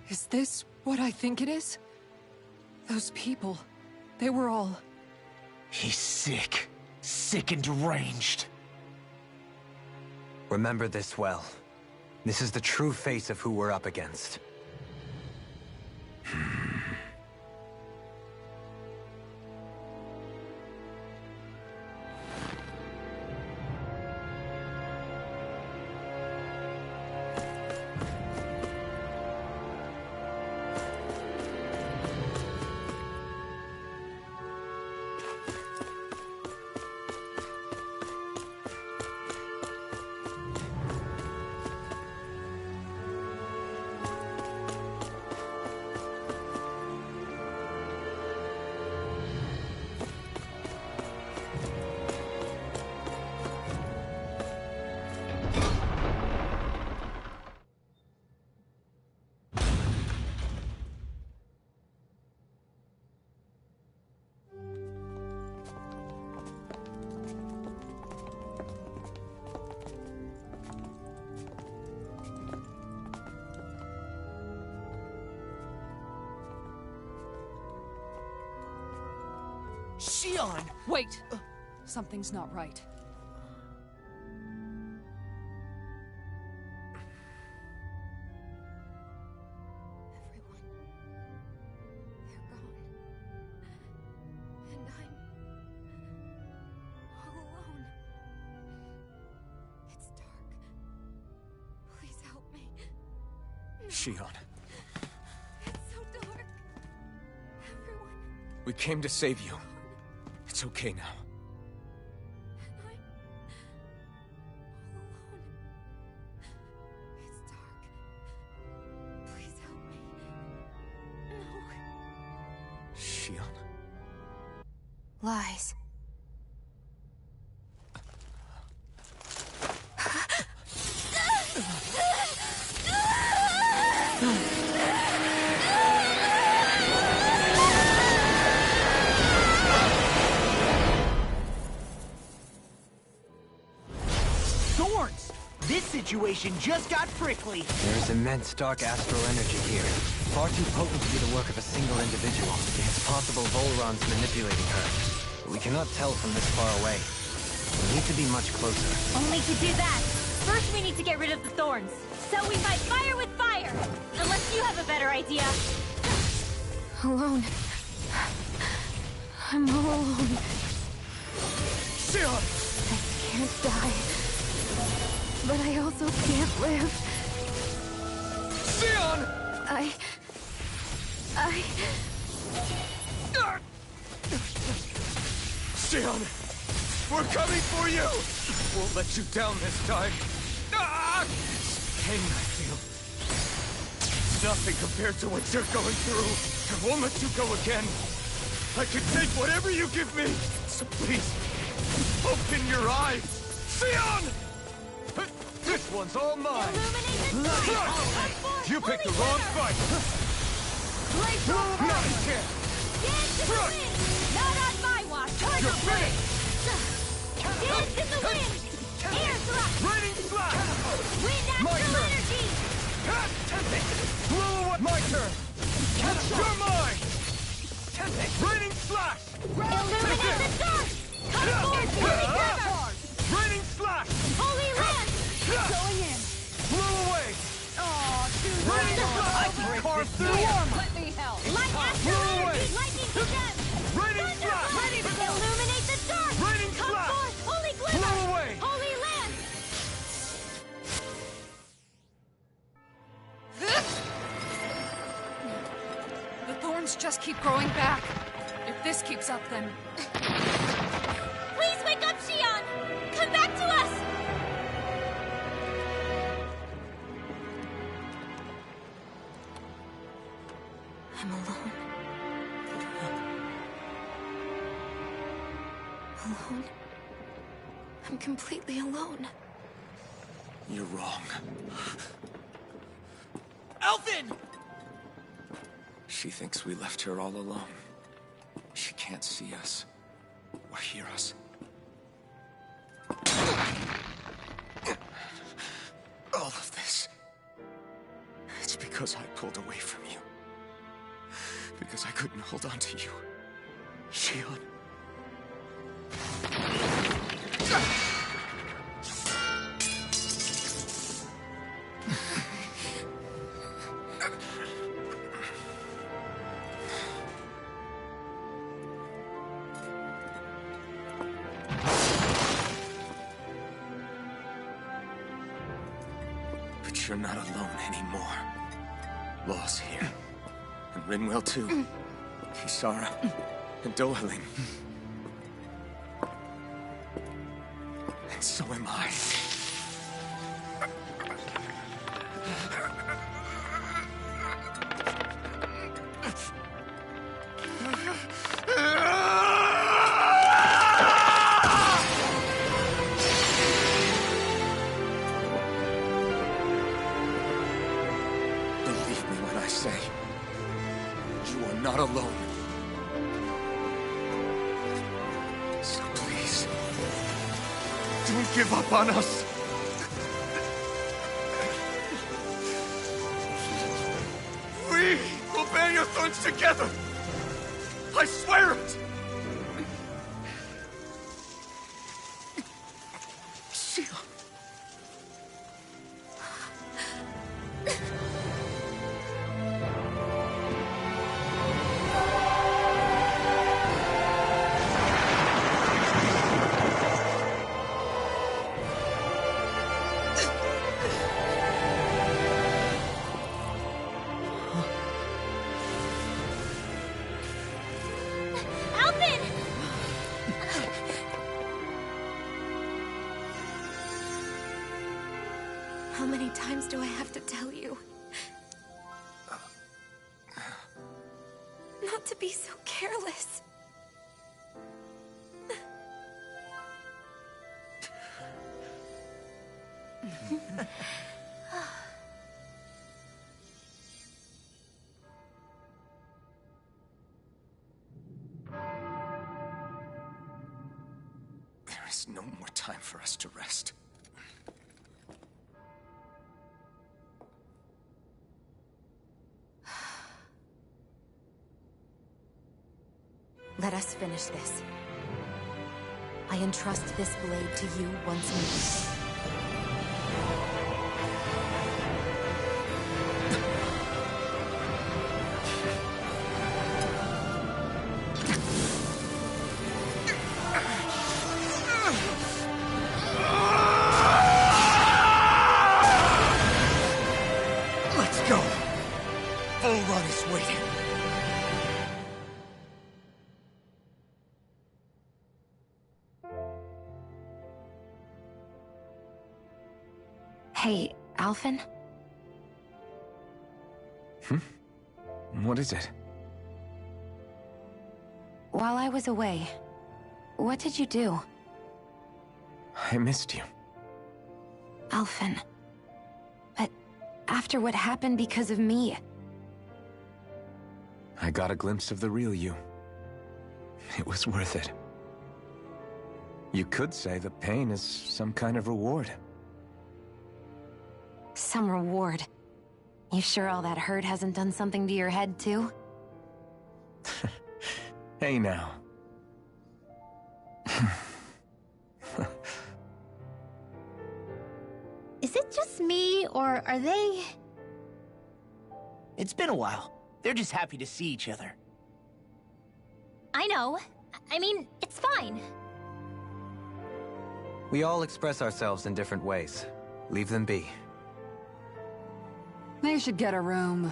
Is this what I think it is? Those people, they were all... He's sick. Sick and deranged. Remember this well. This is the true face of who we're up against. Shionne! Wait! Something's not right. Everyone. They're gone. And I'm... all alone. It's dark. Please help me. Shionne, It's so dark. Everyone. we came to save you. It's okay now. And I'm... all alone. It's dark. Please help me. No. Shionne? Lies. Thorns! This situation just got prickly. There's immense dark astral energy here. Far too potent to be the work of a single individual. It's possible Volron's manipulating her, but we cannot tell from this far away. We need to be much closer. Only to do that, first we need to get rid of the thorns. So we fight fire with fire! Unless you have a better idea. Alone. I'm all alone. Shionne! I can't die. But I also can't live. Shionne! Shionne! We're coming for you! Won't let you down this time. Ah! Pain I feel. Nothing compared to what you're going through. I won't let you go again. I can take whatever you give me. So please, open your eyes. Shionne! This one's all mine. You picked the wrong fight. Not a chance. Dance in the wind! Not on my watch! You're finished. Dance in the wind! Air thrust! Raining slash. Wind My astral turn. energy! Blow away. My turn. You're mine. Raining slash. Illuminate the dark! Come forth, holy river! Raining slash. Holy land! Going in! Blow away. Raining slash. Carve through. Let me help! Light astral Blow away. energy! Lightning condemn! Raining slash. Illuminate the dark! Raining Come slash. forth, holy glimmer! Blow away. Holy land! The thorns just keep growing back. If this keeps up, then... Please wake up, Shionne! Come back to us! I'm alone. Alone? I'm completely alone. You're wrong. Elfin! She thinks we left her all alone. She can't see us or hear us. All of this, it's because because I pulled away from you. Because I couldn't hold on to you. Shion. But you're not alone anymore. Law's here. And Rinwell too. Kisara. And Dohalim. And so am I. Believe me when I say, you are not alone. So please, don't give up on us. We will bear your thorns together. I swear it. Shion. Alvin! How many times do I have to tell you? Not to be so careless. There is no more time for us to rest. Let us finish this. I entrust this blade to you once more. Let's go. Bull Run is waiting. Hey, Alphen? What is it? While I was away, what did you do? I missed you. Alphen. But after what happened because of me, I got a glimpse of the real you. It was worth it. You could say the pain is some kind of reward. some reward. You sure all that hurt hasn't done something to your head, too? Hey now. Is it just me, or are they... It's been a while. They're just happy to see each other. I know. I mean, it's fine. We all express ourselves in different ways. Leave them be. They should get a room.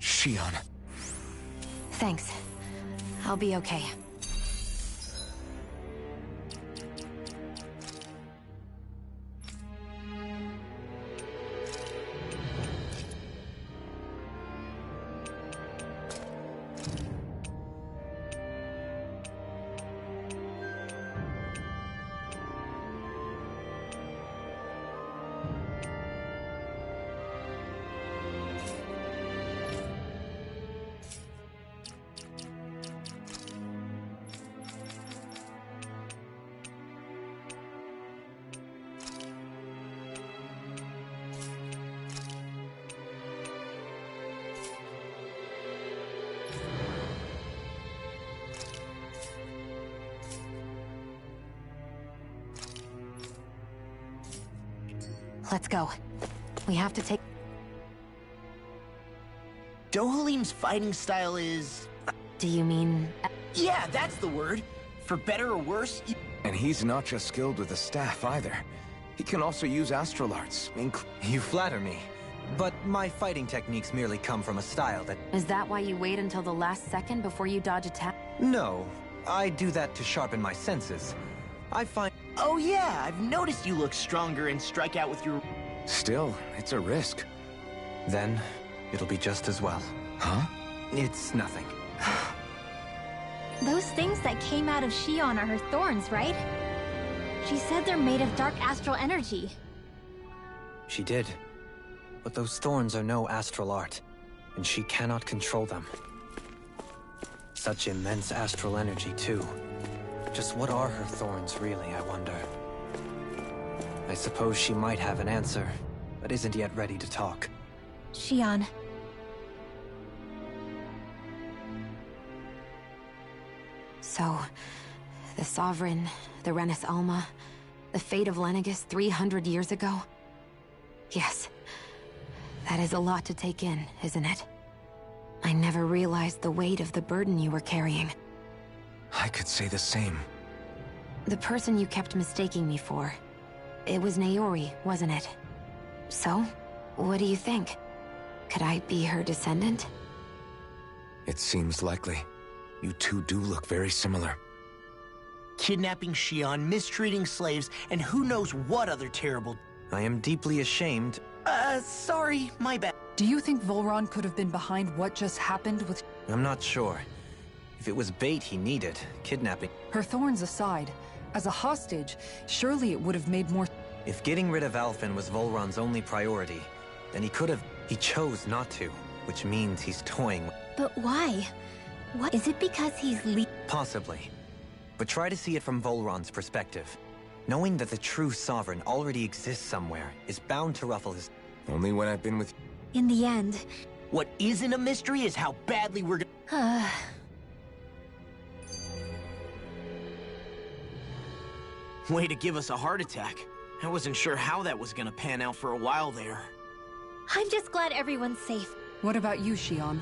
Shion. Thanks. I'll be okay. Let's go. We have to take... Dohalim's fighting style is... Do you mean... Yeah, that's the word. For better or worse, And he's not just skilled with the staff either. He can also use astral arts. You flatter me. But my fighting techniques merely come from a style that... Is that why you wait until the last second before you dodge attack? No, I do that to sharpen my senses. I find... Oh yeah, I've noticed you look stronger and strike out with your... Still, it's a risk. Then, it'll be just as well. Huh? It's nothing. Those things that came out of Shion are her thorns, right? She said they're made of dark astral energy. She did. But those thorns are no astral art, and she cannot control them. Such immense astral energy, too. Just what are her thorns, really, I wonder? I suppose she might have an answer, but isn't yet ready to talk. Shion. So, the Sovereign, the Renis Alma, the fate of Lenegis 300 years ago? Yes. That is a lot to take in, isn't it? I never realized the weight of the burden you were carrying. I could say the same. The person you kept mistaking me for, it was Naori, wasn't it? So, what do you think? Could I be her descendant? It seems likely. You two do look very similar. Kidnapping Shion, mistreating slaves, and who knows what other terrible... I am deeply ashamed. Sorry, my bad. Do you think Volron could have been behind what just happened with... I'm not sure. If it was bait he needed, kidnapping... Her thorns aside, as a hostage, surely it would have made more... If getting rid of Alphen was Volron's only priority, then he could have... He chose not to, which means he's toying... But why? What? Is it because he's Possibly. But try to see it from Volron's perspective. Knowing that the true Sovereign already exists somewhere is bound to ruffle his... Only when I've been with... In the end... What isn't a mystery is how badly we're gonna... Way to give us a heart attack. I wasn't sure how that was gonna pan out for a while there. I'm just glad everyone's safe. What about you, Shion?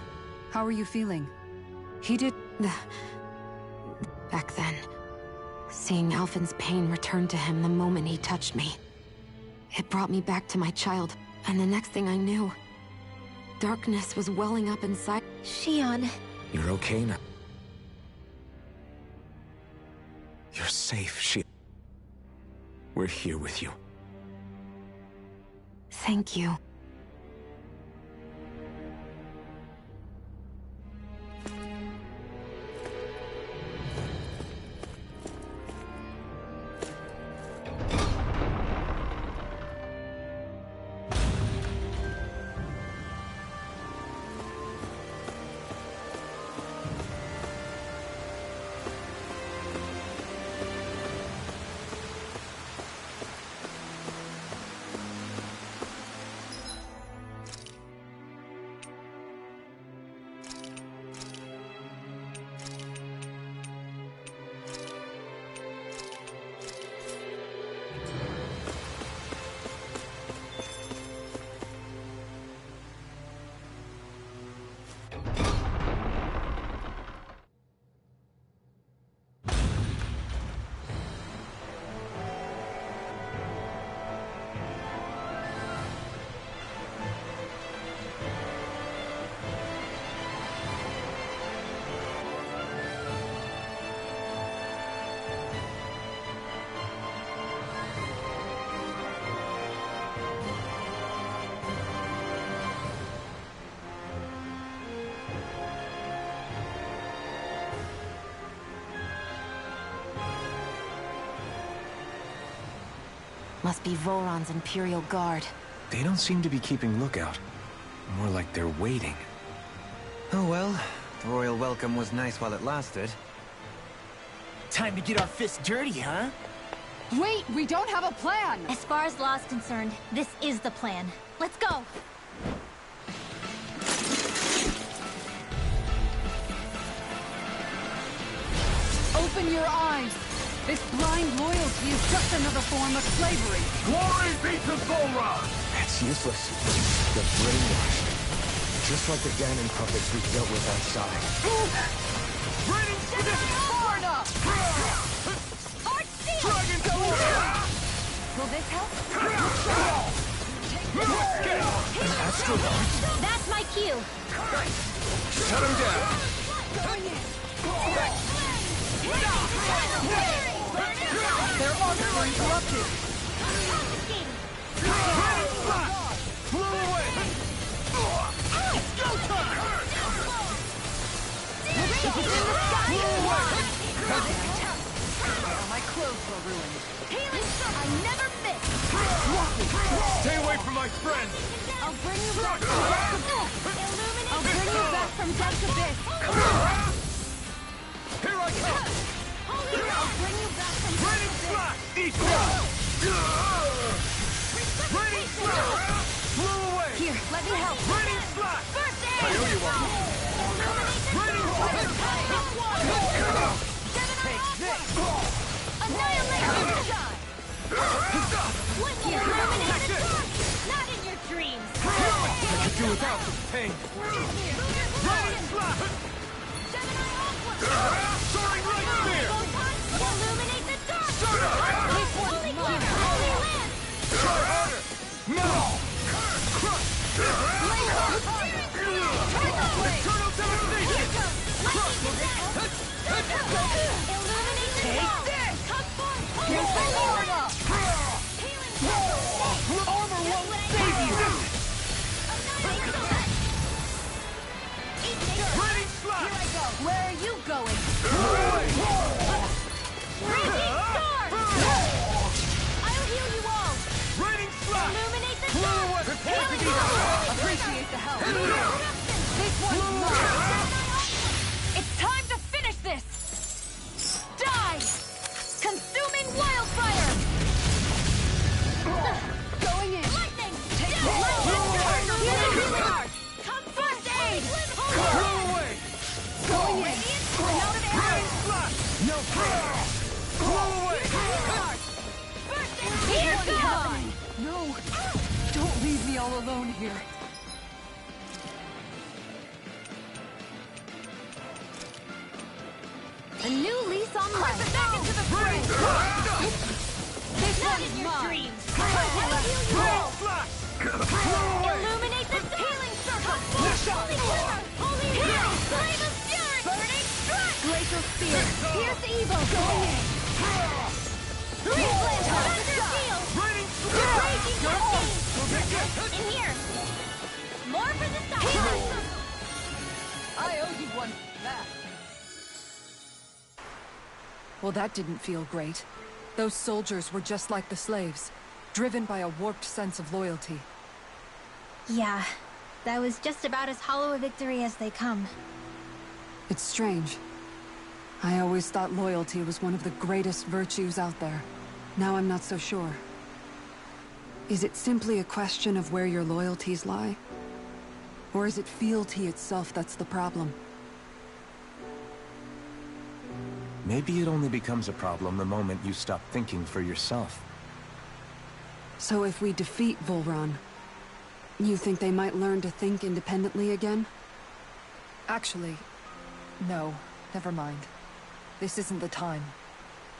How are you feeling? He did... Back then, seeing Alphen's pain return to him the moment he touched me. It brought me back to my child, and the next thing I knew, darkness was welling up inside. Shion. You're okay now. You're safe, We're here with you. Thank you. Must be Volron's Imperial Guard. They don't seem to be keeping lookout. More like they're waiting. Oh well, the royal welcome was nice while it lasted. Time to get our fists dirty, huh? Wait, we don't have a plan! As far as law's concerned, this is the plan. Let's go! Open your eyes! This blind loyalty is just Just another form of slavery. Glory be to Volron! It's useless. They're brainwashed. Just like the Ganon puppets we dealt with outside. Raining Forna! Art Seal! Dragon Sword! Will this help? An astronaut? That's my cue. Shut him down! Their arms are interrupted. Flew away! It's go time! My clothes were ruined. I never miss. Stay away from my friends! I'll bring you back from Illuminate. I'll bring you back from Death's Abyss. Here I come! I'll bring you back from Raining Slash! Eat that! Raining Slash! Flew away! Here, let me help. Raining Slash! First aid! I owe you one! Raining Slash! Take this! Annihilation! What you illuminated? Not in your dreams! I could do without this pain! Raining Slash! Soaring Light Spear! Illuminate the dark! Holy land! Try harder! Metal! Crush! Eternal Devastation! Illuminate the dark! Come forth! Armor won't save you! Raining Slash! Where are you going? Raging Storm! I'll heal you all! Raining Slash! Illuminate the Flew dark! away! Prepare to be Appreciate the help. This one's mine. It's time to finish this! Die! Consuming wildfire! Going in! Lightning! Take Down! Healing charge! Come first aid! Flew away! Going in! I'm out of Raining arrows! Slash! No prayer! Flew away! Here goes! No! Don't leave me all alone here. A new lease on life! Back into the fray! This Not one's in your mine! dreams! I'll heal you all! Slash! Flew away! Illuminate the healing circle! Holy quiver! Holy heal! Flame of fury! Burning strike! Glacial spear! Pierce evil! Going in! Reflex! Thunder shield! Raining Raging Slash! hurricane! In here! More for the side! Healing circle! I owe you one back. Well, that didn't feel great. Those soldiers were just like the slaves, driven by a warped sense of loyalty. Yeah, that was just about as hollow a victory as they come. It's strange. I always thought loyalty was one of the greatest virtues out there. Now I'm not so sure. Is it simply a question of where your loyalties lie? Or is it fealty itself that's the problem? Maybe it only becomes a problem the moment you stop thinking for yourself. So if we defeat Volron, you think they might learn to think independently again? Actually, no. Never mind. This isn't the time.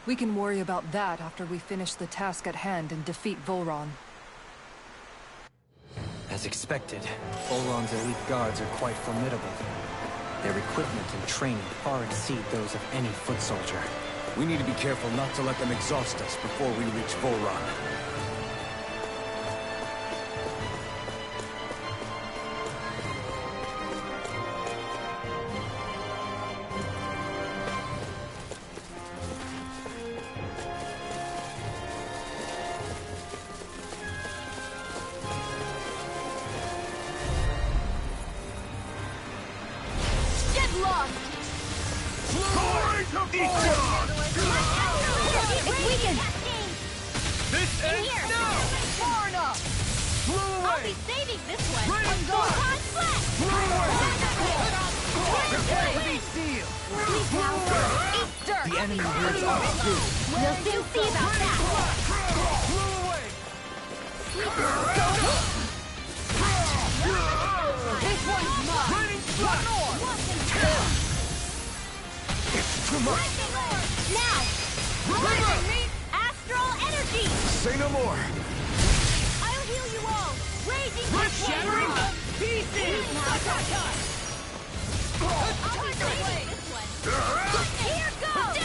We can worry about that after we finish the task at hand and defeat Volron. As expected, Volron's elite guards are quite formidable. Their equipment and training far exceed those of any foot soldier. We need to be careful not to let them exhaust us before we reach Volron. This ends now! Far enough! Flew I'll away! be saving this one! Raining Photon Flash! Prepare to be sealed! Eat dirt! The enemy here is ours too. We'll soon see about that! Say no more! I'll heal you all! Raging Shattering pieces! Here goes!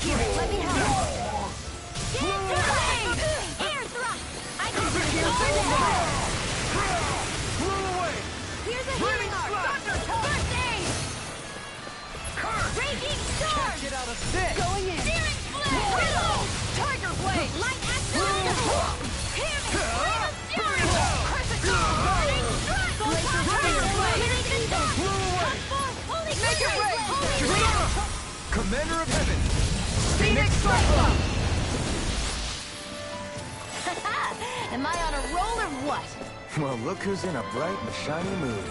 Here, let me help! Air thrust! I can do Blow away! Here's a healing arc! First aid! Raging storm! Can't get out of this! Going in! Searing flame! Tiger blade! Light accelerator! Pivot! Fury! Critical! Burning strike! Laser fire blade! Hitting the dot! Come forth! Holy Make it rain! Holy rain! Commander of Heaven! Phoenix Cyclone! Am I on a roll or what? Well, look who's in a bright and shiny mood.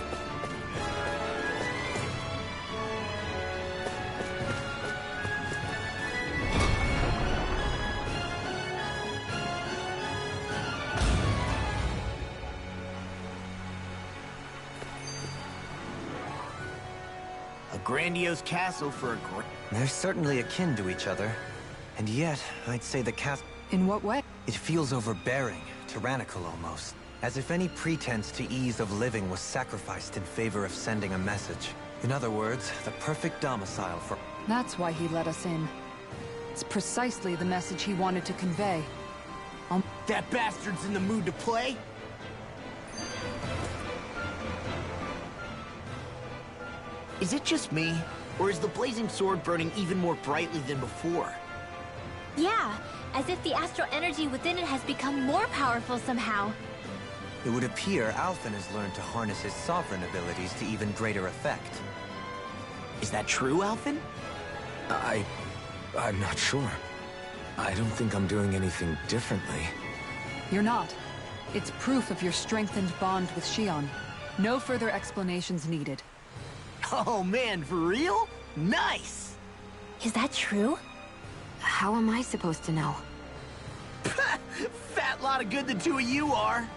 A grandiose castle for a They're certainly akin to each other. And yet, I'd say the castle... In what way? It feels overbearing, tyrannical almost. As if any pretense to ease of living was sacrificed in favor of sending a message. In other words, the perfect domicile for... That's why he let us in. It's precisely the message he wanted to convey. That bastard's in the mood to play? Is it just me? Or is the blazing sword burning even more brightly than before? Yeah, as if the astral energy within it has become more powerful somehow. It would appear Alphen has learned to harness his sovereign abilities to even greater effect. Is that true, Alphen? I'm not sure. I don't think I'm doing anything differently. You're not. It's proof of your strengthened bond with Xion. No further explanations needed. Oh man, for real? Nice! Is that true? How am I supposed to know? Fat lot of good the two of you are!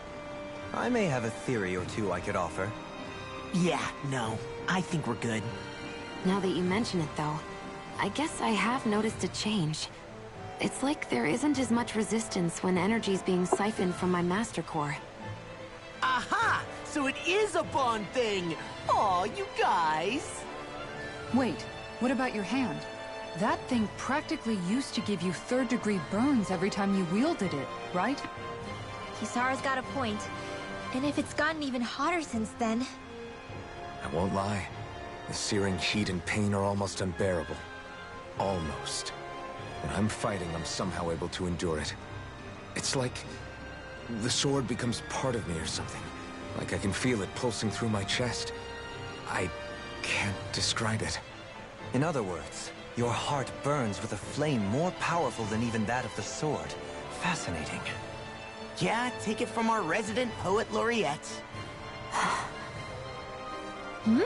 I may have a theory or two I could offer. Yeah, no. I think we're good. Now that you mention it, though, I guess I have noticed a change. It's like there isn't as much resistance when energy's being siphoned from my Master Core. Aha! So it is a bond thing! Aw, you guys! Wait, what about your hand? That thing practically used to give you third-degree burns every time you wielded it, right? Kisara's got a point. And if it's gotten even hotter since then... I won't lie. The searing heat and pain are almost unbearable. Almost. When I'm fighting, I'm somehow able to endure it. It's like the sword becomes part of me or something. Like I can feel it pulsing through my chest. I can't describe it. In other words, your heart burns with a flame more powerful than even that of the sword. Fascinating. Yeah, take it from our resident poet laureate. Hmm?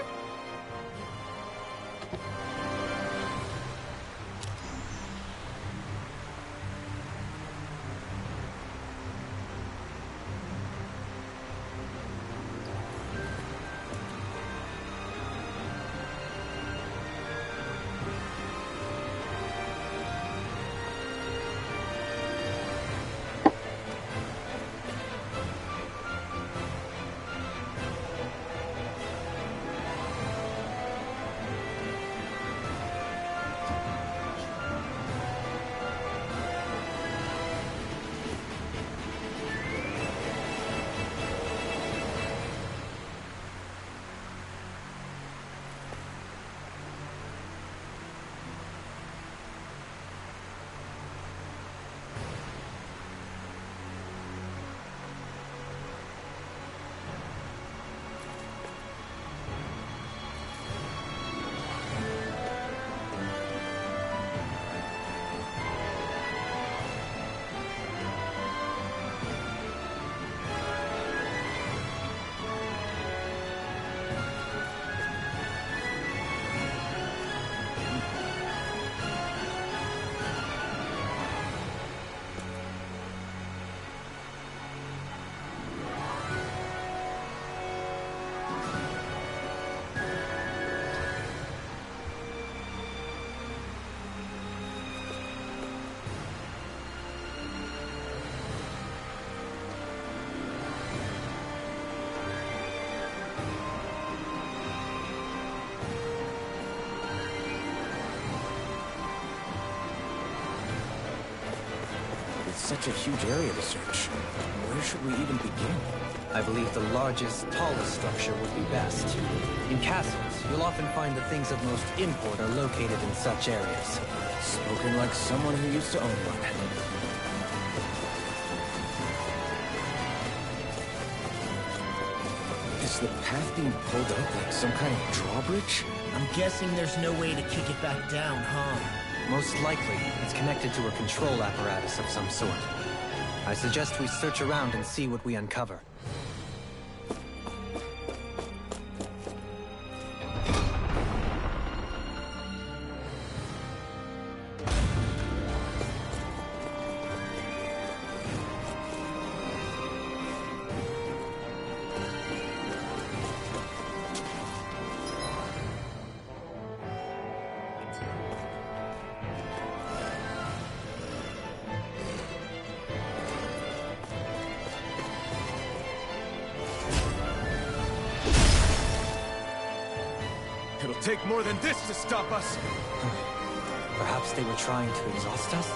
It's such a huge area to search. Where should we even begin? I believe the largest, tallest structure would be best. In castles, you'll often find the things of most import are located in such areas. Spoken like someone who used to own one. Is the path being pulled up like some kind of drawbridge? I'm guessing there's no way to kick it back down, huh? Most likely, it's connected to a control apparatus of some sort. I suggest we search around and see what we uncover. It'll take more than this to stop us! Perhaps they were trying to exhaust us?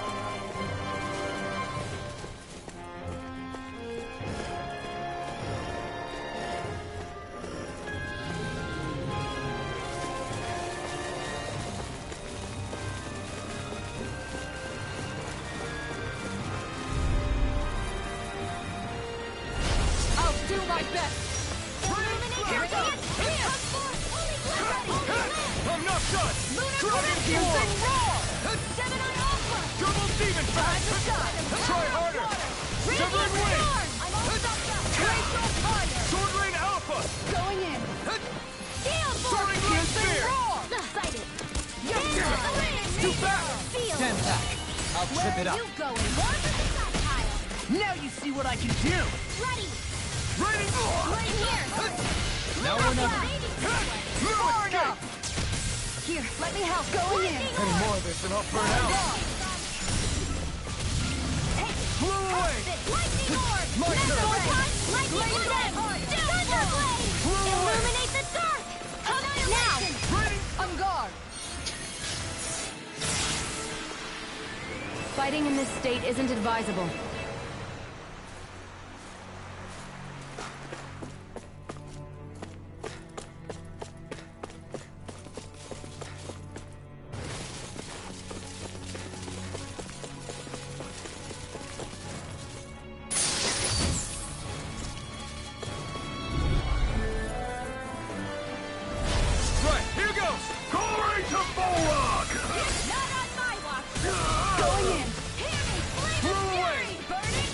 I'll do my best! I'm not done! Dragon Piercing Swarm! roar! Gemini Alpha! Double Demon Fang! Try harder! Severing Wing! Glacial Fire! Sword Rain Alpha! Going in! Steel Soaring Blade Spear! Sighted. Too fast! Stand back. I'll trip it up. You going? More projectile. Now you see what I can do! Ready. Raining Right here. Now or never. Torn up! Here, let me help. Going in! Any more of this and I'll burn out! Blew away! Lightning orb. My turn! Lightning blade. Thunderblade. Illuminate the dark. Now. Raining! On guard! Fighting in this state isn't advisable. Right, here goes! Glory to Bulwark! Not on my watch. Going in! Hear me. Flame Blew of away! fury. Burning.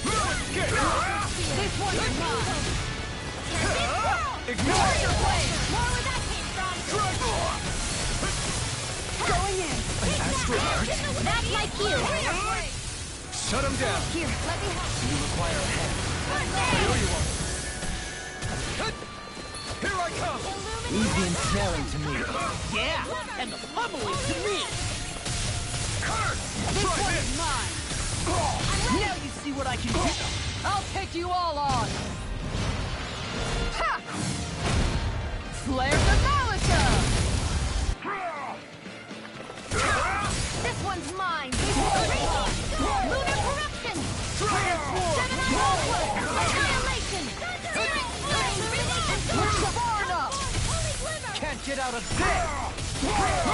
Get This one's mine! Ignore! Your blade! More where that came from. Going in! That's my cue. Shut him down! Here, let me help. You require a hand. Here you are! Here I come! Easy and snaring to me. Yeah, and the pummeling to me. This one's mine! Now you see what I can do. I'll take you all on! Ha! Flare the Malika! This one's mine. Lunar corruption. Gemini Alpha. Annihilation. Burn up! Can't get out of this.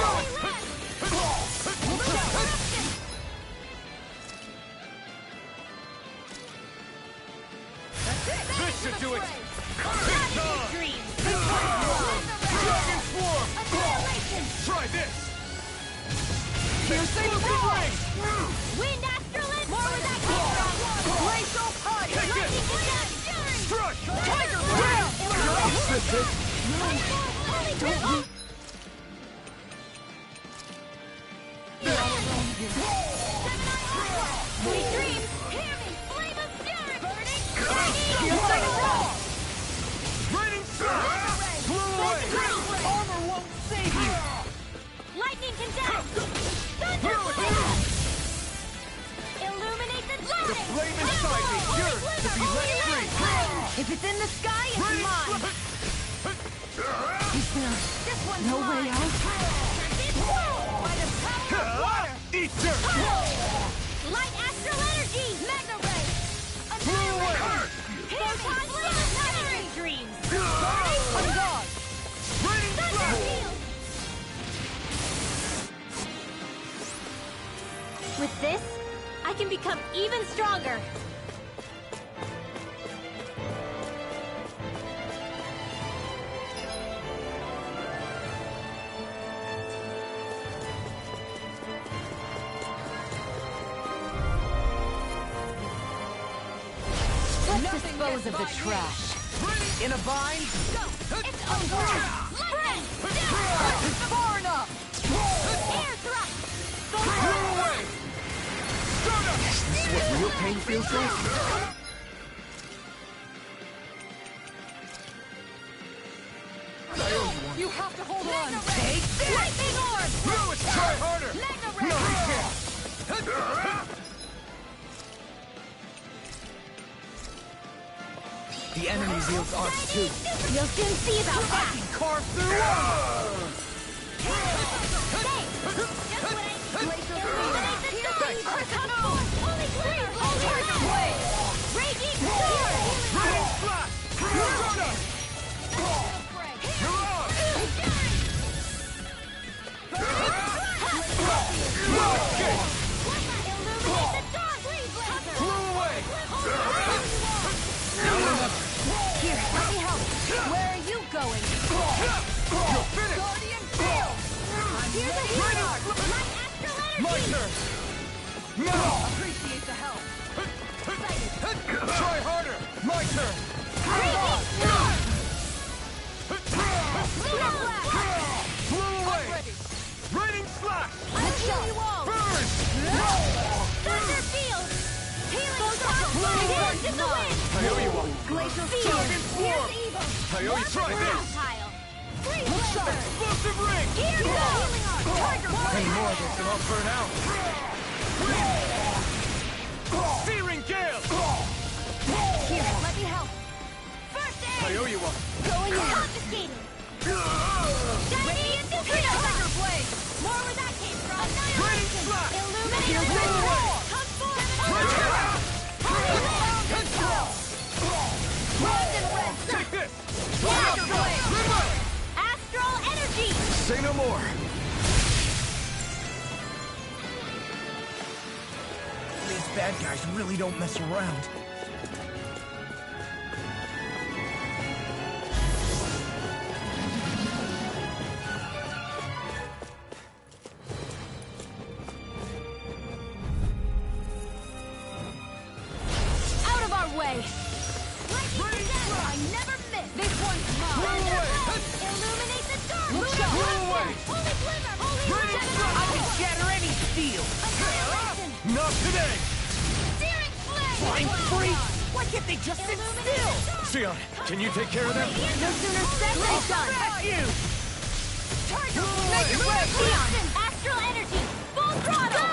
This should do it! It's on! Dragon Swarm! Try this! Piercing roar! Wind Astrolith. More where that came from. Glacial Fire! Take this! Strike! Tiger Wheel! Sweet dreams. Hear me. Flame of fury. Burning. Piercing roar! Raining Surge! Blew away! Armor won't save you. Lightning condense. Thunderblade. Illuminate the dark. Flame inside me! Yours to be let free! If it's in the sky, it's mine. Is there This one's no mine. way out? By the power of water. Eat dirt! Light astral energy. Magna With this, I can become even stronger. Let's dispose of the trash. In a bind? It's over! Sprint! Far enough! Air thrust! This is what real pain feels like? You have to hold on! Take this! Lightning orb! Lewis, try harder! Mega No, red! he can't! The enemy wields arms too. You'll soon see about that! Carve through armor! Raging sword! Raging flash! Corona! You're on! Okay! Illuminate the dark! Flew away! Now or never! Here, let me help. Where are you going? You're finished! Guardian field! Here's a hero! My astral energy! My turn! Now! Appreciate the help. Try harder! My turn! Raging sword! Flew away! Raining slash! I'll heal you all! Burn! Thunder field! Healing shock! Here's in the wind! I owe you one. Glacial Field! Storm. Here's evil! I owe you. Try this! Pile! Free blaster! Explosive ring! Here goes! Healing arc! Tiger Any blast! more of this and I'll burn out! Searing gale! Here, let me help. First I aid! owe you one. Going in! Confiscated! Shiny Neutrino! Tiger blade. More where that came from! Raining Annihilation! slash! Illuminate Here's the the war! war! Come forth! Poison red. Take this! Tiger blade. Astral energy! Say no more! These bad guys really don't mess around. Out of our way. Raining slash! I never miss. This one's mine. Illuminate the dark! Look sharp. Flew away! Holy glimmer! Holy Raining regeneration! slash! I can shatter any steel! Annihilation! Not today! Searing flame! Flying free! Why can't they just sit Illuminate still? the Sion, can you take care of them? No sooner said than done. That's you! Target! Make it red! Houston! Astral energy! Full throttle!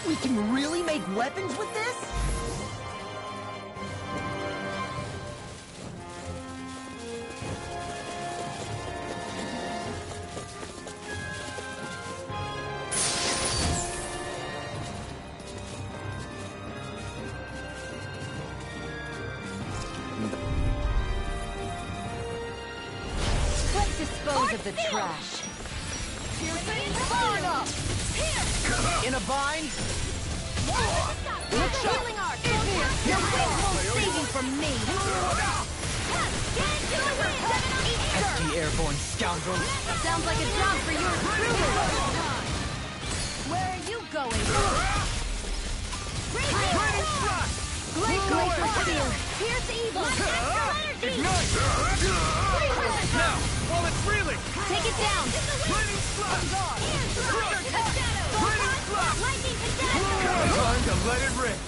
We can really make weapons with this? Let's dispose of the trash. Far enough! In a bind? Look sharp! Healing arc! Your wings won't save you from me. Get into the wind! Pesky airborne scoundrels! Sounds like a job for yours truly. Where are you going? Raining slash! Glacial Steel. Here's evil! Astral energy! Ignite! Now, while it's reeling! Take it down. Raining slash! Raining slash! Lightning condenser! Time to let it rip!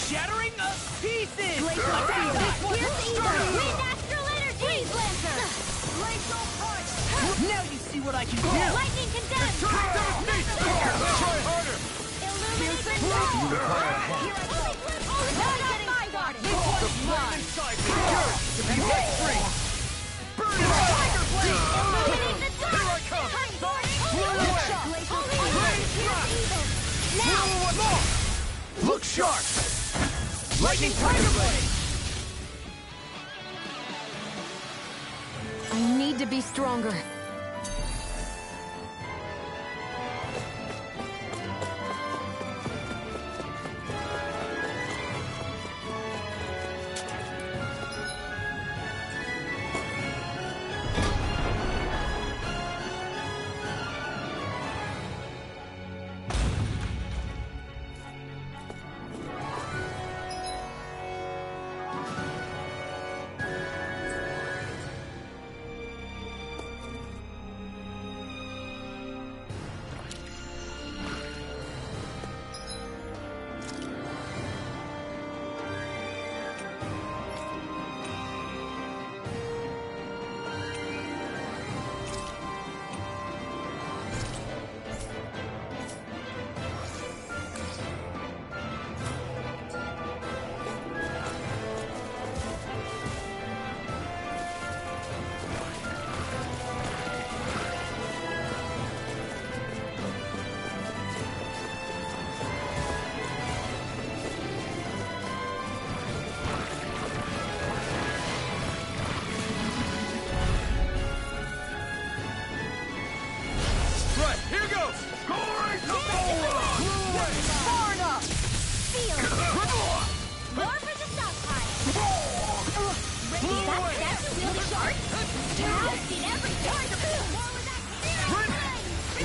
Shattering pieces! Glacial Steel. Here's evil! Wind astral energy! Freeze lancer! Glacial Punch. Now you see what I can do! Lightning condenser! Try harder! Illuminate the You dark! require help. Not on my watch! The flame inside is yours to be set free! Burn it up! Tiger blade. Illuminate the dark! Here I come! Holy away! Here's evil! Now! Look sharp! Lightning Tiger Blade! I need to be stronger.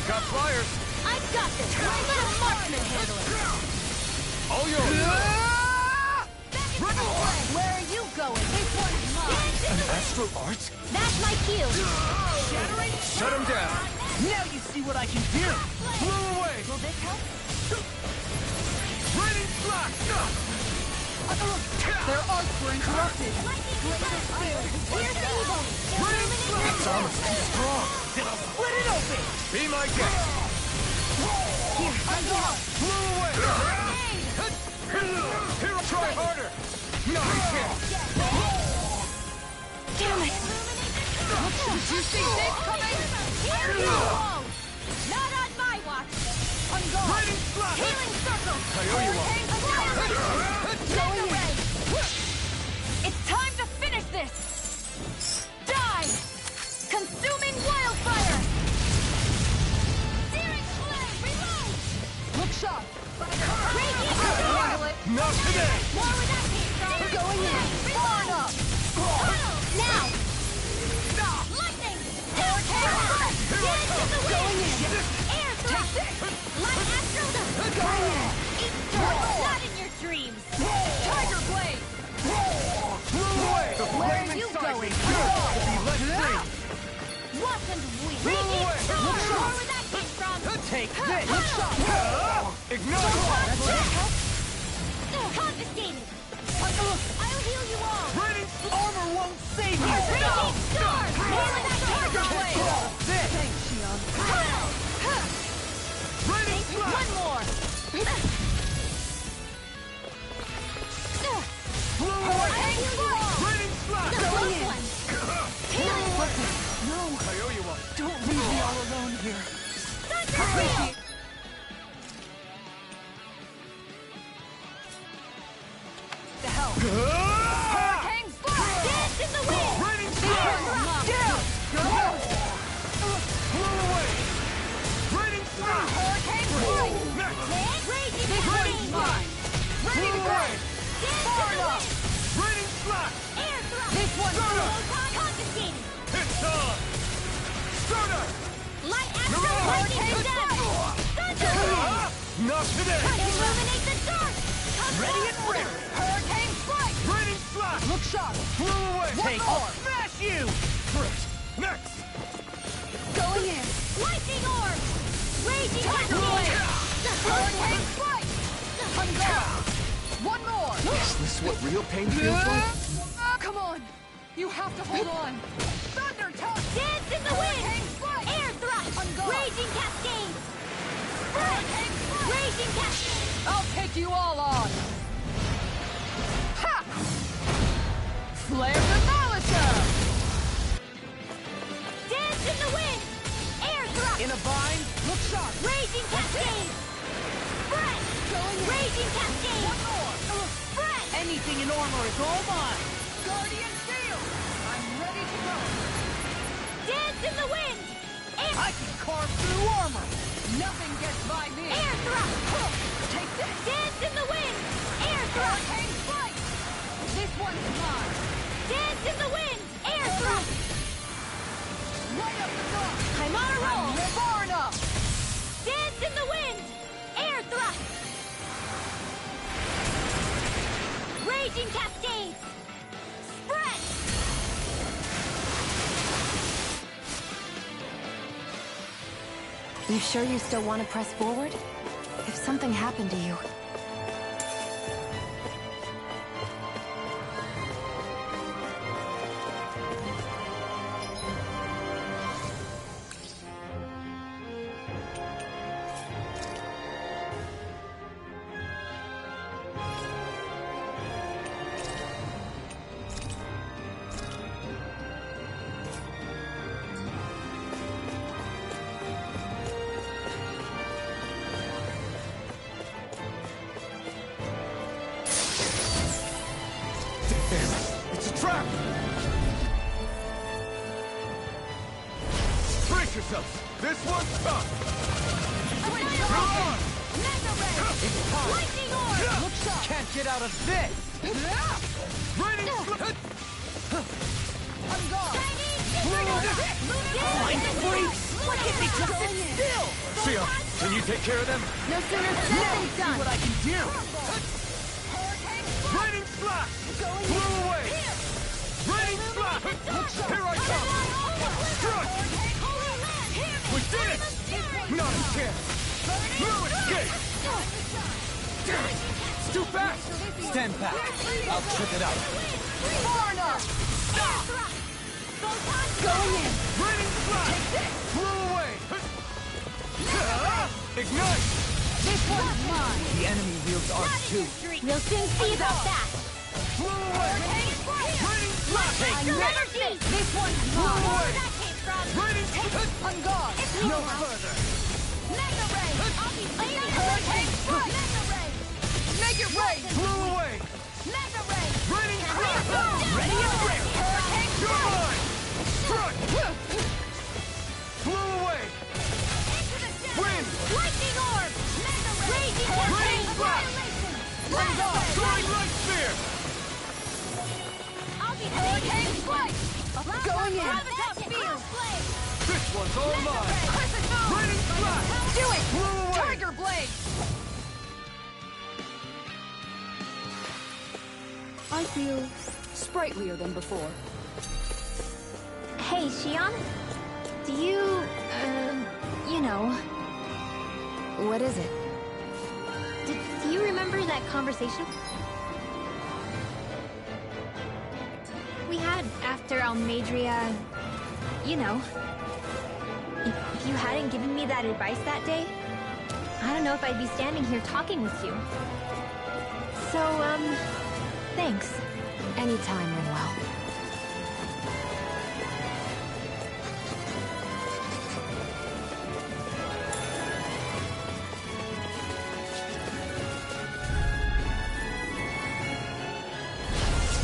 Got flyers. I've got this. Let a marksman handle it. All yours. Where are you going? This one's mine. An astral art? That's my cue. Shattering. Shut him down. Now you see what I can do. Blow away. Will this help? Raining slash. Their arts were interrupted. Here's the evil. It's almost too strong. Then I'll split it open. Be my guest. Here, I'm gone. Blow away. Here, try harder. No, you can't. Damn it. Did you see this coming? Here you go. Not on my watch. I'm gone. Raining slash. Healing circle. I owe you one. Going away. It's time to finish this! Die! Consuming wildfire! Searing flame. Reload. Look sharp! Raging Handle it! Not today. More where that came from. Going in! Far enough! Now. Lightning. Hurricane. Dance in the wind. Air thrust. Light astral. Going in! Eat storm. Not in your dreams. Tiger blade! Blow away. The flame you inside me going? will be let free. Wasn't weak. Blow Raging away. storm. More where that came from. Take this. Ignite. Confiscated. I'll heal you all. Raining armor won't save you. Raging storm. More where that came from. This. Thanks, Xion. Raining slash. One more. Blow away. Raining slash. Close one. Healing working. No! I owe you one. Don't leave me all alone here. Thunder. The hell? Hurricane flash! Dance in the wind. Raining slash. Down! Blow away. Raining slash. Hurricane strike! Next. Raging This one's flame. mine! Ready to Blow go! away. Dance Far in the enough! wind. Raining slash. Air thrust. This one's Confiscated. It's on. Soda. Light astral lightning down. Thunder. Not today. Illuminate the dark. Ready and ready. hurricane strike! Raining slash. Look sharp! Blow away. Take more. smash you. Great. Next. Going in! Lightning orb. Raging Tiger blade! cascade. Hurricane strike! I'm gone! One more! Is this what real pain feels like? Come on! You have to hold on! Thunder touch! Dance in the wind. Hurricane strike! Air thrust. I'm gone. Raging cascade. Hurricane strike! Raging cascade. I'll take you all on! Ha! Flare Demolisher! Dance in the wind. Air thrust. In a bind. Look sharp! Raging cascade. Spread. Going in. Raging cascade. One more! Spread. Anything in armor is all mine. Guardian Steel! I'm ready to go! in the wind! Air... I can carve through armor! Nothing gets by me! Air thrust! Take this! Dance in the wind! Air thrust! Hurricane strike! This one's mine! Dance in the wind! Air thrust! Right up the top! I'm on a roll! I'm far enough! Dance in the wind! Air thrust! Raging cascades! Spread! You sure you still want to press forward? If something happened to you... It's a trap! Brace yourselves! This one's tough! It's time! Lightning orb! Look sharp! Can't get out of this! Raining I'm gone! Mind freaks! Why can't they just sit still? Sia, can you take care of them? No sooner said than See done! what I can do! Raining splash! Blew away! Raining splash! Here I come! Strike! We did it! Not a chance! Blue escape! It's too fast! Stand back! I'll trip it up! Far enough! Going in! Raining splash! Blew away! Ignite! This one's mine! The enemy wields ours too. We'll soon see about that! Blew away! Raining splash! I never cease! This one's Blew mine! away! That came from... Raining I'm gone! no further! Mega Ray! I'll be flaming hurricane strike! Mega Ray! Make it rain! Blew away! Mega Ray! Raining splash! Ready Ready and and ready! Hurricane You're strike! mine! Strike! Blew away! Into the depths! Wind! Lightning orb! Mega Ray! Raging Raining hurricane splash! annihilation! Rain Mega Ray! Throwing light spear! I'll be hurricane strike! Going in. Gravitas field! This one's all mine! Raining splash! Do it! Blew away! Tiger Blade! I feel sprightlier than before. Hey, Xion? Do you, you know... What is it? Do you remember that conversation we had after Almadria? You know. If you hadn't given me that advice that day, I don't know if I'd be standing here talking with you. So, thanks. Anytime, Rinwell.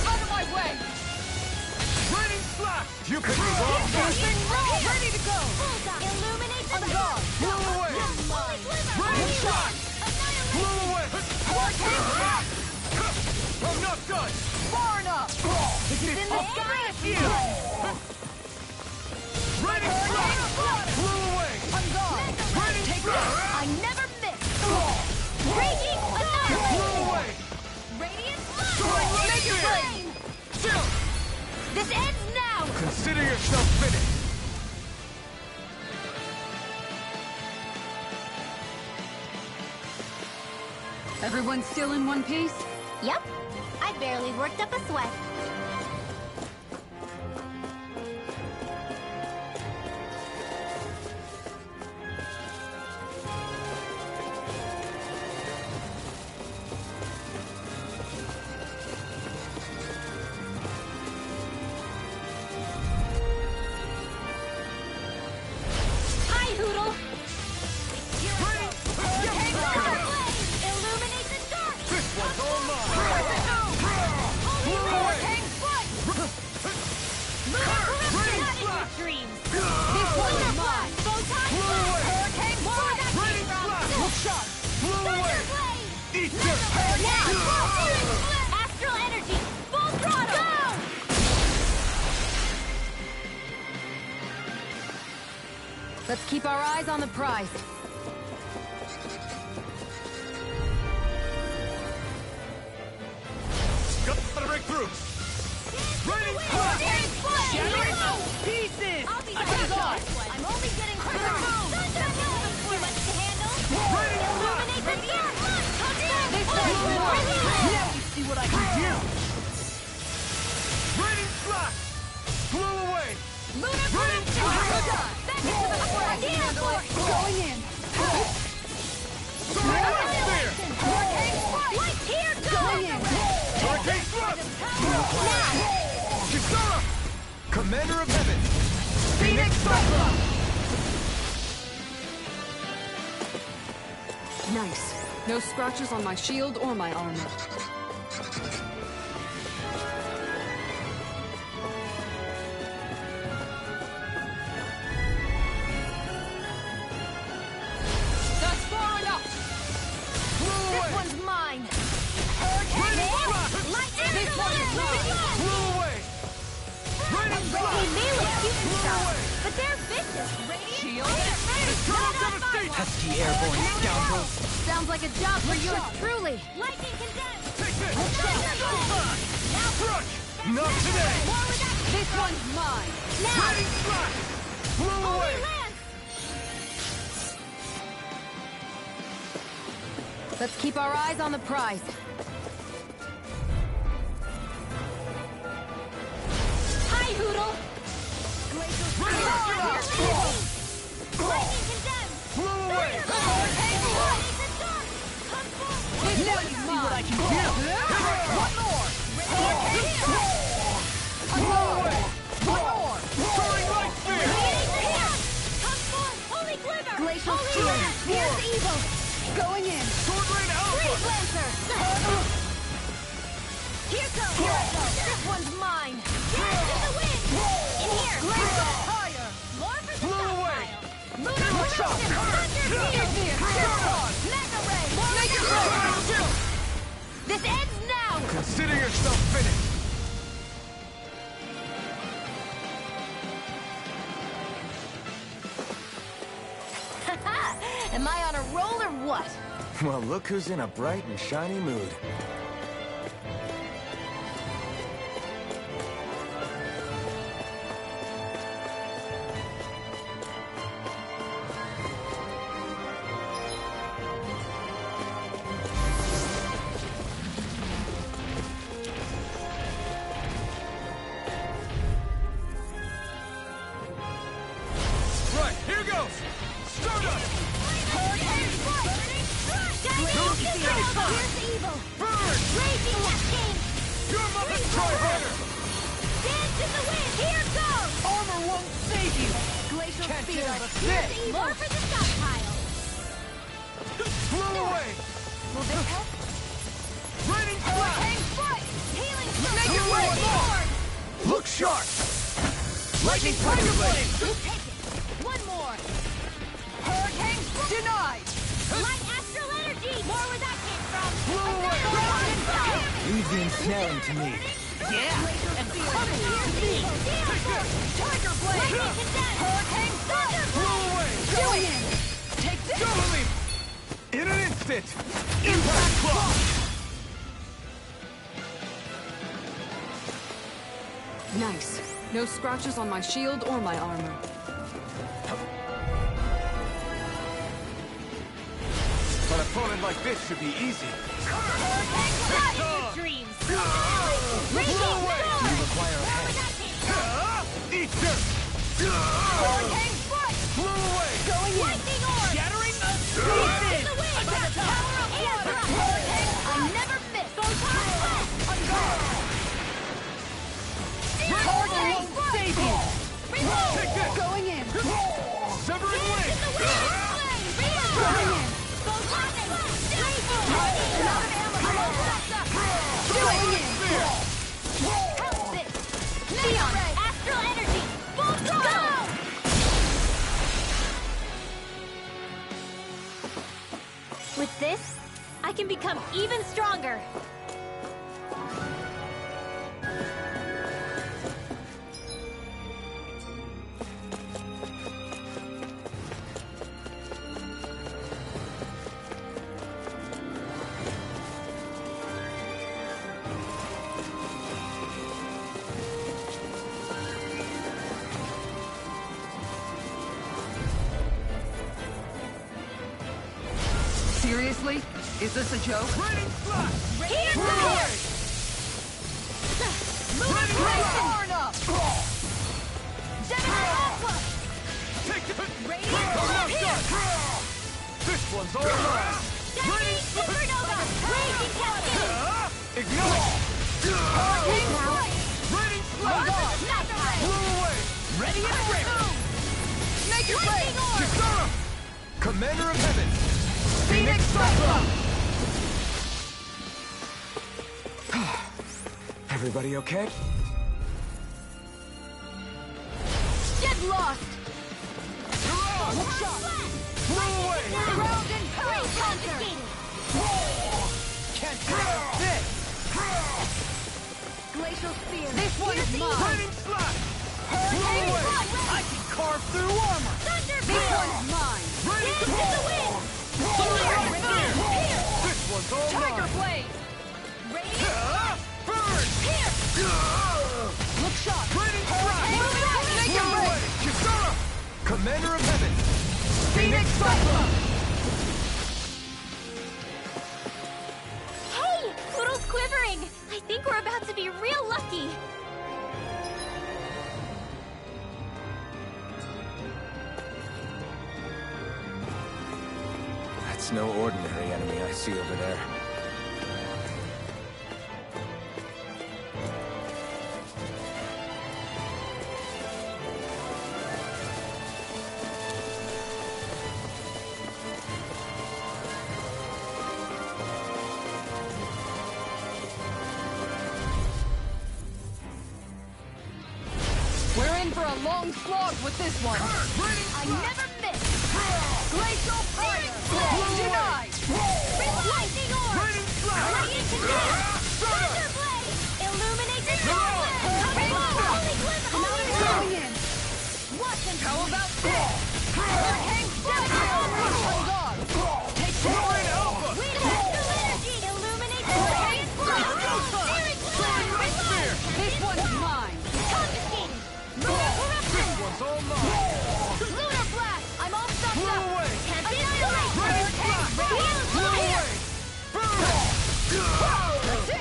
Out of my way! Raining splash! You can move on! Piercing roll! Ready to go! Illuminate the I'm gone! Blew away! Raining splash! Blew away! I'm not done! Far enough! It's in the sky! Raining splash! Blew away! I'm gone! Raining Take splash! this! I never miss! Raging Blew annihilation! away! Radiant Make it flash! rain! Chill! This ends now! Consider yourself finished! Everyone still in one piece? Yep. I barely worked up a sweat. Hi, Hoodle! Illuminate the dark! This one's all mine! Holy Blew away! Let's keep our eyes on the prize. Gotta break through! Raining flash! Shattering pieces! I'll be back. I'm only getting started. Too much to handle. Raining flash! Illuminate the air. Now we see what I can do! Raining flash! Blow away! Raining flash! Back into the fray. Going in. Light spear! Light here goes. Going in. Hurricane thrust! Kisara! Commander of Heaven! Phoenix Cyclone! Nice. No scratches on my shield or my armor. That's far enough. This one's mine. Light This one is mine! Blow away! Raining flash! They may look cute and stuff, but they're vicious. Shield! Eternal devastation! Pesky airborne scoundrels! Sounds like a job for yours truly. Lightning condemned. Take this! Crush! Not today! This one's mine. Raining flash! Blow away! Let's keep our eyes on the prize. Hi, Hoodle. Lightning condemned. Blow away! Now you see what I can do. One more! Blow away! Soaring light spear! Come forth, holy glitter. Glacial Holy shield. lance, here's evil. Going in. Sword rain alpha! Freeze lancer. Here goes. This one's mine. Dance in the wind. In here. Higher. More for the Blow away! stockpile. Lunar protection. Mega ray. This ends now. Consider yourself finished! Am I on a roll or what? Well, look who's in a bright and shiny mood. Right, here goes! Stardust! Here's evil. Burn! Raging cascade. Your mother's try harder! Dance in the wind. Here goes. Armor won't save you! Glacial Can't spear. get out of Here's this! evil. More for the stockpile. Blow away! Will this help? Raining flash! Foot. Healing Make it sword. more! Look sharp! Lightning Tiger Blade! You take it. One more. Hurricane denied. Light astral energy. More where that came from. Blow away! Leave the ensnaring to me. Yeah. And coming to me. Tiger blade. Lightning condensed. Hurricane thunder. Blow away! Going in. Take this. Double in an instant! Impact Claw! Nice. No scratches on my shield or my armor. An opponent like this should be easy. Dreams. Blow away! You require a head. Eat dirt! Hurricane foot. Blow away! Going in. Lightning orb. Shattering the Dance in the wind. I got the Power of water. I never miss. On guard. Hurricane foot. Save you! Take this! Going in. Severing Dance in the Wing! wind. Going in. Going in. Neon, astral energy, full throttle! With this, I can become even stronger. Seriously? Is this a joke? Raining slash! Here's the Away! Lunar Blast! Gemini Aqua! Take it! Radiant Here! This one's all mine! Destiny Supernova! Raging Cascade! Ignite! Hurricane Strike! Raining slash! Master Ray! Blow away! Ready and ready! Make your way! Kisara! Commander of Heaven! Phoenix Cyclone! Everybody okay? Get lost! Hook shot! Blow away! Ground and power counter! Can't take this! Glacial Spear! This one's mine! Raining slash! Hurricane Blow away! Strike! I can carve through armor! Thunder This one's mine! Raining Dance in the wind! Fire and boom! Here! This one's all Tiger mine! Blade! Radiant! Burn! Here! Look shot! Raining slash! Make your Blow break! away! Kisara! Commander of Heaven! Phoenix Cyclone! Hey! Poodle's quivering! I think we're about to be real lucky! That's no ordinary enemy I see over there. We're in for a long slog with this one. I never miss! Glacial Fire! Denied! Lightning Orb! Raining slash! Radiant Control! Thunder Blade! Illuminate the Starlet! Holy Glimmer! Going in! Watch and how about this? Hurricane Gemini Alpha! On guard! Take Fluid Alpha! Wind Astral Energy! Illuminate the Hurricane Blade! Searing Flame! Reload! This one's mine! Confiscated! Lunar Eruption! This one's all mine! Lunar Blast! I'm all stocked Blow up! away! Annihilate! Raining slash! Blow away! Burn!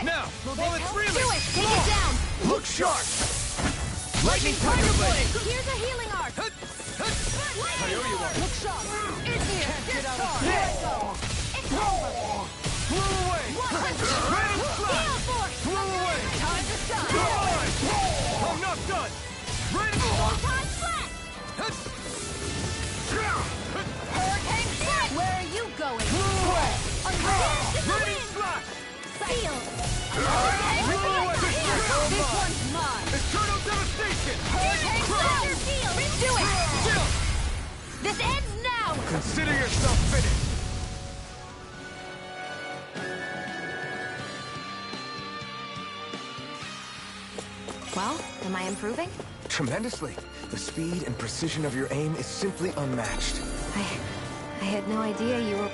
Now, while it's reeling! Do it! Take it down! Look sharp! Lightning Tiger Blade! Here's a healing arc! I owe you one. Look sharp! In here! Get started! this. Here I go! It's over! Blow away! Raining slash! Gale Force! Blow away! Time to shine! Alright! I'm not done! Raining slash! Time flat! Hurricane Strike! Where are you going? Blow away! Dance in the Raining wind! slash! Seal! Hurricane Blow away! Here! All This mine. one's mine! Eternal devastation! Hurricane Thunder Seal! Do it! Still! This ends now! Consider yourself finished! Well, am I improving? Tremendously. The speed and precision of your aim is simply unmatched. I had no idea you were...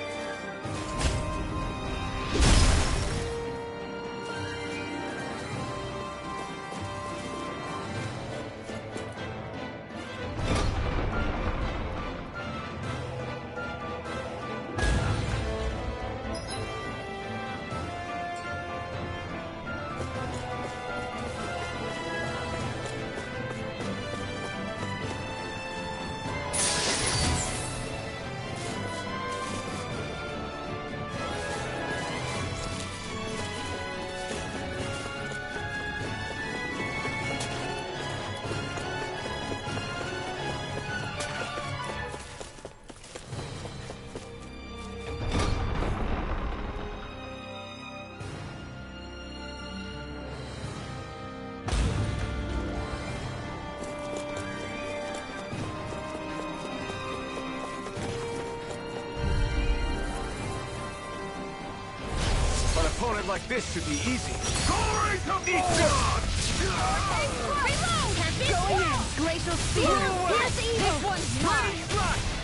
An opponent like this should be easy. Glory to God! Reload! Going in! Glacial Spear! Here's evil! This one's mine!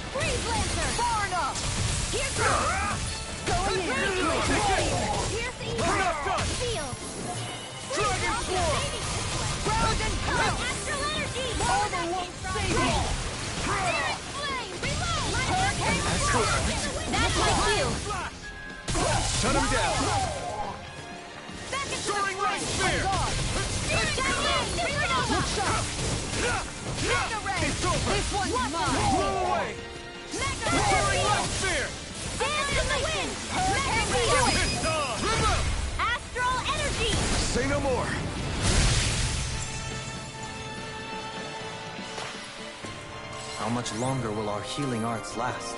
Freeze Lancer! Far enough! Here's goes! Going in! Glacial Spear! Here's evil! I'm not done! Seal! Dragon Swarm! Frozen Power! Astral Energy! Armor won't save me! Spirit Flame! Reload! Hurricane Strike! That's my cue! Shut him down! Back into Soaring the Ray Spear! Mega Ray! It's over! This one's mine! Blow away! Mega Soaring Ray! Light Spear! Dance in the wind! Mega Ray! It's done! Astral Energy! Say no more! How much longer will our healing arts last?